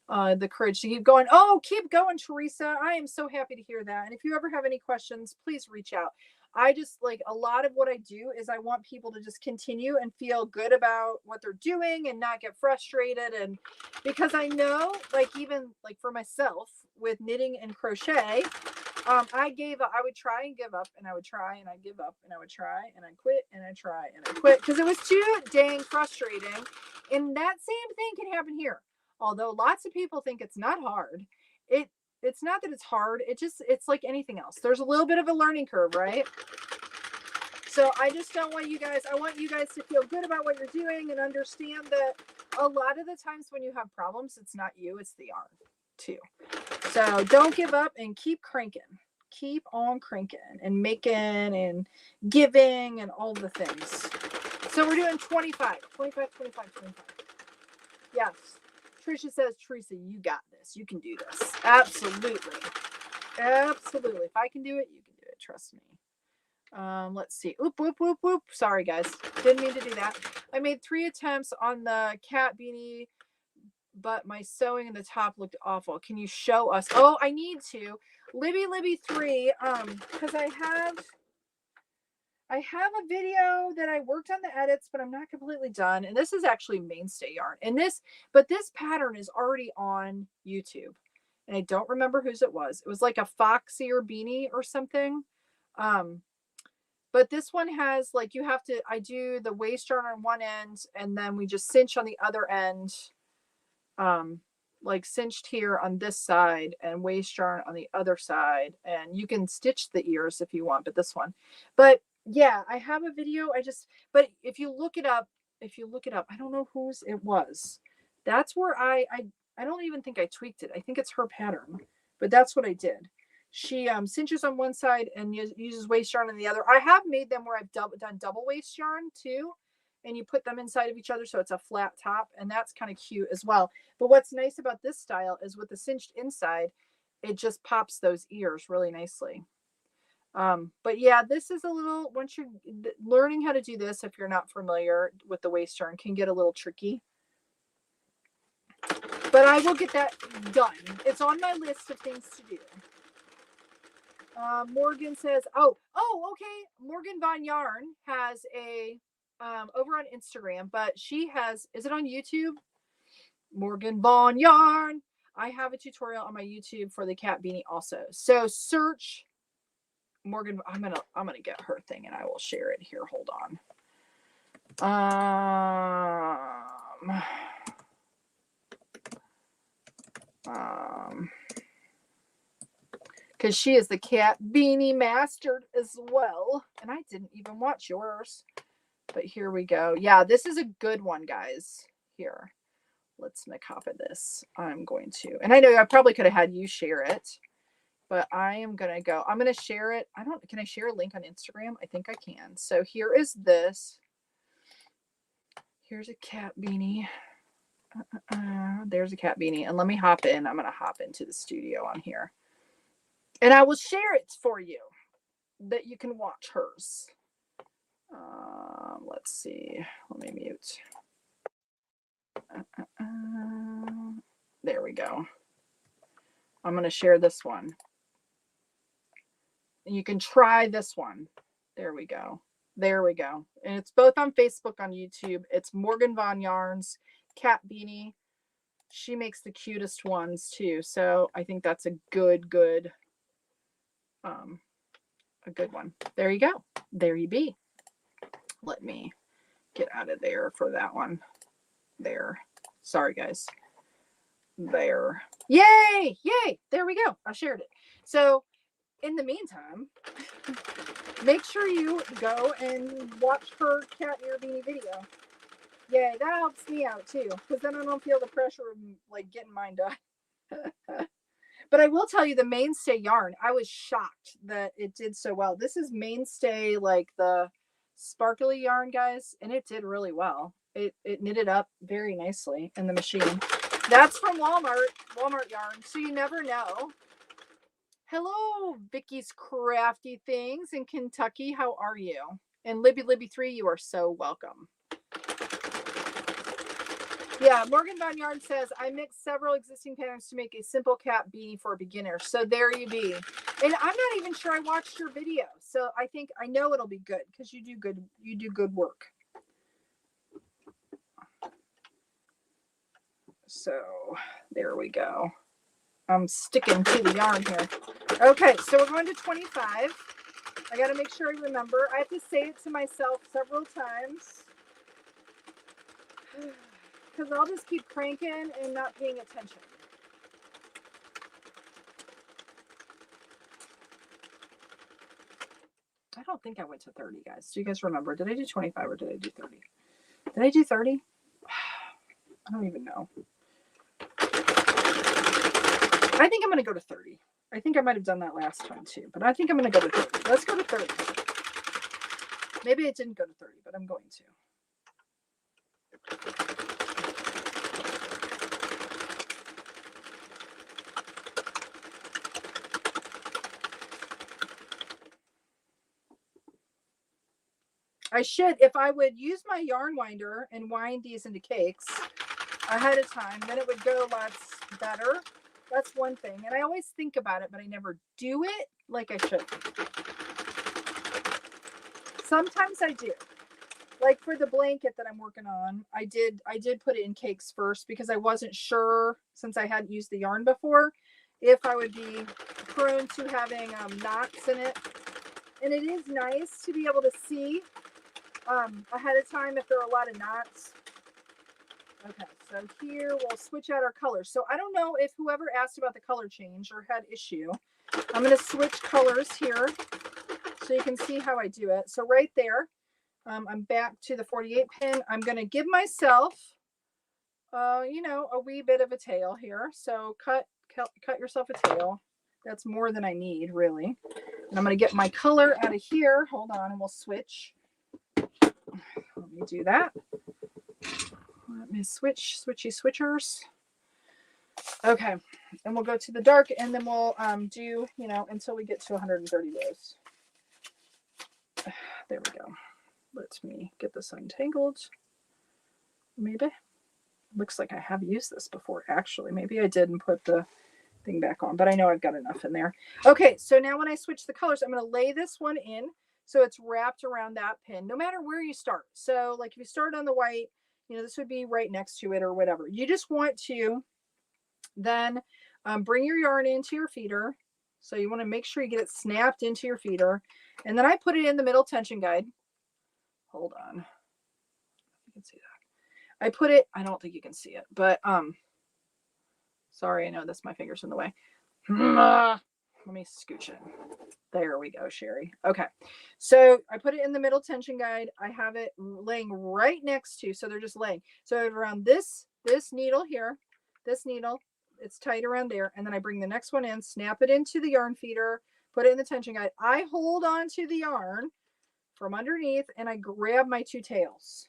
the courage to keep going. Oh, keep going, Teresa. I am so happy to hear that. And if you ever have any questions, please reach out. I just like a lot of what I do is I want people to just continue and feel good about what they're doing and not get frustrated. And because I know, like, even like for myself with knitting and crochet, I gave up. I would try and give up, and I would try and I give up, and I would try and I quit and I try and I quit because it was too dang frustrating. And that same thing can happen here. Although lots of people think it's not hard, it's not that it's hard. It's like anything else. There's a little bit of a learning curve, right? So I just don't want you guys. I want you guys to feel good about what you're doing and understand that a lot of the times when you have problems, it's not you, it's the yarn too. So don't give up and keep cranking. Keep on cranking and making and giving and all the things. So we're doing 25. Yes. Trisha says, Teresa, you got this. You can do this. Absolutely. Absolutely. If I can do it, you can do it. Trust me. Let's see. Oop, whoop, whoop, whoop. Sorry, guys. Didn't mean to do that. I made 3 attempts on the cat beanie, but my sewing in the top looked awful. Can you show us? Oh, I need to. Libby 3, because I have a video that I worked on the edits, but I'm not completely done. And this is actually mainstay yarn. But this pattern is already on YouTube. And I don't remember whose it was. It was like a foxy or beanie or something. But this one has like, I do the waist yarn on one end and then we just cinch on the other end. Like cinched here on this side and waist yarn on the other side. And you can stitch the ears if you want, but this one. But yeah, I have a video. But if you look it up, I don't know whose it was. That's where I don't even think I tweaked it. I think it's her pattern, but that's what I did. She cinches on one side and uses waist yarn on the other. I have made them where I've done double waist yarn too. And you put them inside of each other so it's a flat top. And that's kind of cute as well. But what's nice about this style is with the cinched inside, it just pops those ears really nicely. But yeah, this is a little, once you're learning how to do this, if you're not familiar with the waist yarn, can get a little tricky. But I will get that done. It's on my list of things to do. Morgan says, oh, okay. Morgan Von Yarn has a, over on Instagram, but she has, is it on YouTube? Morgan Von Yarn. I have a tutorial on my YouTube for the cat beanie also. So search Morgan. I'm gonna get her thing and I will share it here. Hold on. Because she is the cat beanie master as well. And I didn't even watch yours. But here we go. Yeah, this is a good one, guys. Here, let's make copy this. I'm going to, and I know I probably could have had you share it, but I am going to go. I'm going to share it. Can I share a link on Instagram? I think I can. So here is this. Here's a cat beanie. There's a cat beanie. And let me hop in. I'm going to hop into the studio on here. And I will share it for you that you can watch hers. Let's see. Let me mute. There we go. I'm going to share this one. And you can try this one. There we go. There we go. And it's both on Facebook, on YouTube. It's Morgan Von Yarn's cat beanie. She makes the cutest ones too. So I think that's a good one. There you go. There you be. Let me get out of there for that one. There. Sorry, guys. There. Yay! Yay! There we go. I shared it. So in the meantime, make sure you go and watch her cat ear beanie video. Yay, that helps me out too, because then I don't feel the pressure of like getting mine done. But I will tell you, the Mainstay yarn, I was shocked that it did so well. This is Mainstay, like the sparkly yarn, guys, and it did really well. It knitted up very nicely in the machine. That's from Walmart yarn, so you never know. Hello, Vicky's Crafty Things in Kentucky. How are you? And Libby3, you are so welcome. Yeah, Morgan Von Yarn says, I mixed several existing patterns to make a simple cat beanie for beginners. So there you be. And I'm not even sure I watched your video. So I know it'll be good because you do good work. So there we go. I'm sticking to the yarn here. Okay, so we're going to 25. I got to make sure I remember. I have to say it to myself several times, because I'll just keep cranking and not paying attention. I don't think I went to 30, guys. Do you guys remember? Did I do 25 or did I do 30? Did I do 30? I don't even know. I think I'm going to go to 30. I think I might have done that last time too, but I think I'm going to go to 30. Let's go to 30. Maybe it didn't go to 30, but I'm going to. I should, if I would use my yarn winder and wind these into cakes ahead of time, then it would go lots better. That's one thing. And I always think about it, but I never do it like I should. Sometimes I do. Like for the blanket that I'm working on, I did put it in cakes first because I wasn't sure, since I hadn't used the yarn before, if I would be prone to having knots in it. And it is nice to be able to see ahead of time if there are a lot of knots. Okay, so here we'll switch out our colors. So I don't know if whoever asked about the color change or had issue. I'm going to switch colors here so you can see how I do it. So right there, I'm back to the 48 pin. I'm going to give myself, you know, a wee bit of a tail here. So cut yourself a tail. That's more than I need, really. And I'm going to get my color out of here. Hold on, and we'll switch. Let me do that. Let me switchers. Okay, and we'll go to the dark, and then we'll do, you know, until we get to 130 rows. There we go. Let me get this untangled. Maybe. Looks like I have used this before, actually. Maybe I did and put the thing back on, but I know I've got enough in there. Okay, so now when I switch the colors, I'm going to lay this one in so it's wrapped around that pin, no matter where you start. So like if you start on the white, you know, this would be right next to it or whatever. You just want to then bring your yarn into your feeder. So you want to make sure you get it snapped into your feeder. And then I put it in the middle tension guide. Hold on. you can see that. I put it, I don't think you can see it, but sorry, I know that's my fingers in the way. Let me scooch it. There we go, Cheri. Okay. So I put it in the middle tension guide. I have it laying right next to, so they're just laying. So around this needle here, this needle, it's tight around there. And then I bring the next one in, snap it into the yarn feeder, put it in the tension guide. I hold on to the yarn from underneath and I grab my two tails.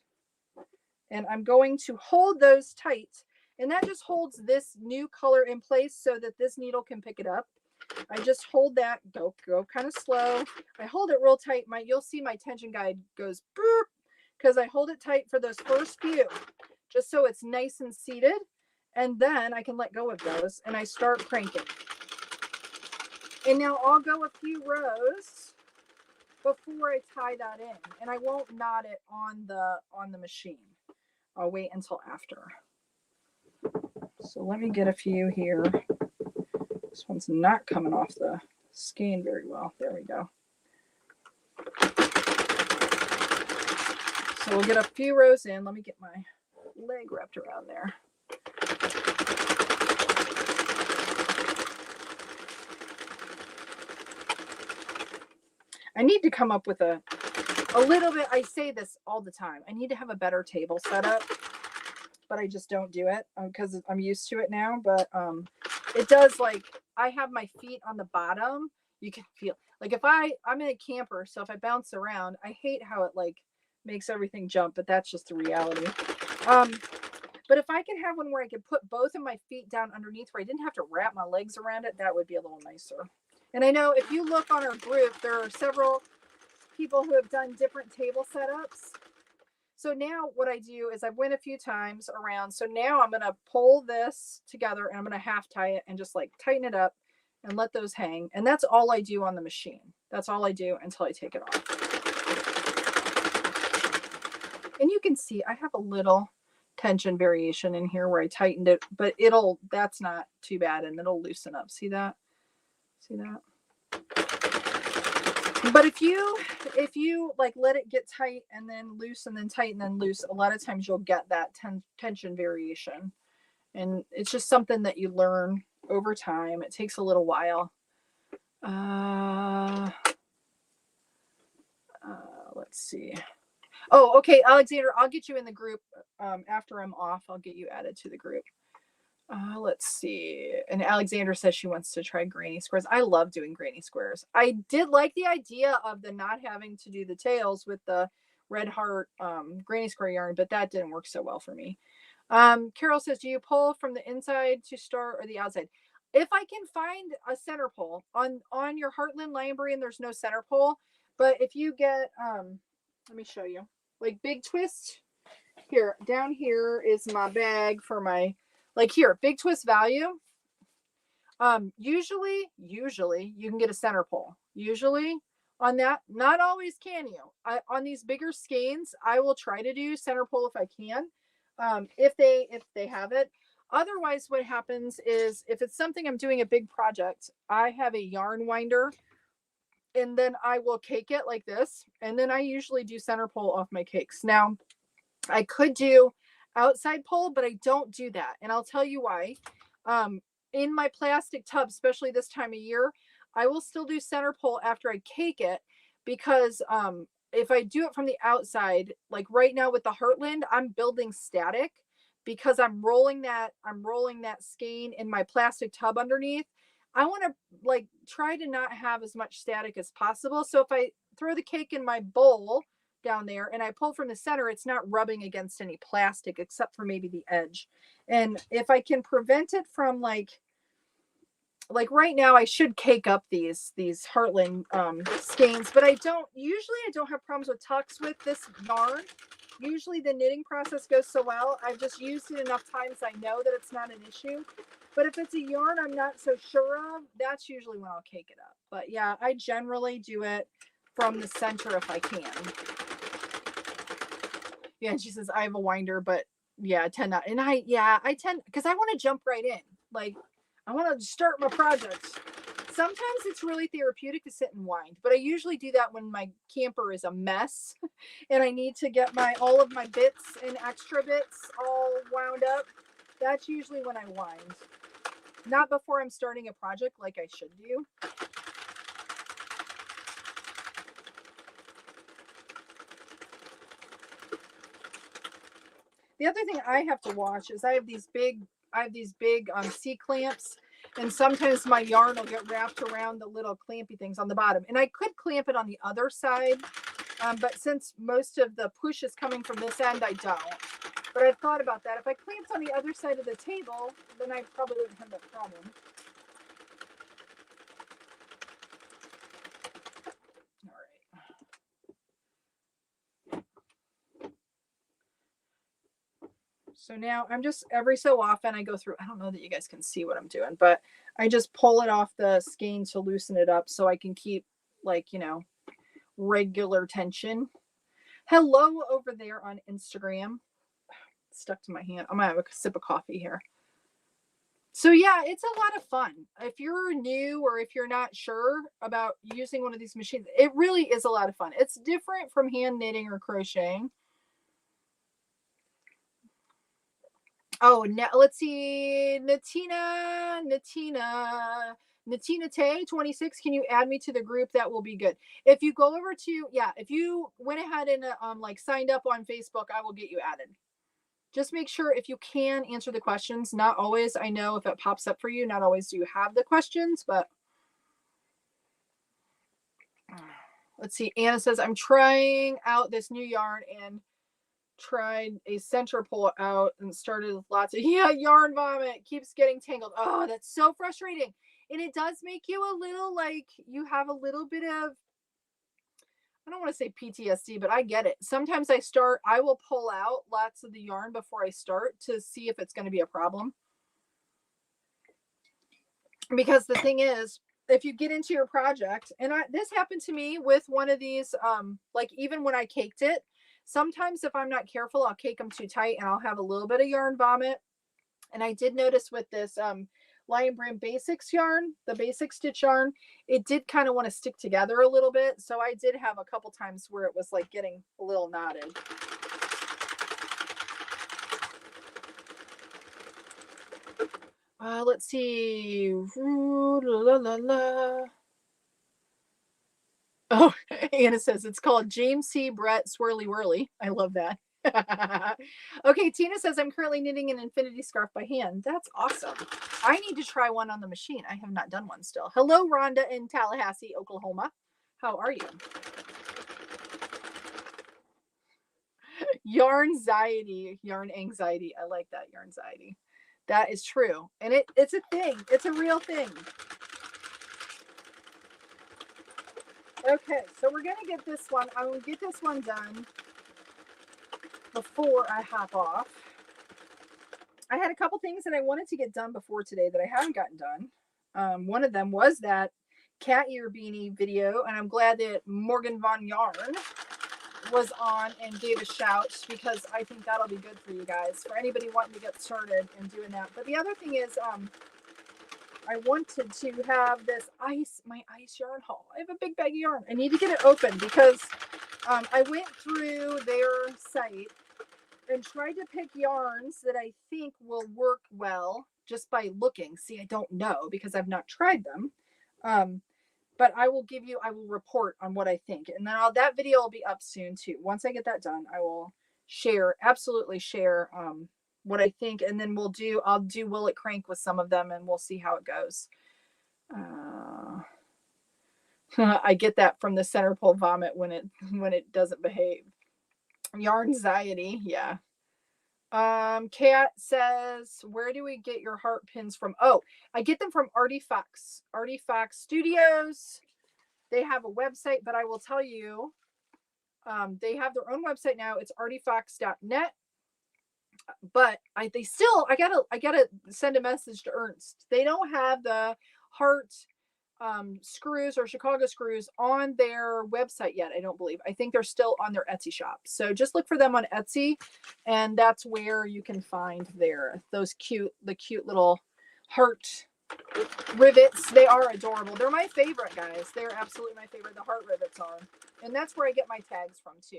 And I'm going to hold those tight. And that just holds this new color in place so that this needle can pick it up. I just hold that, go kind of slow. I hold it real tight. You'll see my tension guide goes boop because I hold it tight for those first few, just so it's nice and seated. And then I can let go of those and I start cranking. And now I'll go a few rows before I tie that in, and I won't knot it on the machine. I'll wait until after. So let me get a few here. This one's not coming off the skein very well. There we go. So we'll get a few rows in. Let me get my leg wrapped around there. I need to come up with a little bit, I say this all the time, I need to have a better table setup, but I just don't do it because I'm used to it now. But it does, like, I have my feet on the bottom. You can feel, like, if I'm in a camper, so if I bounce around, I hate how it, like, makes everything jump, but that's just the reality. But if I could have one where I could put both of my feet down underneath where I didn't have to wrap my legs around it, that would be a little nicer. And I know if you look on our group, there are several people who have done different table setups. So now what I do is I went a few times around. So now I'm going to pull this together and I'm going to half tie it and just like tighten it up and let those hang. And that's all I do on the machine. That's all I do until I take it off. And you can see I have a little tension variation in here where I tightened it, but that's not too bad and it'll loosen up. See that? See that? But if you like let it get tight and then loose and then tight and then loose, a lot of times you'll get that tension variation. And it's just something that you learn over time. It takes a little while. Let's see. Oh, okay, Alexander, I'll get you in the group after I'm off. I'll get you added to the group. Let's see. And Alexander says she wants to try granny squares. I love doing granny squares. I did like the idea of the not having to do the tails with the red heart granny square yarn, but that didn't work so well for me. Carol says, do you pull from the inside to start or the outside? If I can find a center pole on your Heartland Library, and there's no center pole, but if you get, let me show you, like Big Twist here, down here is my bag for my, like here, Big Twist Value. Usually you can get a center pole. Usually on that, not always can you. On these bigger skeins, I will try to do center pole if I can, if they have it. Otherwise, what happens is if it's something I'm doing a big project, I have a yarn winder, and then I will cake it like this, and then I usually do center pole off my cakes. Now, I could do outside pole, but I don't do that. And I'll tell you why. In my plastic tub, especially this time of year, I will still do center pole after I cake it, because if I do it from the outside, like right now with the Heartland, I'm building static because I'm rolling that skein in my plastic tub underneath. I want to like try to not have as much static as possible. So if I throw the cake in my bowl down there and I pull from the center, it's not rubbing against any plastic except for maybe the edge. And if I can prevent it from like right now, I should cake up these Heartland skeins, but I don't have problems with tucks with this yarn. Usually the knitting process goes so well. I've just used it enough times I know that it's not an issue. But if it's a yarn I'm not so sure of, that's usually when I'll cake it up. But yeah, I generally do it from the center if I can. Yeah, and she says, I have a winder, but yeah, I tend not. And I tend, because I want to jump right in. Like, I want to start my project. Sometimes it's really therapeutic to sit and wind, but I usually do that when my camper is a mess and I need to get all of my bits and extra bits all wound up. That's usually when I wind. Not before I'm starting a project like I should do. The other thing I have to watch is I have these big C clamps, and sometimes my yarn will get wrapped around the little clampy things on the bottom. And I could clamp it on the other side, but since most of the push is coming from this end, I don't. But I've thought about that. If I clamped on the other side of the table, then I probably wouldn't have that problem. So now I'm just, every so often I go through, I don't know that you guys can see what I'm doing, but I just pull it off the skein to loosen it up so I can keep, like, you know, regular tension. Hello over there on Instagram. Stuck to my hand. I'm gonna have a sip of coffee here. So yeah, it's a lot of fun. If you're new or if you're not sure about using one of these machines, it really is a lot of fun. It's different from hand knitting or crocheting. Oh, now let's see. Natina Tay 26. Can you add me to the group? That will be good. If you go over to, yeah, if you went ahead and like signed up on Facebook, I will get you added. Just make sure, if you can, answer the questions. Not always. I know if it pops up for you, not always do you have the questions, but let's see. Anna says, I'm trying out this new yarn and tried a center pull out and started with lots of yarn vomit, keeps getting tangled. Oh, that's so frustrating. And it does make you a little, like, you have a little bit of, I don't want to say PTSD, but I get it. Sometimes I will pull out lots of the yarn before I start to see if it's going to be a problem. Because the thing is, if you get into your project, and this happened to me with one of these, like even when I caked it, sometimes if I'm not careful, I'll cake them too tight and I'll have a little bit of yarn vomit. And I did notice with this Lion Brand Basics yarn, the basic stitch yarn, it did kind of want to stick together a little bit. So I did have a couple times where it was like getting a little knotted. Let's see. Oh, Anna says it's called James C. Brett Swirly Whirly. I love that. Okay, Tina says I'm currently knitting an infinity scarf by hand. That's awesome. I need to try one on the machine. I have not done one still. Hello, Rhonda in Tallahassee, Oklahoma. How are you? Yarn anxiety. I like that, yarn anxiety. That is true. And it's a thing. It's a real thing. Okay, so we're going to get this one. I will get this one done before I hop off. I had a couple things that I wanted to get done before today that I haven't gotten done. One of them was that cat ear beanie video, and I'm glad that Morgan Von Yarn was on and gave a shout, because I think that'll be good for you guys, for anybody wanting to get started and doing that. But the other thing is, I wanted to have this my ice yarn haul. I have a big bag of yarn. I need to get it open because I went through their site and tried to pick yarns that I think will work well just by looking. See, I don't know because I've not tried them. But I will report on what I think. And then that video will be up soon too. Once I get that done, I will absolutely share what I think. And then I'll do Will It Crank with some of them and we'll see how it goes. I get that from the center pole vomit when it doesn't behave. Yarn anxiety, yeah. Kat says, where do we get your heart pins from? Oh, I get them from Artie Fox Studios. They have a website, but I will tell you, they have their own website now. It's artiefox.net. But I gotta send a message to Ernst. They don't have the heart screws or Chicago screws on their website yet, I don't believe. I think they're still on their Etsy shop. So just look for them on Etsy, and that's where you can find the cute little heart rivets. They are adorable. They're my favorite, guys. They're absolutely my favorite. The heart rivets are. And that's where I get my tags from, too.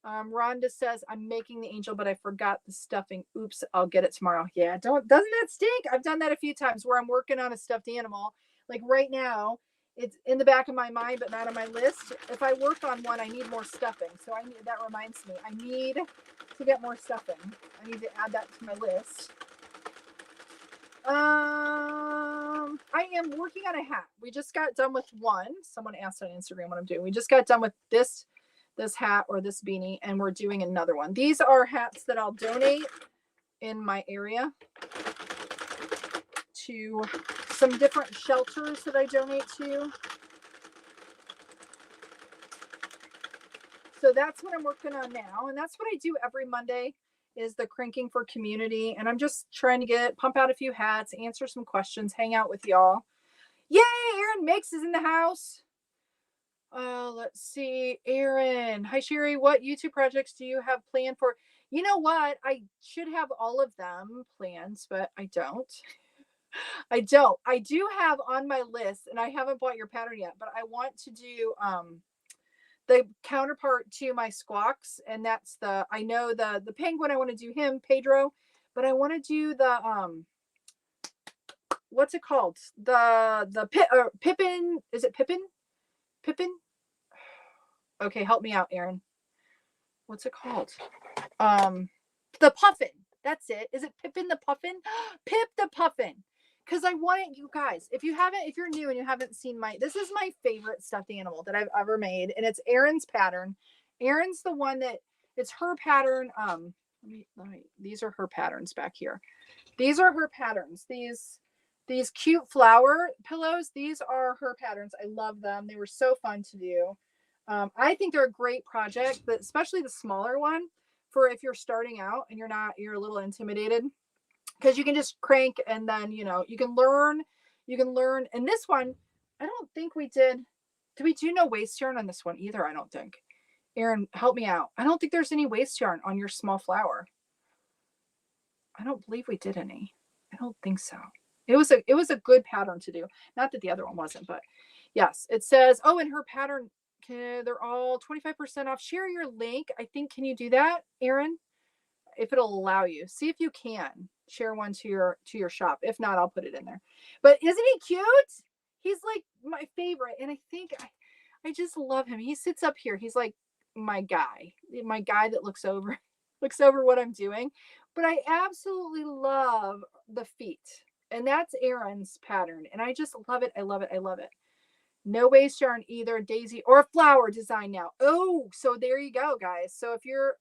Rhonda says, I'm making the angel, but I forgot the stuffing. Oops, I'll get it tomorrow. Yeah, doesn't that stink? I've done that a few times where I'm working on a stuffed animal. Like right now, it's in the back of my mind, but not on my list. If I work on one, I need more stuffing. So that reminds me, I need to get more stuffing. I need to add that to my list. I am working on a hat. We just got done with one. Someone asked on Instagram what I'm doing. We just got done with this hat or this beanie, and we're doing another one. These are hats that I'll donate in my area to some different shelters that I donate to. So that's what I'm working on now. And that's what I do every Monday is the cranking for community. And I'm just trying to pump out a few hats, answer some questions, hang out with y'all. Yay, Aaron Mix is in the house. Let's see. Aaron. Hi, Cheri. What YouTube projects do you have planned for? You know what? I should have all of them planned, but I don't. I don't. I do have on my list, and I haven't bought your pattern yet, but I want to do the counterpart to my squawks, and that's I know the penguin. I want to do him, Pedro, but I want to do the what's it called? Pippin. Is it Pippin? Pippin? Okay, help me out, Aaron. What's it called? The Puffin. That's it. Is it Pippin the Puffin? Pip the Puffin. Because I want it, you guys. If you're new and you haven't seen this is my favorite stuffed animal that I've ever made, and it's Aaron's pattern. Aaron's the one it's her pattern. These are her patterns back here. These are her patterns. These cute flower pillows. These are her patterns. I love them. They were so fun to do. I think they're a great project, but especially the smaller one for if you're starting out and you're a little intimidated, because you can just crank and then, you can learn. And this one, I don't think we did we do no waste yarn on this one either? I don't think. Aaron, help me out. I don't think there's any waste yarn on your small flower. I don't believe we did any. I don't think so. It was a good pattern to do. Not that the other one wasn't, but yes, it says, in her pattern, they're all 25% off. Share your link. I think, can you do that, Aaron? If it'll allow you. See if you can share one to your shop. If not, I'll put it in there. But isn't he cute? He's like my favorite. And I think I just love him. He sits up here. He's like my guy that looks over what I'm doing. But I absolutely love the feet. And that's Aaron's pattern. And I just love it. I love it. I love it. No waste yarn either, daisy or flower design now. Oh, so there you go, guys. So if you're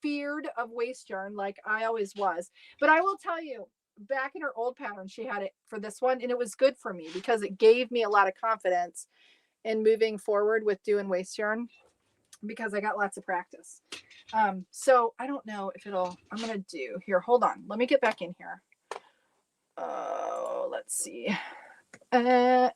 feared of waste yarn like I always was, but I will tell you, back in her old pattern, she had it for this one, and it was good for me because it gave me a lot of confidence in moving forward with doing waste yarn because I got lots of practice. So I don't know if I'm gonna do here. Hold on, let me get back in here. Let's see. Aaron.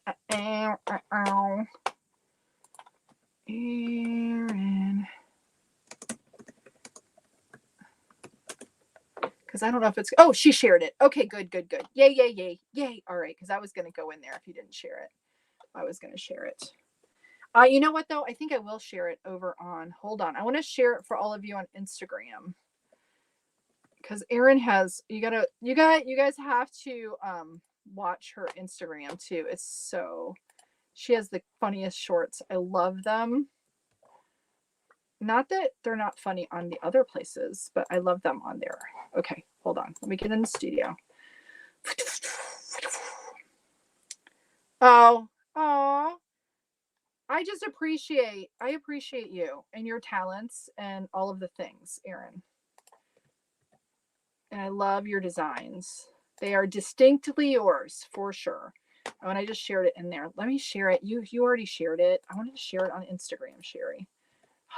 Because I don't know if it's, she shared it. Okay, good. Yay. All right, because I was going to go in there if you didn't share it. I was going to share it. You know what, though? I think I will share it over on, hold on. I want to share it for all of you on Instagram. Because Erin has, you guys have to watch her Instagram too. She has the funniest shorts. I love them. Not that they're not funny on the other places, but I love them on there. Okay, hold on. Let me get in the studio. Oh, I appreciate you and your talents and all of the things, Erin. And I love your designs. They are distinctly yours for sure. Oh, and I just shared it in there. Let me share it. You already shared it. I wanted to share it on Instagram, Cheri.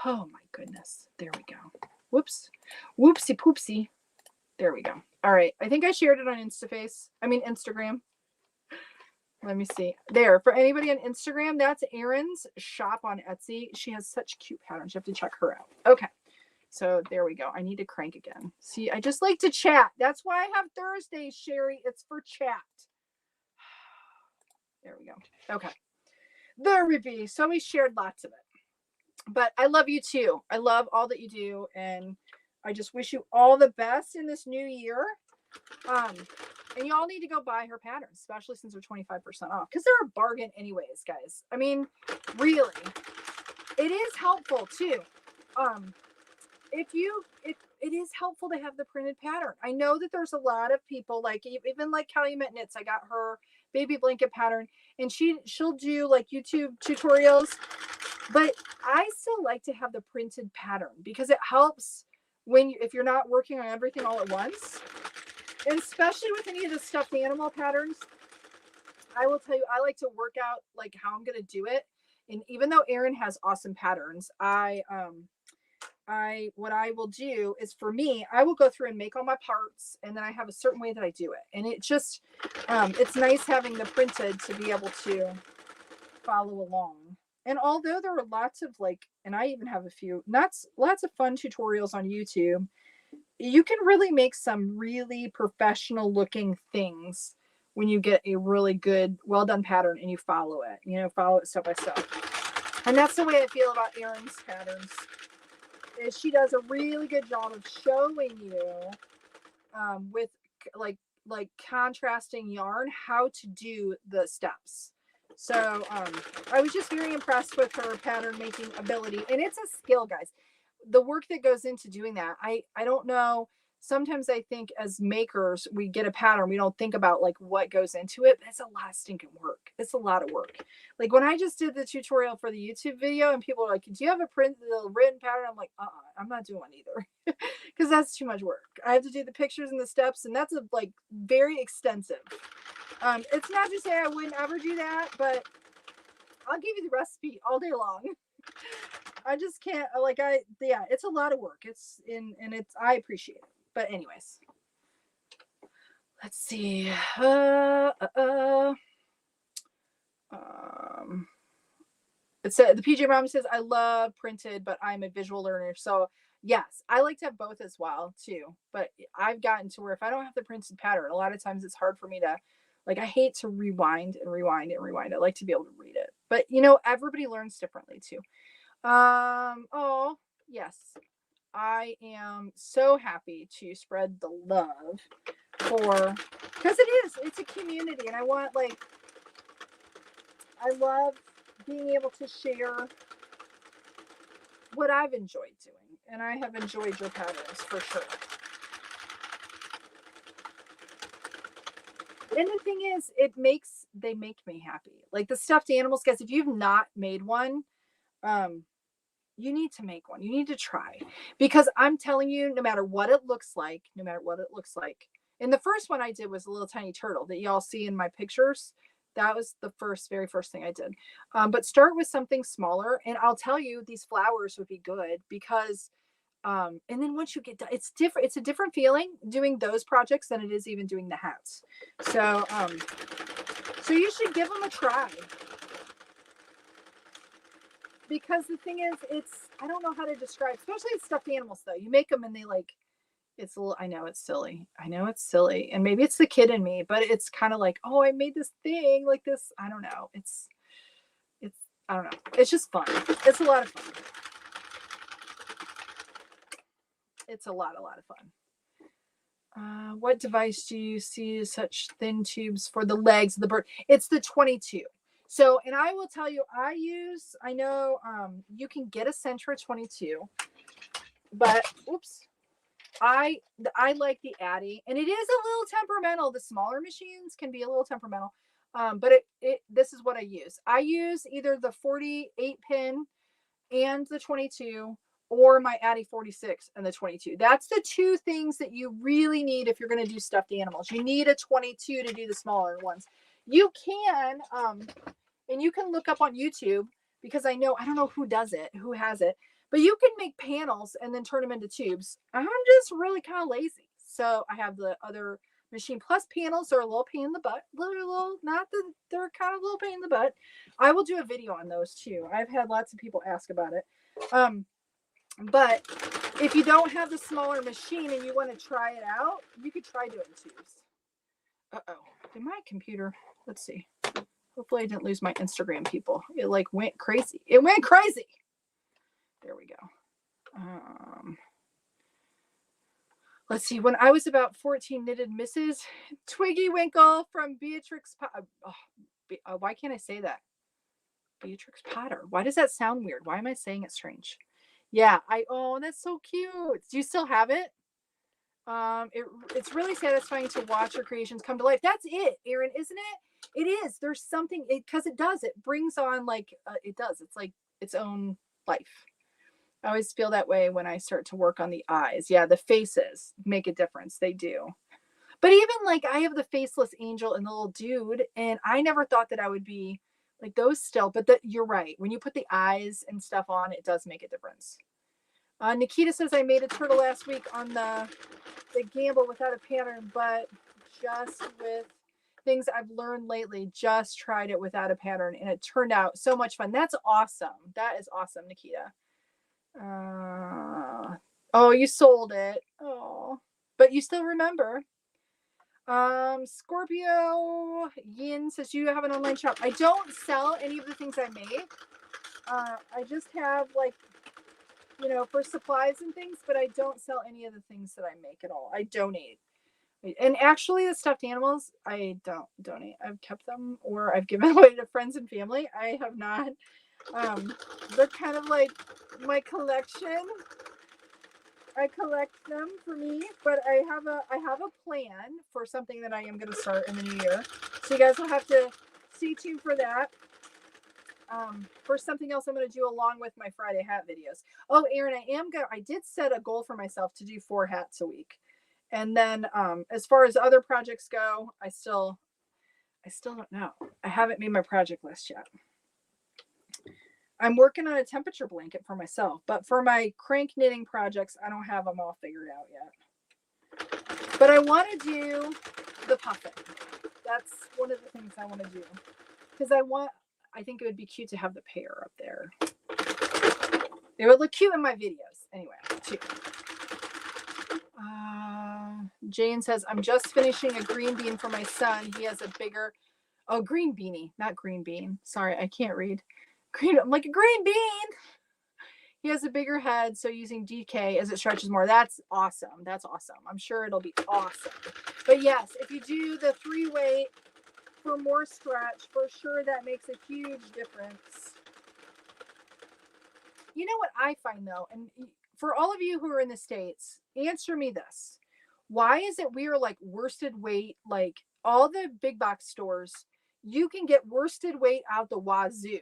Oh my goodness. There we go. Whoops. Whoopsie poopsie. There we go. All right. I think I shared it on Instagram. Let me see. There. For anybody on Instagram, that's Erin's shop on Etsy. She has such cute patterns. You have to check her out. Okay. So there we go. I need to crank again. See, I just like to chat. That's why I have Thursdays, Cheri. It's for chat. There we go. Okay. There we be. So we shared lots of it. But I love you too. I love all that you do. And I just wish you all the best in this new year. And y'all need to go buy her patterns, especially since they're 25% off. Because they're a bargain anyways, guys. I mean, really. It is helpful too. It is helpful to have the printed pattern. I know that there's a lot of people, like even like Calumet Knits. I got her baby blanket pattern, and she'll do like YouTube tutorials, but I still like to have the printed pattern because it helps if you're not working on everything all at once, and especially with any of the stuffed animal patterns. I will tell you, I like to work out like how I'm gonna do it, and even though Erin has awesome patterns, what I will do is, for me, I will go through and make all my parts, and then I have a certain way that I do it. And it just, it's nice having the printed to be able to follow along. And although there are lots of and I even have a few, lots of fun tutorials on YouTube, you can really make some really professional looking things when you get a really good, well done pattern and you follow it, follow it step by step. And that's the way I feel about Erin's patterns. Is she does a really good job of showing you with like contrasting yarn how to do the steps. So I was just very impressed with her pattern making ability, and it's a skill, guys. The work that goes into doing that, I don't know. Sometimes I think as makers, we get a pattern, we don't think about what goes into it, but it's a lot of stinking work. It's a lot of work. Like when I just did the tutorial for the YouTube video and people are like, do you have a written pattern? I'm like, I'm not doing one either because that's too much work. I have to do the pictures and the steps, and that's very extensive. It's not to say I wouldn't ever do that, but I'll give you the recipe all day long. I just can't it's a lot of work. I appreciate it. But anyways, let's see. It said, the PJ Mom says, I love printed, but I'm a visual learner. So yes, I like to have both as well too. But I've gotten to where if I don't have the printed pattern, a lot of times it's hard for me to, I hate to rewind and rewind and rewind. I like to be able to read it. But everybody learns differently too. Oh yes. I am so happy to spread the love because it's a community, and I love being able to share what I've enjoyed doing, and I have enjoyed your patterns for sure. And the thing is, they make me happy. Like the stuffed animals, guys, if you've not made one, you need to make one. You need to try, because I'm telling you, no matter what it looks like, and the first one I did was a little tiny turtle that y'all see in my pictures. That was the very first thing I did. But start with something smaller, and I'll tell you, these flowers would be good because, and then once you get done, it's different. It's a different feeling doing those projects than it is even doing the hats. So, so you should give them a try. Because the thing is, I don't know how to describe, especially stuffed animals though. You make them and they it's a little, I know it's silly. And maybe it's the kid in me, but it's kind of oh, I made this thing like this. I don't know. I don't know. It's just fun. It's a lot of fun. It's a lot of fun. What device do you see such thin tubes for the legs of the bird? It's the 22. So, and I will tell you, I know you can get a Centra 22, but I like the Addy, and it is a little temperamental. The smaller machines can be a little temperamental, but this is what I use. I use either the 48 pin and the 22, or my Addy 46 and the 22. That's the two things that you really need if you're going to do stuffed animals. You need a 22 to do the smaller ones. You can, and you can look up on YouTube, because I don't know who has it, but you can make panels and then turn them into tubes. I'm just really kind of lazy. So I have the other machine. Plus, panels are a little pain in the butt. They're kind of a little pain in the butt. I will do a video on those too. I've had lots of people ask about it. But if you don't have the smaller machine and you want to try it out, you could try doing tubes. Uh-oh. Did my computer, let's see. Hopefully I didn't lose my Instagram people. It like went crazy. It went crazy. There we go. Let's see. When I was about 14, knitted Mrs. Twiggy Winkle from Beatrix. Why can't I say that? Beatrix Potter. Why does that sound weird? Why am I saying it strange? Yeah, oh, that's so cute. Do you still have it? It's really satisfying to watch your creations come to life. That's it, Erin, isn't it? It is. There's something, because it does. It brings on like, it does. It's like its own life. I always feel that way when I start to work on the eyes. Yeah, the faces make a difference. They do. But even like I have the faceless angel and the little dude, and I never thought that I would be like those still. But you're right. When you put the eyes and stuff on, it does make a difference. Nikita says I made a turtle last week on the gamble without a pattern, but just with things I've learned lately, just tried it without a pattern, and it turned out so much fun. That's awesome. That is awesome, Nikita. Oh, you sold it. Oh, but you still remember. Scorpio Yin says you have an online shop. I don't sell any of the things I make. I just have like, for supplies and things, but I don't sell any of the things that I make at all. I donate. And actually the stuffed animals, I don't donate. I've kept them or I've given away to friends and family. I have not. They're kind of like my collection. I collect them for me, but I have a plan for something that I am going to start in the new year. So you guys will have to stay tuned for that. For something else I'm going to do along with my Friday hat videos. Oh, Erin, I did set a goal for myself to do 4 hats a week. And then as far as other projects go, I still don't know. I haven't made my project list yet. I'm working on a temperature blanket for myself, but for my CranKniting projects, I don't have them all figured out yet. But I want to do the puffin. That's one of the things I want to do. Because I think it would be cute to have the pear up there. It would look cute in my videos. Anyway, too. Jane says, I'm just finishing a green bean for my son. He has a bigger, green beanie, not green bean. Sorry, I can't read. I'm like a green bean. He has a bigger head, so using DK as it stretches more. That's awesome. That's awesome. I'm sure it'll be awesome. But yes, if you do the 3-weight for more stretch, for sure that makes a huge difference. You know what I find though, and for all of you who are in the States, answer me this. Why is it we are like worsted weight, like all the big box stores, you can get worsted weight out the wazoo.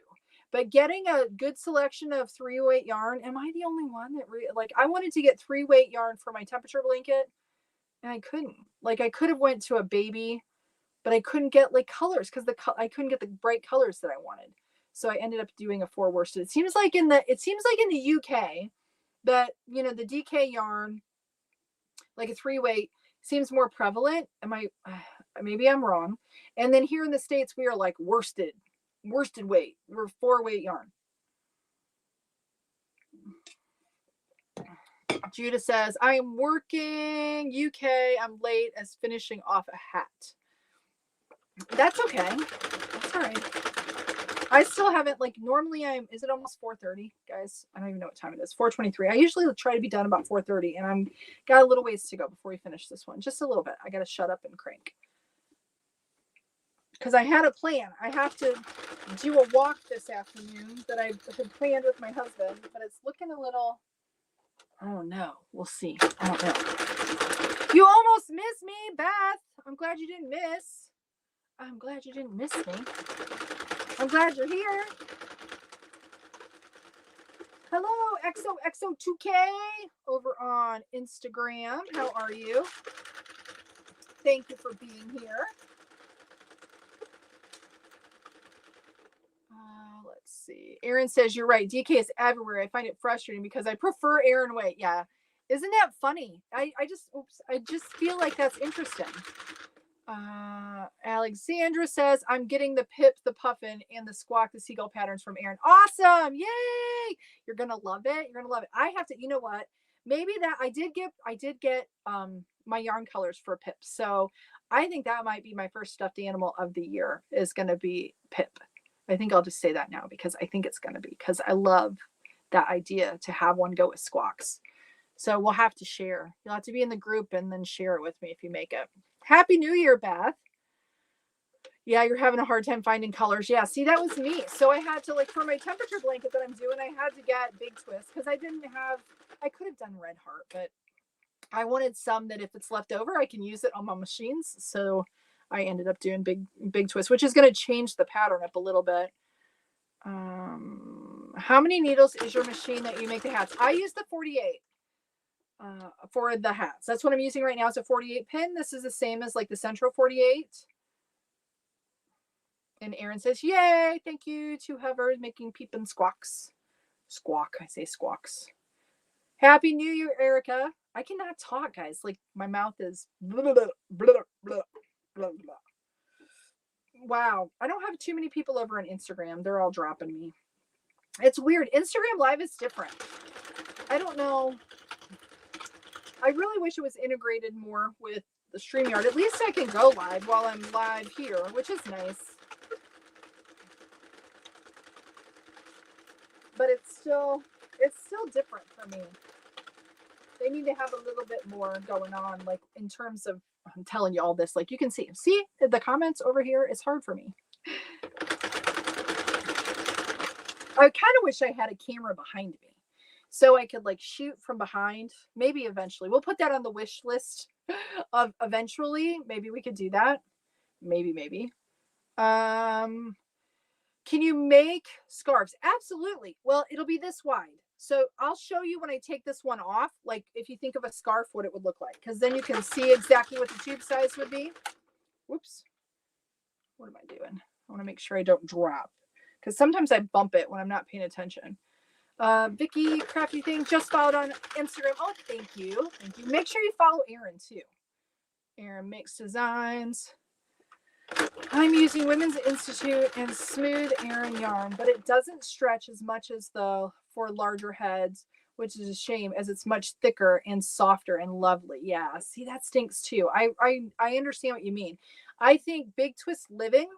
But getting a good selection of 3-weight yarn, am I the only one that I wanted to get 3-weight yarn for my temperature blanket and I couldn't. Like I could have went to a baby, but I couldn't get like colors because I couldn't get the bright colors that I wanted. So I ended up doing a 4 worsted. It seems like in the UK that, the DK yarn, like a 3-weight, seems more prevalent. Maybe I'm wrong. And then here in the States, we are like worsted weight. We're 4-weight yarn. Judah says, I am working UK. I'm late as finishing off a hat. That's okay. That's all right. I still haven't, normally is it almost 4:30, guys? I don't even know what time it is. 4:23. I usually try to be done about 4:30, and I'm got a little ways to go before we finish this one. Just a little bit. I got to shut up and crank. Because I had a plan. I have to do a walk this afternoon that I had planned with my husband, but it's looking a little, oh no, we'll see. I don't know. You almost missed me, Beth. I'm glad you didn't miss. I'm glad you didn't miss me. I'm glad you're here. Hello, XOXO2K over on Instagram. How are you? Thank you for being here. Let's see. Erin says, you're right. DK is everywhere. I find it frustrating because I prefer Erin weight. Yeah. Isn't that funny? I just feel like that's interesting. Alexandra says, I'm getting the Pip, the Puffin, and the Squawk, the Seagull patterns from Erin. Awesome. Yay. You're going to love it. You're going to love it. I have to, you know what? maybe that I did get my yarn colors for Pip. So I think that might be my first stuffed animal of the year is going to be Pip. I think I'll just say that now because I think it's going to be, because I love that idea to have one go with squawks. So we'll have to share. You'll have to be in the group and then share it with me if you make it. Happy New Year, Beth. Yeah, you're having a hard time finding colors. Yeah, see, that was me. So I had to, like, for my temperature blanket that I'm doing, I had to get Big Twist because I could have done Red Heart, but I wanted some that if it's left over, I can use it on my machines. So I ended up doing Big Twist, which is going to change the pattern up a little bit. How many needles is your machine that you make the hats? I use the 48 for the hats. That's what I'm using right now. It's a 48 pin. This is the same as like the Central 48. And Aaron says, yay, thank you to whoever is making peep and squawks. Squawk, I say squawks. Happy New Year, Erica. I cannot talk, guys. Like, my mouth is blah, blah, blah, blah, blah, blah, blah. Wow. I don't have too many people over on Instagram. They're all dropping me. It's weird. Instagram Live is different. I don't know. I really wish it was integrated more with the StreamYard. At least I can go live while I'm live here, which is nice. But it's still different for me. They need to have a little bit more going on, like in terms of, I'm telling you all this, like you can see the comments over here. It's hard for me. I kind of wish I had a camera behind me so I could like shoot from behind. Maybe eventually we'll put that on the wish list of eventually. Maybe we could do that. Maybe. Can you make scarves? Absolutely. Well, it'll be this wide. So I'll show you when I take this one off, like if you think of a scarf, what it would look like, because then you can see exactly what the tube size would be. Whoops. What am I doing? I want to make sure I don't drop, because sometimes I bump it when I'm not paying attention. Vicky Crafty Thing just followed on Instagram. Oh, thank you. Make sure you follow Aaron too. Aaron Makes Designs. I'm using Women's Institute and Smooth Aaron yarn, but it doesn't stretch as much as the for larger heads, which is a shame as it's much thicker and softer and lovely. Yeah, see, that stinks too. I understand what you mean. I think Big Twist Living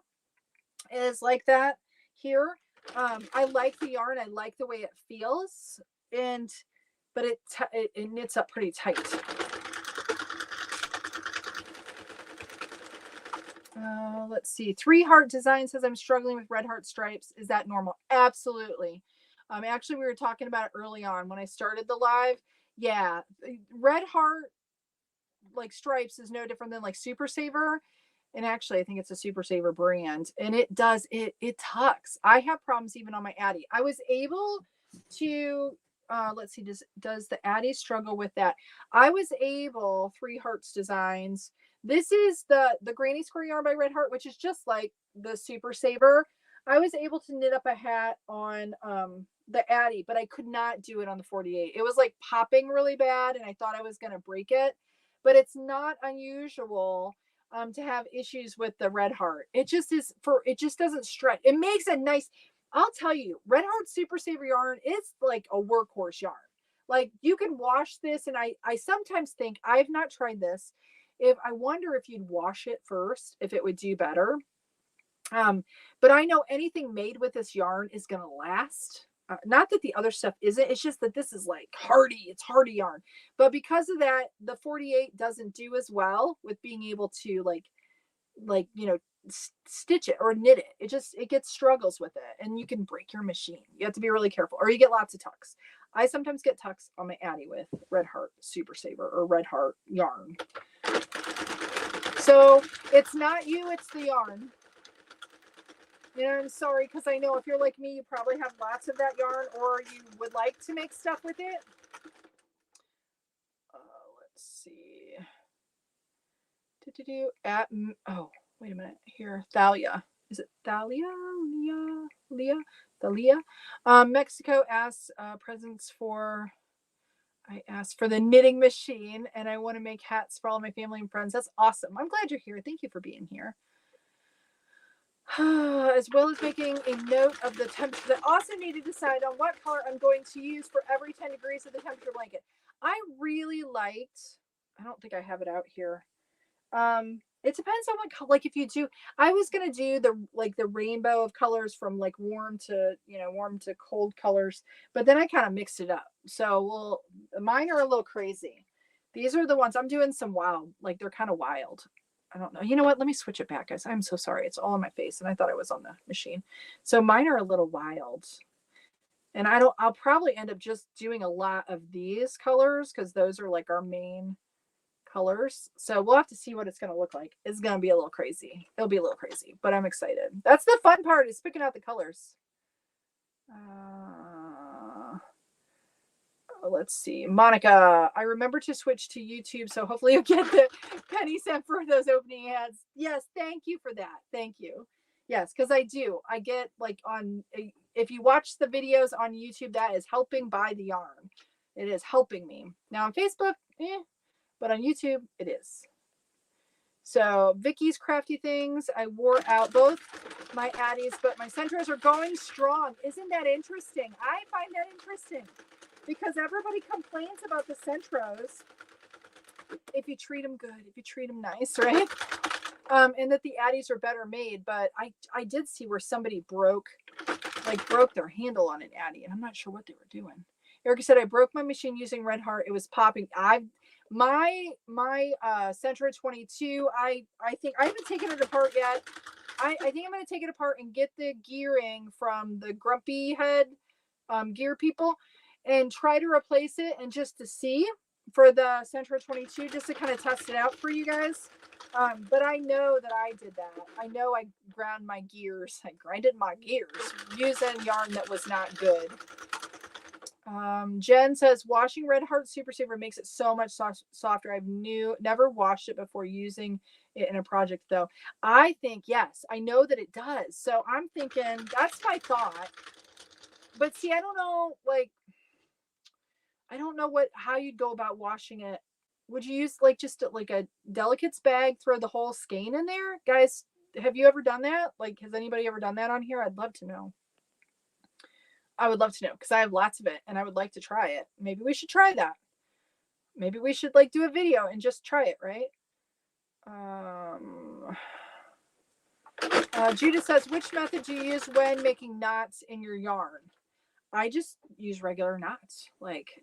is like that here. I like the yarn. I like the way it feels, but it knits up pretty tight. Let's see. 3 Heart Design says I'm struggling with red heart stripes. Is that normal? Absolutely. Actually, we were talking about it early on when I started the live. Yeah, red heart like stripes is no different than like Super Saver. And actually, I think it's a Super Saver brand, and it tucks. I have problems even on my Addy. I was able to let's see, does the Addy struggle with that? I was able, 3 Hearts Designs. This is the Granny Square yarn by Red Heart, which is just like the Super Saver. I was able to knit up a hat on the Addy, but I could not do it on the 48. It was like popping really bad, and I thought I was going to break it. But it's not unusual to have issues with the Red Heart. It just doesn't stretch. It makes a nice, I'll tell you, Red Heart Super Saver yarn is like a workhorse yarn. Like you can wash this, and I sometimes think, I've not tried this, I wonder if you'd wash it first, if it would do better. But I know anything made with this yarn is going to last. Not that the other stuff isn't, it's just that this is like hardy, it's hardy yarn. But because of that, the 48 doesn't do as well with being able to like, stitch it or knit it. It gets struggles with it, and you can break your machine. You have to be really careful, or you get lots of tucks. I sometimes get tucks on my Addy with Red Heart Super Saver or Red Heart yarn. So it's not you, it's the yarn. You know, I'm sorry, because I know if you're like me, you probably have lots of that yarn, or you would like to make stuff with it. Let's see. Oh, wait a minute here. Thalia. Is it Thalia? Thalia? Mexico asks presents for. I asked for the knitting machine, and I want to make hats for all my family and friends. That's awesome. I'm glad you're here. Thank you for being here. As well as making a note of the temperature. I also need to decide on what color I'm going to use for every 10 degrees of the temperature blanket. I really liked, I don't think I have it out here. It depends on what, like if you do, I was going to do the rainbow of colors from like warm to, warm to cold colors, but then I kind of mixed it up. So, well, mine are a little crazy. These are the ones I'm doing some wild, like they're kind of wild. I don't know. You know what? Let me switch it back, guys. I'm so sorry. It's all on my face and I thought I was on the machine. So mine are a little wild. And I'll probably end up just doing a lot of these colors because those are like our main colors. So we'll have to see what it's going to look like. It's going to be a little crazy. It'll be a little crazy, but I'm excited. That's the fun part, is picking out the colors. Let's see. Monica, I remember to switch to YouTube, so hopefully you'll get the penny cent for those opening ads. Yes, thank you for that. Thank you. Yes, because I do. I get like if you watch the videos on YouTube, that is helping buy the yarn. It is helping me. Now on Facebook, but on YouTube, it is. So Vicky's Crafty Things, I wore out both my Addies, but my Centros are going strong. Isn't that interesting? I find that interesting because everybody complains about the Centros if you treat them good, if you treat them nice, right? And that the Addies are better made, but I did see where somebody broke their handle on an Addie, and I'm not sure what they were doing. Erica said, I broke my machine using Red Heart. It was popping. My Centro 22, I think I haven't taken it apart yet. I think I'm going to take it apart and get the gearing from the Grumpy Head gear people and try to replace it, and just to see for the Centro 22, just to kind of test it out for you guys. But I know that I did that. I know I ground my gears. I grinded my gears using yarn that was not good. Jen says, washing Red Heart Super Saver makes it so much softer. I've never washed it before using it in a project though. I think, yes, I know that it does. So I'm thinking that's my thought. But see, I don't know, I don't know how you'd go about washing it. Would you use just like a Delicates bag, throw the whole skein in there? Guys, have you ever done that? Has anybody ever done that on here? I'd love to know. I would love to know because I have lots of it and I would like to try it. Maybe we should try that. Maybe we should do a video and just try it, right? Judith says, which method do you use when making knots in your yarn? I just use regular knots,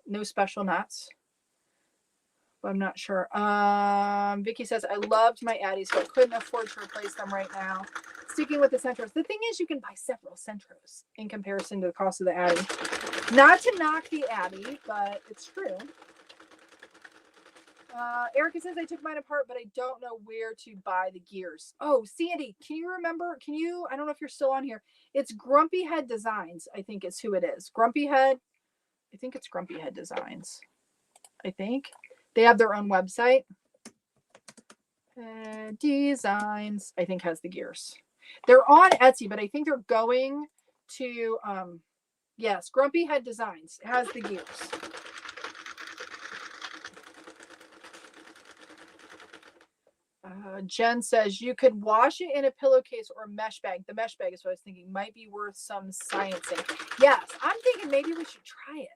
no special knots. But I'm not sure. Vicky says, I loved my Addies, but couldn't afford to replace them right now. Sticking with the Centros. The thing is, you can buy several Centros in comparison to the cost of the Addie. Not to knock the Addie, but it's true. Erica says, I took mine apart, but I don't know where to buy the gears. Oh, Sandy, can you remember? I don't know if you're still on here. It's Grumpy Head Designs, I think is who it is. Grumpy Head. I think it's Grumpy Head Designs. I think. They have their own website. Designs, I think, has the gears. They're on Etsy, but I think they're going to, yes, Grumpy Head Designs has the gears. Jen says, you could wash it in a pillowcase or a mesh bag. The mesh bag is what I was thinking. Might be worth some sciencing. Yes, I'm thinking maybe we should try it.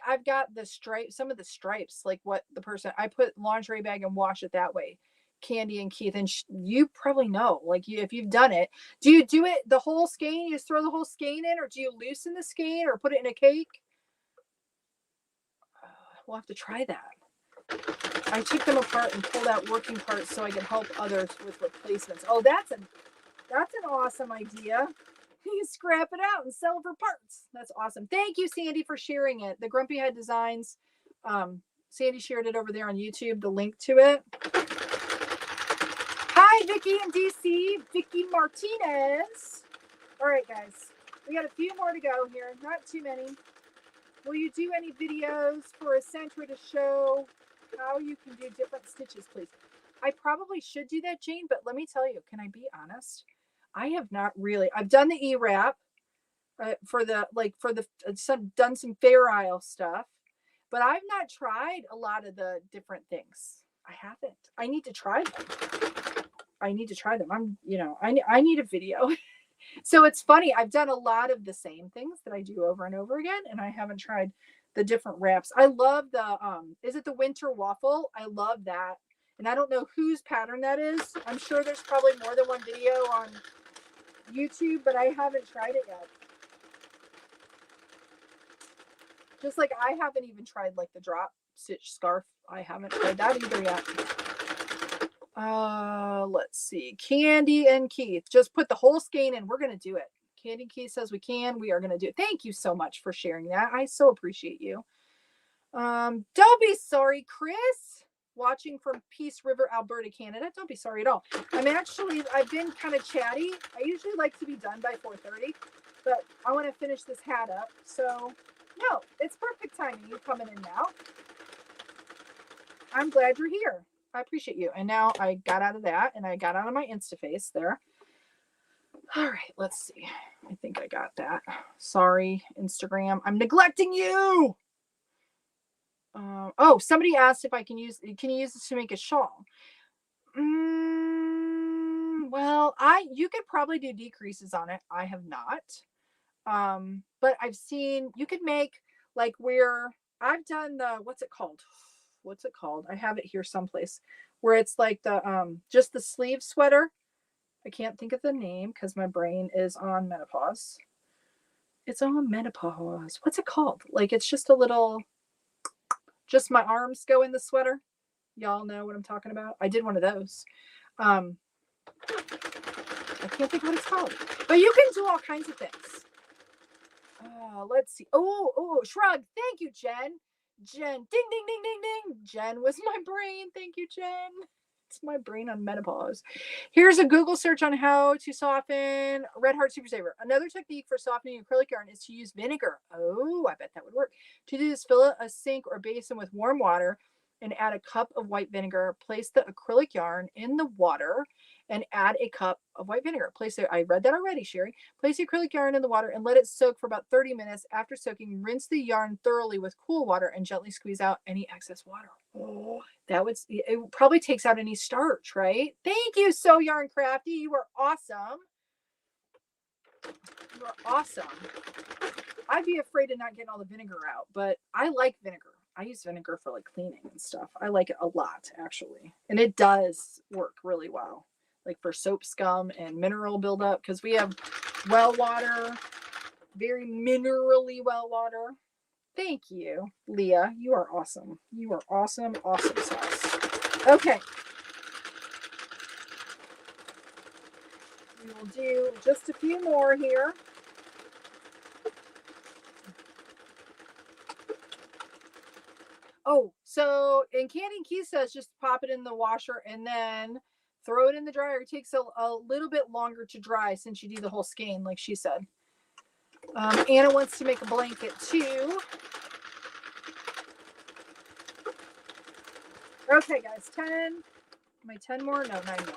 I've got the some of the stripes, what the person, I put lingerie bag and wash it that way. Candy and Keith, and you probably know, if you've done it, do you do it the whole skein? You just throw the whole skein in, or do you loosen the skein or put it in a cake? We'll have to try that. I took them apart and pulled out working parts so I could help others with replacements. Oh, that's an awesome idea. You scrap it out and sell it for parts. That's awesome. Thank you, Sandy, for sharing it. The Grumpy Head Designs. Sandy shared it over there on YouTube, the link to it. Hi, Vicky in DC. Vicky Martinez. All right, guys. We got a few more to go here. Not too many. Will you do any videos for a Centro to show how you can do different stitches, please? I probably should do that, Jane, but let me tell you, can I be honest? I have not really. I've done the E-wrap done some Fair Isle stuff, but I've not tried a lot of the different things. I haven't. I need to try them. I need a video. So it's funny. I've done a lot of the same things that I do over and over again, and I haven't tried the different wraps. I love the, is it the winter waffle? I love that. And I don't know whose pattern that is. I'm sure there's probably more than one video on YouTube, but I haven't tried it yet. Just like I haven't even tried like the drop stitch scarf. I haven't tried that either yet. Let's see. Candy and Keith. Just put the whole skein in. We're going to do it. Candy and Keith says we can. We are going to do it. Thank you so much for sharing that. I so appreciate you. Don't be sorry, Chris. Watching from Peace River, Alberta, Canada. Don't be sorry at all. I've been kind of chatty. I usually like to be done by 4:30, but I want to finish this hat up. So, no, it's perfect timing. You coming in now. I'm glad you're here. I appreciate you. And now I got out of that and I got out of my Instaface there. All right, let's see. I think I got that. Sorry, Instagram. I'm neglecting you. Oh, somebody asked if can you use this to make a shawl? Well, you could probably do decreases on it. I have not. But I've seen, you could make like where I've done the, what's it called? I have it here someplace where it's like the, just the sleeve sweater. I can't think of the name because my brain is on menopause. It's on menopause. What's it called? Like, it's just a little, just my arms go in the sweater. Y'all know what I'm talking about. I did one of those. I can't think what it's called, but you can do all kinds of things. Let's see. Oh, shrug. Thank you, Jen. Ding, ding, ding, ding, ding. Jen was my brain. Thank you, Jen. It's my brain on menopause. Here's a Google search on how to soften Red Heart Super Saver. Another technique for softening acrylic yarn is to use vinegar. Oh, I bet that would work. To do this, fill a sink or basin with warm water and add a cup of white vinegar. Place the acrylic yarn in the water and add a cup of white vinegar. I read that already, Cheri. Place the acrylic yarn in the water and let it soak for about 30 minutes. After soaking, rinse the yarn thoroughly with cool water and gently squeeze out any excess water. Oh, it probably takes out any starch, right? Thank you, So Yarn Crafty. You are awesome. You are awesome. I'd be afraid of not getting all the vinegar out, but I like vinegar. I use vinegar for like cleaning and stuff. I like it a lot, actually. And it does work really well, like for soap scum and mineral buildup, because we have well water, very minerally well water. Thank you, Leah. You are awesome. You are awesome, awesome sauce. Okay. We will do just a few more here. Oh, so in Candy and Keith says just pop it in the washer and then throw it in the dryer. It takes a little bit longer to dry since you do the whole skein, like she said. Anna wants to make a blanket too. Okay, guys, 10. Am I 10 more? No, 9 more.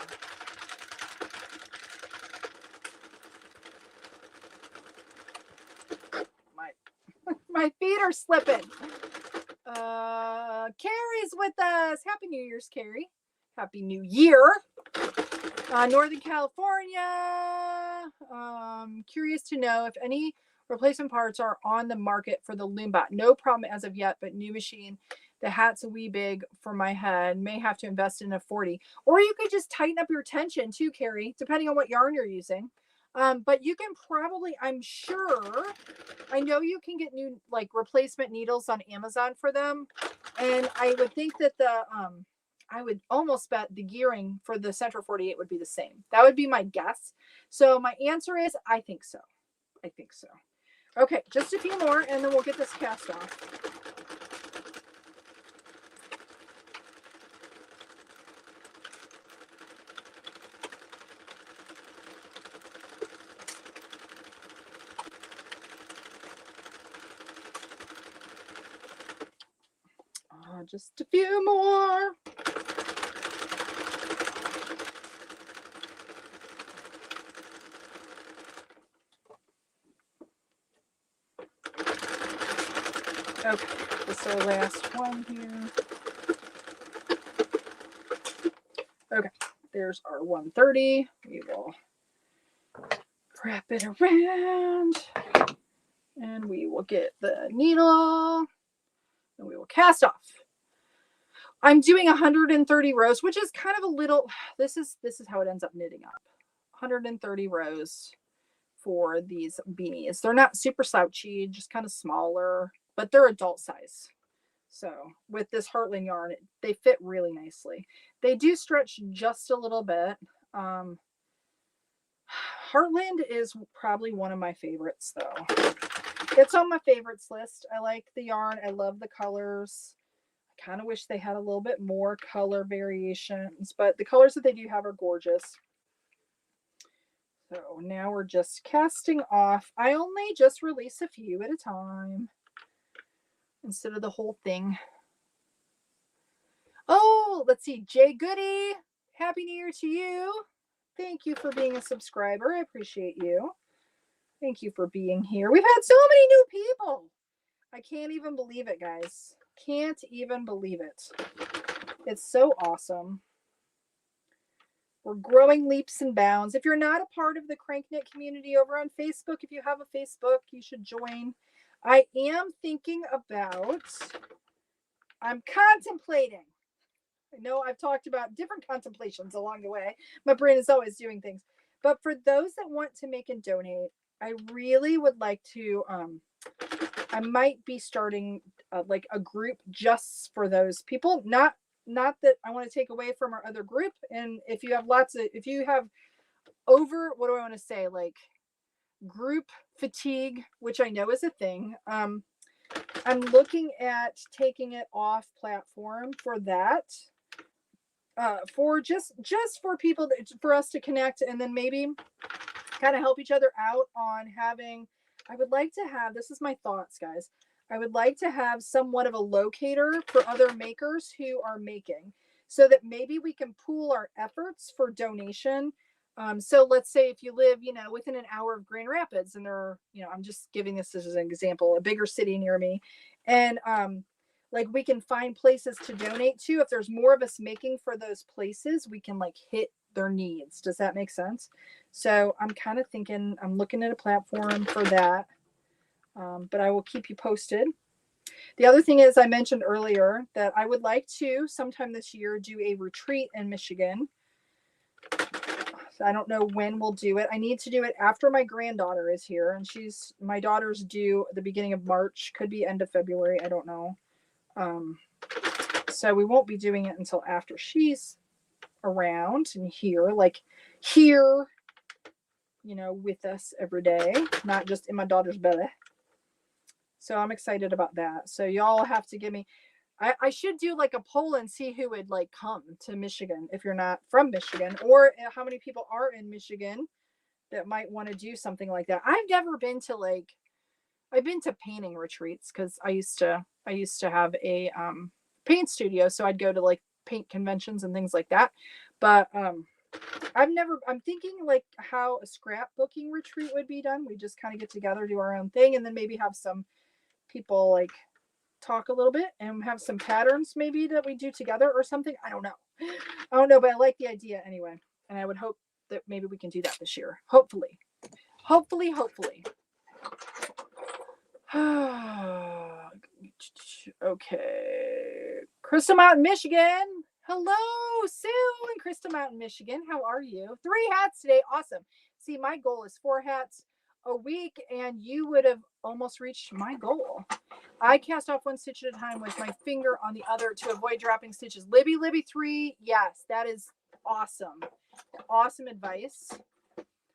My feet are slipping. Cheri's with us. Happy New Year's, Cheri. Happy New Year. Northern California. Curious to know if any replacement parts are on the market for the Loombot. No problem as of yet, but new machine. The hat's a wee big for my head. May have to invest in a 40. Or you could just tighten up your tension too, Cheri, depending on what yarn you're using. But you can probably, I'm sure, I know you can get new like replacement needles on Amazon for them. And I would think that I would almost bet the gearing for the Central 48 would be the same. That would be my guess. So my answer is, I think so. I think so. Okay, just a few more and then we'll get this cast off. Just a few more. Okay, this is our last one here. Okay, there's our 130. We will wrap it around and we will get the needle. and we will cast off. I'm doing 130 rows, which is kind of a little, this is how it ends up knitting up. 130 rows for these beanies. They're not super slouchy, just kind of smaller, but they're adult size. So with this Heartland yarn, they fit really nicely. They do stretch just a little bit. Heartland is probably one of my favorites though. It's on my favorites list. I like the yarn. I love the colors. I kind of wish they had a little bit more color variations, but the colors that they do have are gorgeous. So now we're just casting off. I only just release a few at a time instead of the whole thing. Oh, let's see. Jay Goody, Happy New Year to you. Thank you for being a subscriber. I appreciate you. Thank you for being here. We've had so many new people. I can't even believe it, guys. Can't even believe it. It's so awesome. We're growing leaps and bounds. If you're not a part of the CranKnit community over on Facebook, if you have a Facebook, you should join. I am thinking about, I'm contemplating. I know I've talked about different contemplations along the way. My brain is always doing things. But for those that want to make and donate, I really would like to, I might be starting like a group just for those people. Not that I want to take away from our other group. And if you have if you have over, what do I want to say? Like group fatigue, which I know is a thing. I'm looking at taking it off platform for that. For just for people, for us to connect and then maybe kind of help each other out on having, I would like to have, this is my thoughts, guys. I would like to have somewhat of a locator for other makers who are making, so that maybe we can pool our efforts for donation. So let's say if you live, within an hour of Grand Rapids, and there are, I'm just giving this as an example, a bigger city near me, and like we can find places to donate to. If there's more of us making for those places, we can like hit their needs. Does that make sense? So I'm kind of thinking, I'm looking at a platform for that. But I will keep you posted. The other thing is, I mentioned earlier that I would like to sometime this year do a retreat in Michigan. So I don't know when we'll do it. I need to do it after my granddaughter is here, and my daughter's due at the beginning of March, could be end of February, I don't know. So we won't be doing it until after she's around and here, with us every day, not just in my daughter's belly. So I'm excited about that. So y'all have to give me, I should do like a poll and see who would like come to Michigan if you're not from Michigan, or how many people are in Michigan that might want to do something like that. I've never been to I've been to painting retreats because I used to have a paint studio. So I'd go to like paint conventions and things like that. But I'm thinking like how a scrapbooking retreat would be done. We just kind of get together, do our own thing, and then maybe have some people like talk a little bit and have some patterns maybe that we do together or something. I don't know, but I like the idea anyway. And I would hope that maybe we can do that this year. Hopefully. Okay. Crystal Mountain, Michigan. Hello, Sue in Crystal Mountain, Michigan. How are you? 3 hats today. Awesome. See, my goal is 4 hats a week, and you would have almost reached my goal. I cast off 1 stitch at a time with my finger on the other to avoid dropping stitches. Libby 3. Yes, that is awesome. Awesome advice.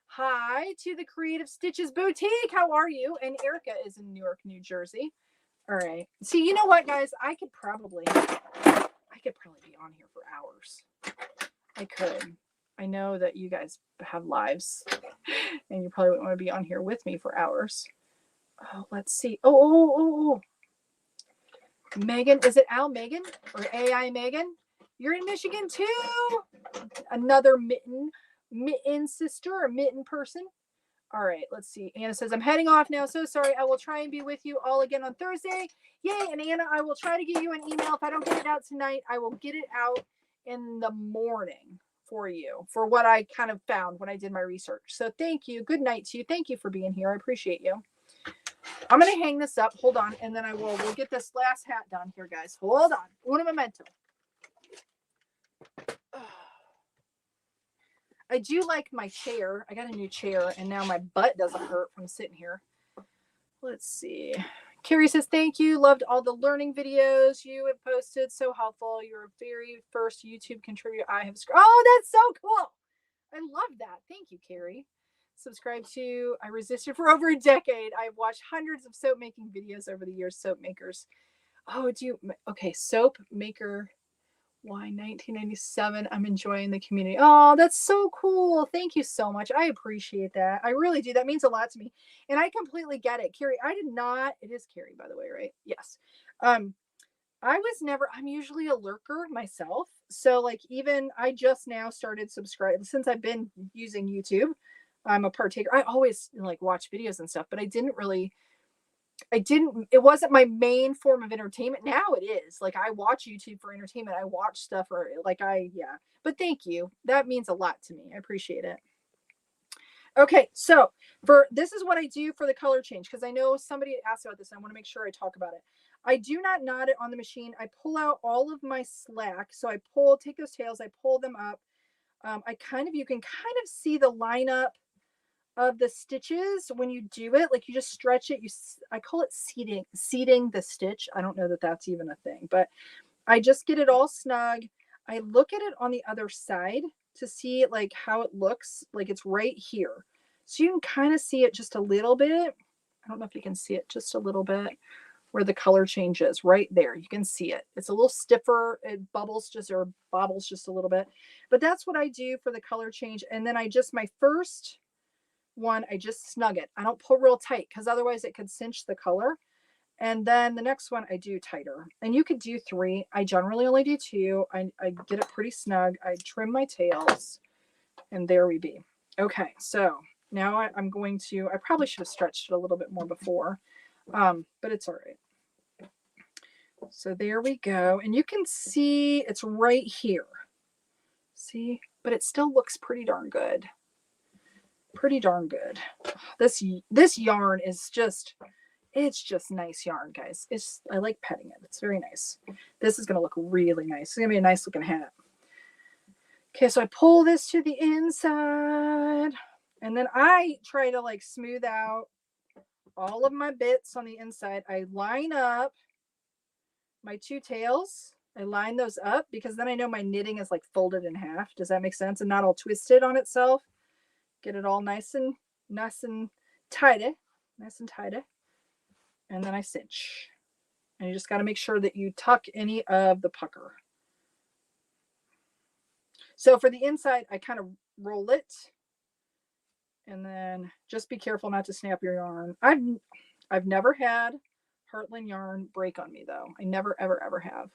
Hi to the Creative Stitches Boutique. How are you? And Erica is in Newark, New Jersey. All right. See, you know what, guys? I could probably be on here for hours. I could. I know that you guys have lives, and you probably wouldn't want to be on here with me for hours. Oh, let's see. Oh. Megan, is it Al Megan or AI Megan? You're in Michigan too. Another mitten sister or mitten person. All right, let's see. Anna says, I'm heading off now. So sorry. I will try and be with you all again on Thursday. Yay. And Anna, I will try to get you an email. If I don't get it out tonight, I will get it out in the morning for you, for what I kind of found when I did my research. So thank you. Good night to you. Thank you for being here. I appreciate you. I'm going to hang this up. Hold on. And then we'll get this last hat done here, guys. Hold on. Uno momento. I do like my chair. I got a new chair, and now my butt doesn't hurt from sitting here. Let's see. Cheri says, thank you. Loved all the learning videos you have posted. So helpful. You're very first YouTube contributor I have. Oh, that's so cool. I love that. Thank you, Cheri. Subscribe to I Resisted for over a decade. I've watched hundreds of soap making videos over the years. Soap makers. Oh, okay. Soap maker. Why 1997? I'm enjoying the community. Oh, that's so cool. Thank you so much. I appreciate that. I really do. That means a lot to me. And I completely get it. Cheri, I did not. It is Cheri, by the way, right? Yes. I'm usually a lurker myself. So like even I just now started subscribing since I've been using YouTube. I'm a partaker. I always like watch videos and stuff, but it wasn't my main form of entertainment. Now it is. Like I watch YouTube for entertainment. I watch stuff for yeah. But thank you. That means a lot to me. I appreciate it. Okay, so this is what I do for the color change, because I know somebody asked about this. I want to make sure I talk about it. I do not knot it on the machine. I pull out all of my slack. So I take those tails, I pull them up. You can kind of see the lineup of the stitches when you do it. Like you just stretch it. I call it seating the stitch. I don't know that that's even a thing, but I just get it all snug. I look at it on the other side to see like how it looks. Like it's right here. So you can kind of see it just a little bit. I don't know if you can see it just a little bit where the color changes right there. You can see it. It's a little stiffer. It bobbles just a little bit, but that's what I do for the color change. And then my first one, I just snug it. I don't pull real tight because otherwise it could cinch the color. And then the next one I do tighter, and you could do 3. I generally only do 2. I get it pretty snug. I trim my tails, and there we be. Okay, so now I'm going to, I probably should have stretched it a little bit more before, but it's all right. So there we go. And you can see it's right here. See, but it still looks pretty darn good. Pretty darn good. This yarn is it's just nice yarn, guys. I like petting it. It's very nice. This is going to look really nice. It's going to be a nice looking hat. Okay, so I pull this to the inside, and then I try to like smooth out all of my bits on the inside. I line up my 2 tails. I line those up because then I know my knitting is like folded in half. Does that make sense? And not all twisted on itself. Get it all nice and tidy. Nice and tidy. And then I cinch. And you just got to make sure that you tuck any of the pucker. So for the inside, I kind of roll it. And then just be careful not to snap your yarn. I've never had Heartland yarn break on me though. I never, ever, ever have.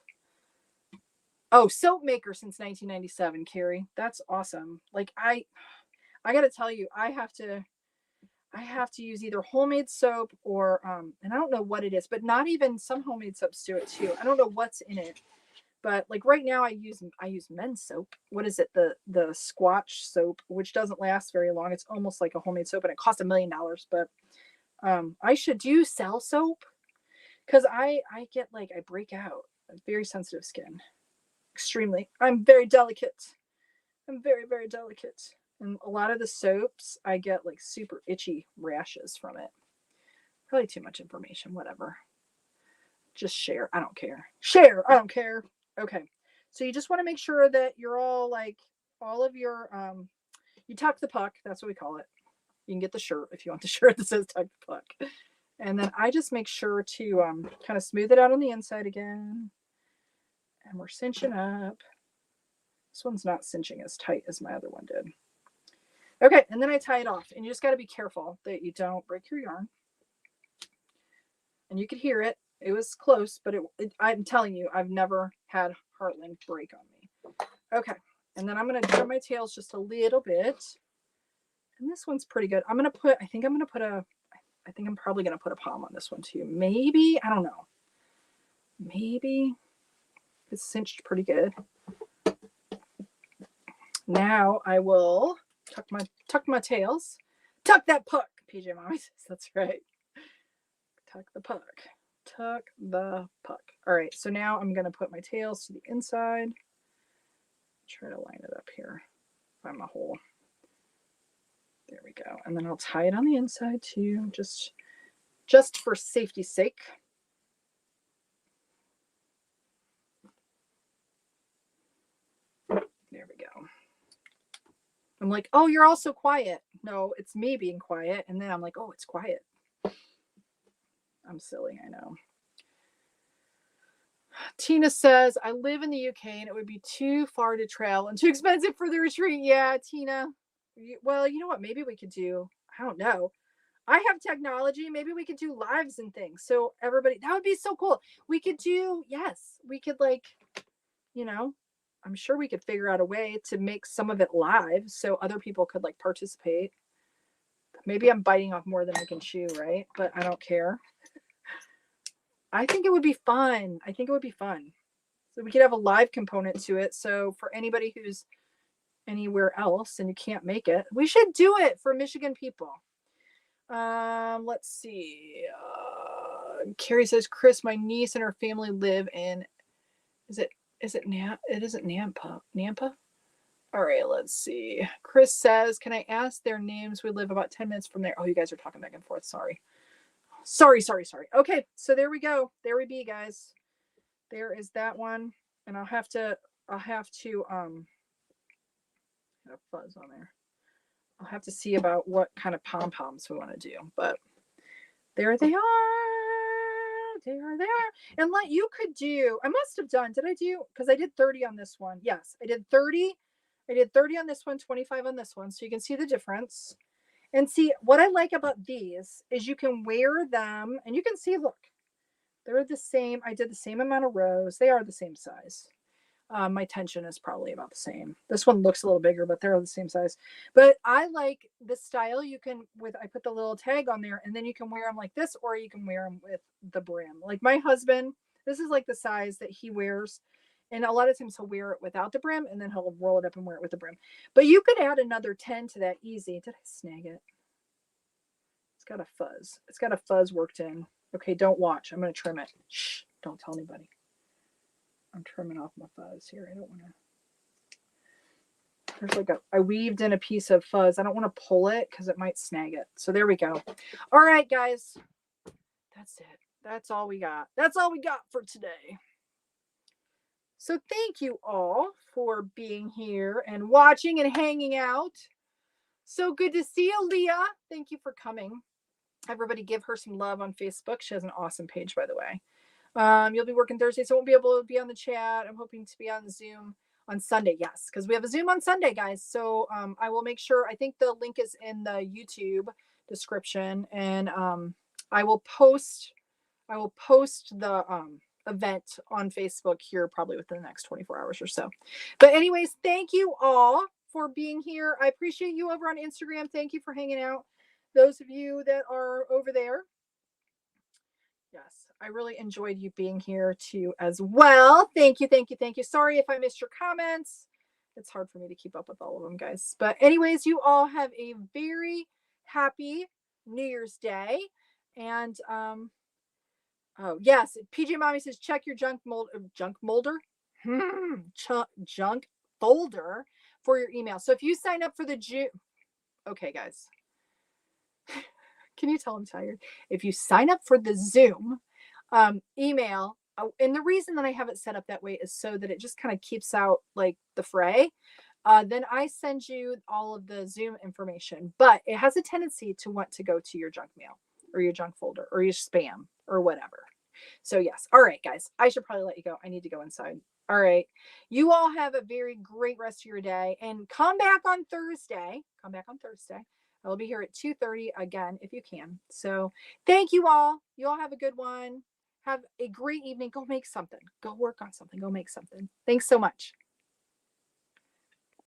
Oh, soap maker since 1997, Cheri. That's awesome. Like I got to tell you, I have to use either homemade soap or and I don't know what it is, but not even some homemade soaps do it too. I don't know what's in it, but like right now I use men's soap. What is it? The Squatch soap, which doesn't last very long. It's almost like a homemade soap, and it costs $1 million. But I should sell soap, because I get I break out. I have very sensitive skin, extremely. I'm very delicate. I'm very, very delicate. And a lot of the soaps, I get like super itchy rashes from it. Probably too much information, whatever. Just share. I don't care. Share. I don't care. Okay. So you just want to make sure that you're all all of your, you tuck the puck. That's what we call it. You can get the shirt if you want the shirt that says tuck the puck. And then I just make sure to kind of smooth it out on the inside again. And we're cinching up. This one's not cinching as tight as my other one did. Okay, and then I tie it off, and you just got to be careful that you don't break your yarn. And you could hear it. It was close, but I'm telling you, I've never had Heartland break on me. Okay, and then I'm going to trim my tails just a little bit. And this one's pretty good. I think I'm probably going to put a palm on this one too. Maybe, I don't know. Maybe it's cinched pretty good. Now I will tuck my tails. Tuck that puck, PJ Mommy says. That's right. Tuck the puck. Tuck the puck. All right, so now I'm going to put my tails to the inside. Try to line it up here. Find my hole. There we go. And then I'll tie it on the inside too, just for safety's sake. There we go. I'm like, oh, you're all so quiet. No, it's me being quiet. And then I'm like, oh, it's quiet. I'm silly, I know. Tina says, I live in the UK and it would be too far to travel and too expensive for the retreat. Yeah, Tina. Well, you know what? Maybe we could do, I don't know. I have technology. Maybe we could do lives and things. So everybody, that would be so cool. We could do, yes, we could like, you know, I'm sure we could figure out a way to make some of it live so other people could like participate. Maybe I'm biting off more than I can chew, right? But I don't care. I think it would be fun. I think it would be fun. So we could have a live component to it. So for anybody who's anywhere else and you can't make it, we should do it for Michigan people. Let's see. Carrie says, Chris, my niece and her family live in, it isn't Nampa. Nampa? All right, let's see. Chris says, can I ask their names? We live about 10 minutes from there. Oh, you guys are talking back and forth. Sorry. Okay, so there we go. There we be, guys. There is that one. And I'll have to have fuzz on there. I'll have to see about what kind of pom-poms we want to do. But there they are. There they are. And like you could do, I must have done, did I do? Because I did 30 on this one. Yes, I did 30. I did 30 on this one, 25 on this one. So you can see the difference. And see, what I like about these is you can wear them and you can see, look, they're the same. I did the same amount of rows. They are the same size. My tension is probably about the same. This one looks a little bigger, but they're the same size. But I like the style you can I put the little tag on there and then you can wear them like this or you can wear them with the brim. Like my husband, this is like the size that he wears. And a lot of times he'll wear it without the brim and then he'll roll it up and wear it with the brim. But you could add another 10 to that easy. Did I snag it? It's got a fuzz. It's got a fuzz worked in. Okay, don't watch. I'm going to trim it. Shh, don't tell anybody. I'm trimming off my fuzz here. I don't want to. There's like I weaved in a piece of fuzz. I don't want to pull it because it might snag it. So there we go. All right, guys. That's it. That's all we got. That's all we got for today. So thank you all for being here and watching and hanging out. So good to see you, Leah. Thank you for coming. Everybody give her some love on Facebook. She has an awesome page, by the way. You'll be working Thursday, so I won't be able to be on the chat. I'm hoping to be on Zoom on Sunday. Yes, because we have a Zoom on Sunday, guys. So I will make sure. I think the link is in the YouTube description, and I will post the event on Facebook here probably within the next 24 hours or so. But anyways, thank you all for being here. I appreciate you over on Instagram. Thank you for hanging out. Those of you that are over there. Yes, I really enjoyed you being here too as well. Thank you. Sorry if I missed your comments. It's hard for me to keep up with all of them, guys. But anyways, you all have a very happy New Year's Day. And oh yes, PJ Mommy says check your junk molder, junk folder for your email. So if you sign up for the June, okay, guys. Can you tell I'm tired? If you sign up for the Zoom email, and the reason that I have it set up that way is so that it just kind of keeps out like the fray. Then I send you all of the Zoom information, but it has a tendency to want to go to your junk mail or your junk folder or your spam or whatever. So yes. All right, guys, I should probably let you go. I need to go inside. All right. You all have a very great rest of your day and come back on Thursday. I will be here at 2:30 again, if you can. So thank you all. You all have a good one. Have a great evening. Go make something. Go work on something. Go make something. Thanks so much.